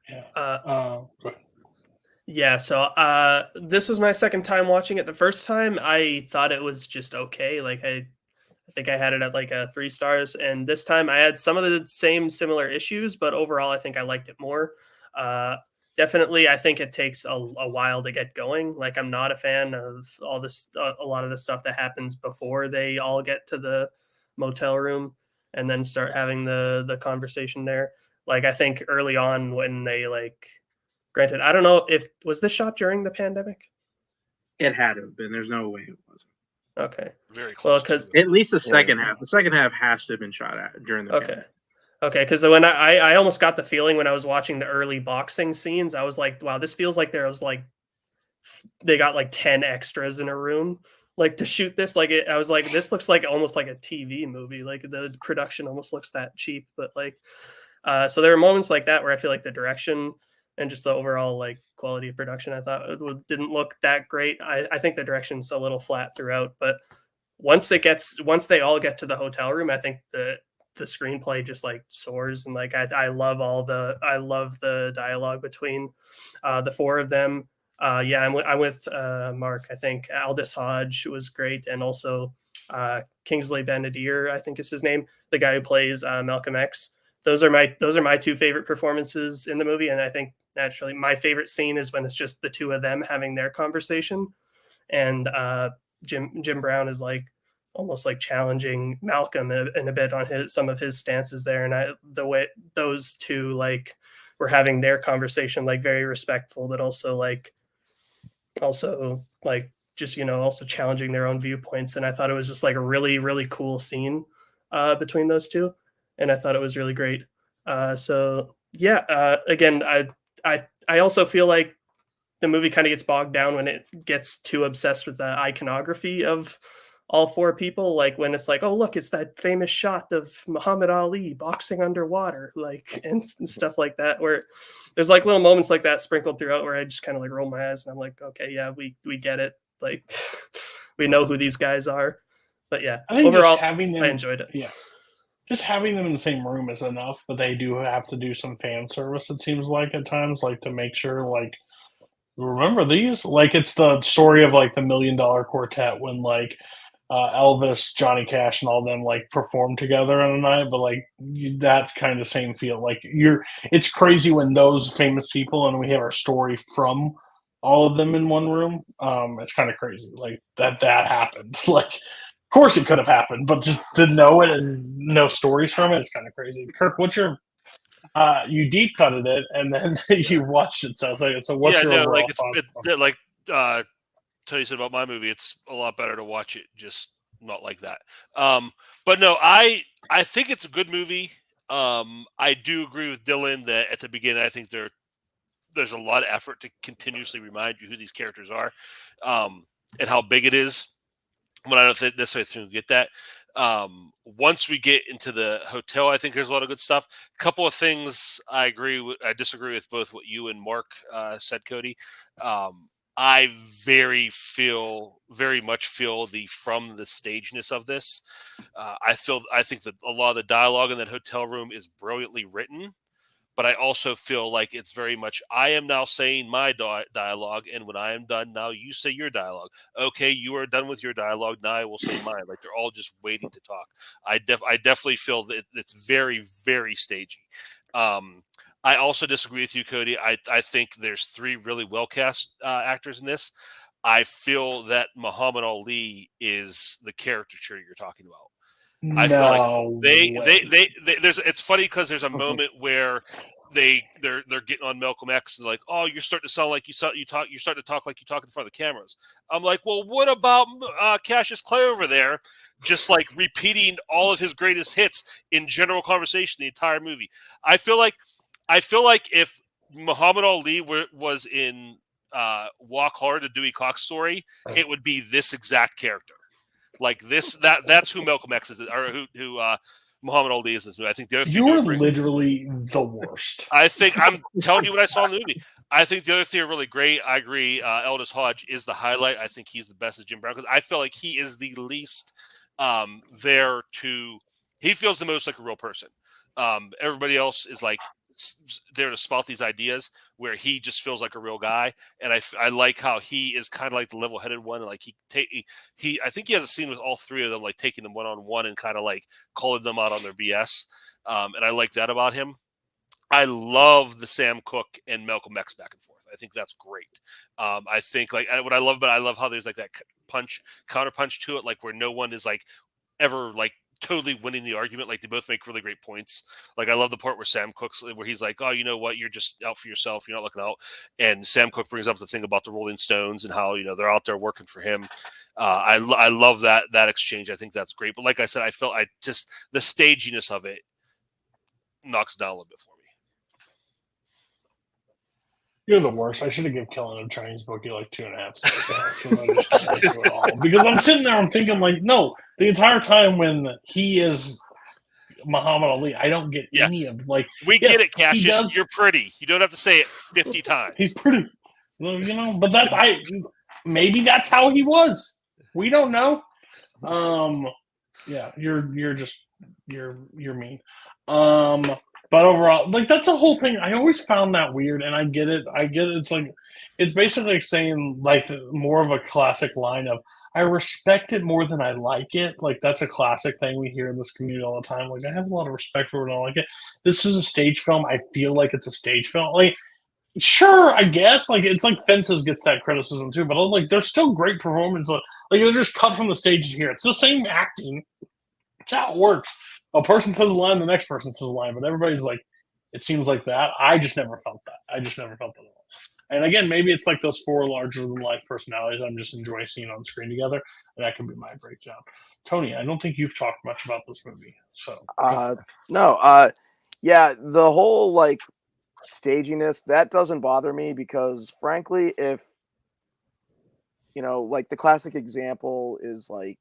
Yeah. Yeah, so this was my second time watching it. The first time I thought it was just okay. I think I had it at a 3 stars, and this time I had some of the similar issues, but overall I think I liked it more. Definitely, I think it takes a while to get going. I'm not a fan of all this, a lot of the stuff that happens before they all get to the motel room and then start having the conversation there. I think early on when they granted, I don't know if was this shot during the pandemic. It had to have been. There's no way it wasn't. Okay, Very close. Well, because at least the second half. The second half has to have been shot at during the pandemic. Okay, because when I almost got the feeling when I was watching the early boxing scenes, I was like, wow, this feels like there was they got 10 extras in a room to shoot this. I was like, this looks almost like a TV movie. The production almost looks that cheap, but so there are moments like that where I feel like the direction and just the overall quality of production, I thought it didn't look that great. I think the direction's a little flat throughout, but once they all get to the hotel room, I think the the screenplay just like soars, and like I love the dialogue between the four of them. Yeah, I'm with Mark. I think Aldous Hodge was great, and also Kingsley Ben-Adir, I think is his name, the guy who plays Malcolm X. Those are my two favorite performances in the movie, and I think naturally my favorite scene is when it's just the two of them having their conversation, and Jim Brown is like almost like challenging Malcolm in a bit on some of his stances there, and the way those two like were having their conversation, like very respectful, but also just also challenging their own viewpoints. And I thought it was just like a really, really cool scene between those two, and I thought it was really great. So yeah, again, I also feel like the movie kind of gets bogged down when it gets too obsessed with the iconography of all four people, like when it's like, oh look, it's that famous shot of Muhammad Ali boxing underwater, like and stuff like that, where there's like little moments like that sprinkled throughout where I just kind of like roll my eyes and I'm like, okay, yeah, we get it, like we know who these guys are. But yeah, I think overall, just having them, I enjoyed it. Yeah, just having them in the same room is enough, but they do have to do some fan service, it seems like, at times, like to make sure, like, remember these? Like, it's the story of like the $1 Million Quartet when like Elvis, Johnny Cash, and all them like perform together on a night, but like that kind of same feel. Like it's crazy when those famous people and we have our story from all of them in one room. It's kind of crazy, like that happened. Like, of course it could have happened, but just to know it and know stories from it is kind of crazy. Kirk, what's your you deep cutted it and then you watched it, so what's your overall thoughts? Like Tony said about my movie, it's a lot better to watch it just not like that. But no, I think it's a good movie. I do agree with Dylan that at the beginning, I think there's a lot of effort to continuously remind you who these characters are, and how big it is. But I don't necessarily think we get that. Once we get into the hotel, I think there's a lot of good stuff. A couple of things I disagree with both what you and Mark said, Cody. I very much feel from the stageness of this. I think that a lot of the dialogue in that hotel room is brilliantly written, but I also feel like it's very much, I am now saying my dialogue, and when I am done, now you say your dialogue. Okay, you are done with your dialogue, now I will say mine. Like, they're all just waiting to talk. I definitely feel that it's very, very stagey. I also disagree with you, Cody. I think there's three really well-cast actors in this. I feel that Muhammad Ali is the caricature you're talking about. I feel like it's funny because there's a moment where they're getting on Malcolm X and like, oh, you're starting to sound like you're starting to talk like you talk in front of the cameras. I'm like, well, what about Cassius Clay over there, just like repeating all of his greatest hits in general conversation the entire movie? I feel like if Muhammad Ali was in Walk Hard, a Dewey Cox story, it would be this exact character. Like this, that's who Malcolm X is, or who Muhammad Ali is in this movie. I think the other you are literally the worst. I think I'm telling you what I saw in the movie. I think the other three are really great. I agree. Aldous Hodge is the highlight. I think he's the best as Jim Brown because I feel like he is the least there to. He feels the most like a real person. Everybody else is like there to spout these ideas where he just feels like a real guy, and I like how he is kind of like the level-headed one, and like I think he has a scene with all three of them like taking them one-on-one and kind of like calling them out on their BS, and I like that about him. I love the Sam Cooke and Malcolm X back and forth. I think that's great. I think like what I love how there's like that counter punch to it, like where no one is like ever like totally winning the argument. Like they both make really great points. Like I love the part where Sam Cooke's where he's like, oh, you know what, you're just out for yourself, you're not looking out. And Sam Cooke brings up the thing about the Rolling Stones and how they're out there working for him. I love that exchange. I think that's great. But like I said, I just the staginess of it knocks it down a little bit for me. You're the worst. I should have given Kellen a Chinese bookie like 2.5 stars. Because I'm sitting there, I'm thinking like, no, the entire time when he is Muhammad Ali, I don't get any of like. We get it, Cassius. You're pretty. You don't have to say it 50 times. He's pretty, but maybe that's how he was. We don't know. Yeah, you're just you're mean. But overall, like that's the whole thing. I always found that weird, and I get it. It's like it's basically saying like more of a classic line of I respect it more than I like it. Like that's a classic thing we hear in this community all the time. Like I have a lot of respect for it, and I like it. This is a stage film. I feel like it's a stage film. Like sure, I guess like it's like Fences gets that criticism too, but like they're still great performances. Like they're just cut from the stage to here. It's the same acting. It's how it works. A person says a line, the next person says a line, but everybody's like, it seems like that. I just never felt that. I just never felt that at all. And again, maybe it's like those four larger than life personalities I'm just enjoying seeing on screen together, and that can be my breakdown. Tony, I don't think you've talked much about this movie, so no, yeah, the whole like staginess that doesn't bother me because frankly, if like the classic example is like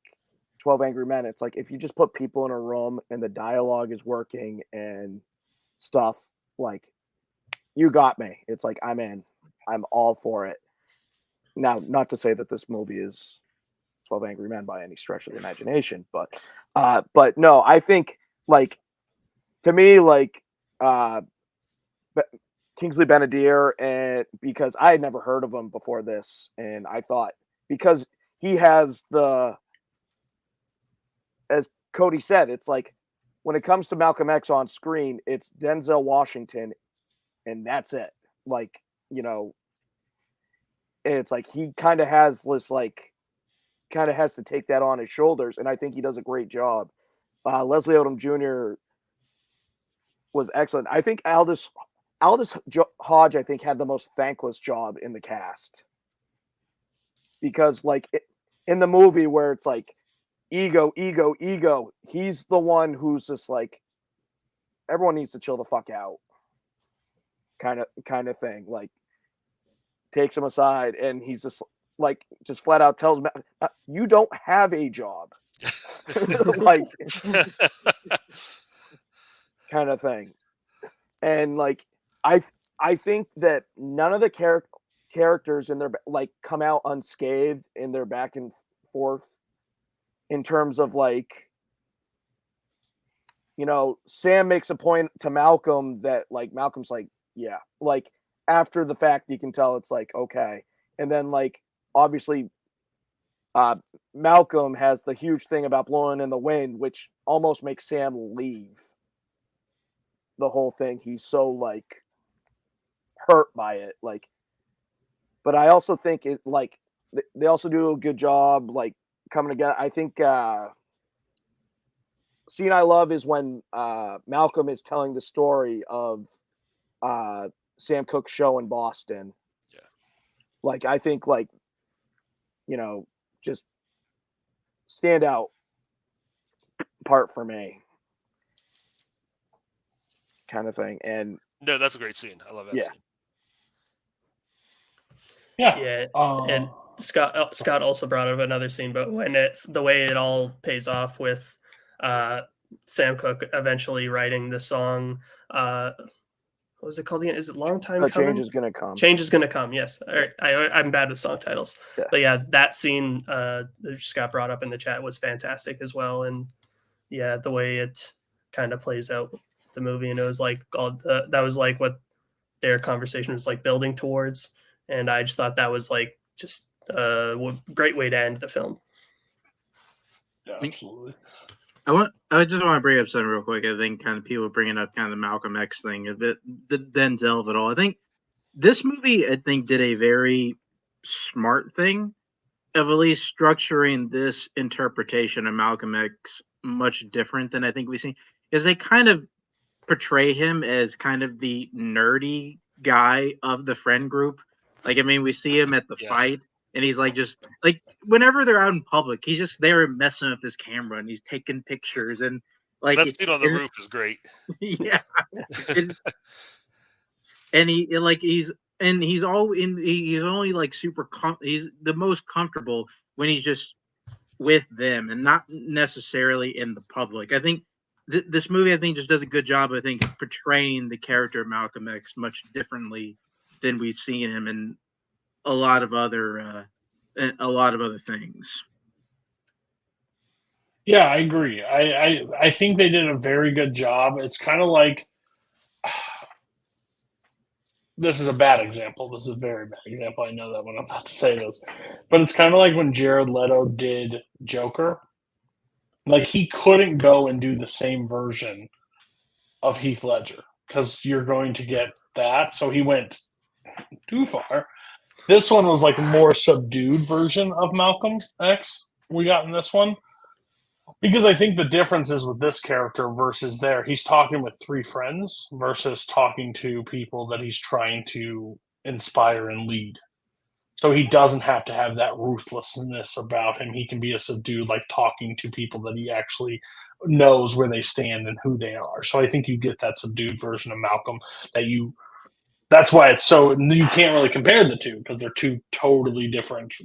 12 Angry Men. It's like if you just put people in a room and the dialogue is working and stuff, like you got me. It's like I'm in. I'm all for it. Now, not to say that this movie is 12 Angry Men by any stretch of the imagination, but no, I think like to me, like Kingsley Benadir, and because I had never heard of him before this, and I thought because he has as Cody said, it's like when it comes to Malcolm X on screen, it's Denzel Washington, and that's it. Like, and it's like he kind of has this, like, kind of has to take that on his shoulders, and I think he does a great job. Leslie Odom Jr. was excellent. I think Aldous Hodge, I think, had the most thankless job in the cast because, like, in the movie where it's like, ego. He's the one who's just like, everyone needs to chill the fuck out, kind of thing. Like, takes him aside, and he's just like, just flat out tells him, "You don't have a job," like, kind of thing. And like, I think that none of the characters in their like come out unscathed in their back and forth. In terms of like, Sam makes a point to Malcolm that like Malcolm's like, yeah, like after the fact you can tell it's like okay, and then like obviously Malcolm has the huge thing about blowing in the wind, which almost makes Sam leave the whole thing. He's so like hurt by it, like. But I also think it like they also do a good job like coming together. I think Scene I Love is when Malcolm is telling the story of Sam Cooke's show in Boston. Yeah. Like, I think, like, just stand out part for me. Kind of thing. And no, that's a great scene. I love that scene. Yeah. And Scott also brought up another scene, but when the way it all pays off with Sam Cooke eventually writing the song, what was it called again? Is it Long Time Coming? Change is Gonna Come. Change is Gonna Come, yes. I'm bad with song titles. Yeah. But yeah, that scene that Scott brought up in the chat was fantastic as well. And yeah, the way it kind of plays out the movie, and it was like that was like what their conversation was like building towards. And I just thought that was like just a great way to end the film. Yeah, absolutely. I just want to bring up something real quick. I think kind of people bringing up kind of the Malcolm X thing, a bit, the Denzel of it all. I think this movie, I think, did a very smart thing of at least structuring this interpretation of Malcolm X much different than I think we've seen. Because they kind of portray him as kind of the nerdy guy of the friend group. Like, I mean, we see him at the fight, and he's like, just like whenever they're out in public, he's just there messing with his camera and he's taking pictures and like that scene on the roof is great. Yeah, and he's only like super. He's the most comfortable when he's just with them and not necessarily in the public. I think this movie, I think, just does a good job. I think portraying the character of Malcolm X much differently than we've seen him in a lot of other things. Yeah, I agree. I think they did a very good job. It's kind of like this is a bad example. This is a very bad example. I know that when I'm about to say this, but it's kind of like when Jared Leto did Joker. Like he couldn't go and do the same version of Heath Ledger because you're going to get that. So he went too far. This one was like a more subdued version of Malcolm X we got in this one. Because I think the difference is with this character versus there, he's talking with three friends versus talking to people that he's trying to inspire and lead. So he doesn't have to have that ruthlessness about him. He can be a subdued, like talking to people that he actually knows where they stand and who they are. So I think you get that subdued version of Malcolm that's why it's so you can't really compare the two because they're two totally different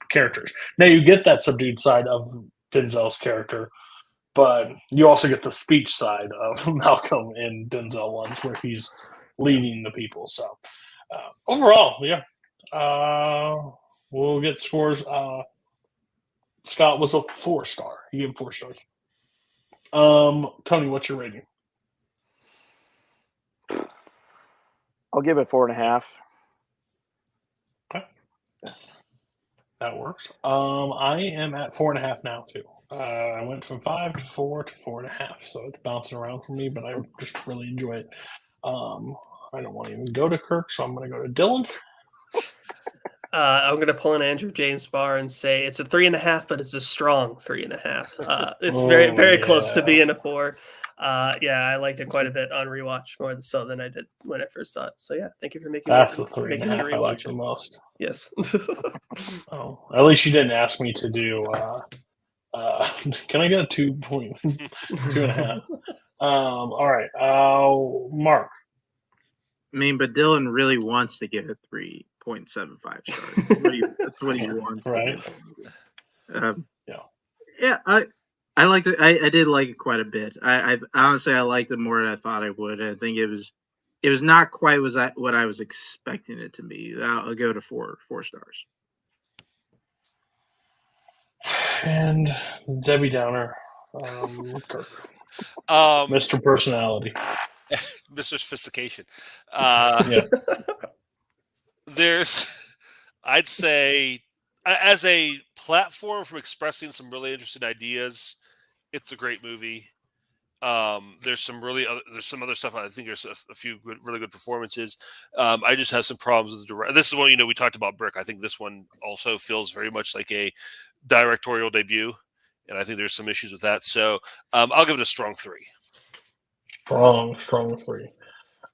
characters. Now you get that subdued side of Denzel's character, but you also get the speech side of Malcolm in Denzel ones where he's leading the people. So overall, yeah. We'll get scores. Scott was a 4-star. He gave 4 stars. Tony, what's your rating? I'll give it 4.5. Okay. That works. I am at 4.5 now too. I went from 5 to 4 to 4.5, so it's bouncing around for me, but I just really enjoy it. I don't want to even go to Kirk, so I'm going to go to Dylan. I'm going to pull an Andrew James Barr and say it's a 3.5, but it's a strong 3.5. It's very close to being a 4. Yeah, I liked it quite a bit on rewatch, more so than I did when I first saw it. So yeah, thank you for making That's me, the 3.5 making me I like rewatch the it. most. Yes. Oh, at least you didn't ask me to do. Can I get a 2.5? All right. Mark. I mean, but Dylan really wants to get a 3.75 stars. That's what he wants. Right. Yeah. I liked it. I did like it quite a bit. I honestly I liked it more than I thought I would. I think it was not quite what I was expecting it to be. I'll go to 4 stars. And Debbie Downer, Kirk. Mr. Personality. Mr. Sophistication. Yeah. I'd say, as a platform for expressing some really interesting ideas, it's a great movie. There's some other stuff. I think there's a few really good performances. I just have some problems with the director. This is one, we talked about Brick. I think this one also feels very much like a directorial debut, and I think there's some issues with that. So I'll give it a strong 3. Strong 3.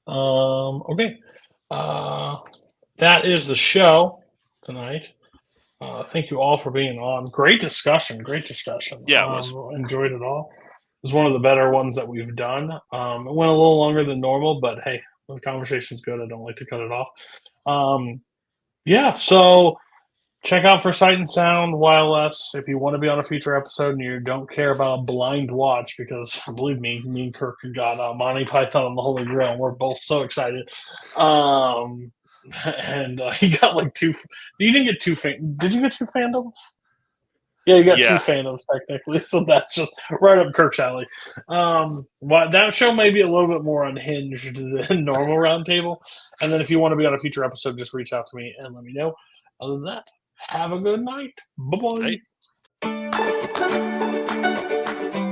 Okay. That is the show tonight. Thank you all for being on. Great discussion. Yeah, it was. Enjoyed it all. It was one of the better ones that we've done. It went a little longer than normal, but hey, the conversation's good. I don't like to cut it off. Yeah, so check out For Sight and Sound, YLS, if you want to be on a future episode and you don't care about a blind watch, because believe me and Kirk got Monty Python and the Holy Grail, and we're both so excited. And he got like 2. You didn't get 2. Did you get 2 fandoms? Yeah, you got 2 fandoms technically, so that's just right up Kirk's alley. That show may be a little bit more unhinged than normal Roundtable. And then if you want to be on a future episode, just reach out to me and let me know. Other than that, have a good night. Bye-bye. Hey.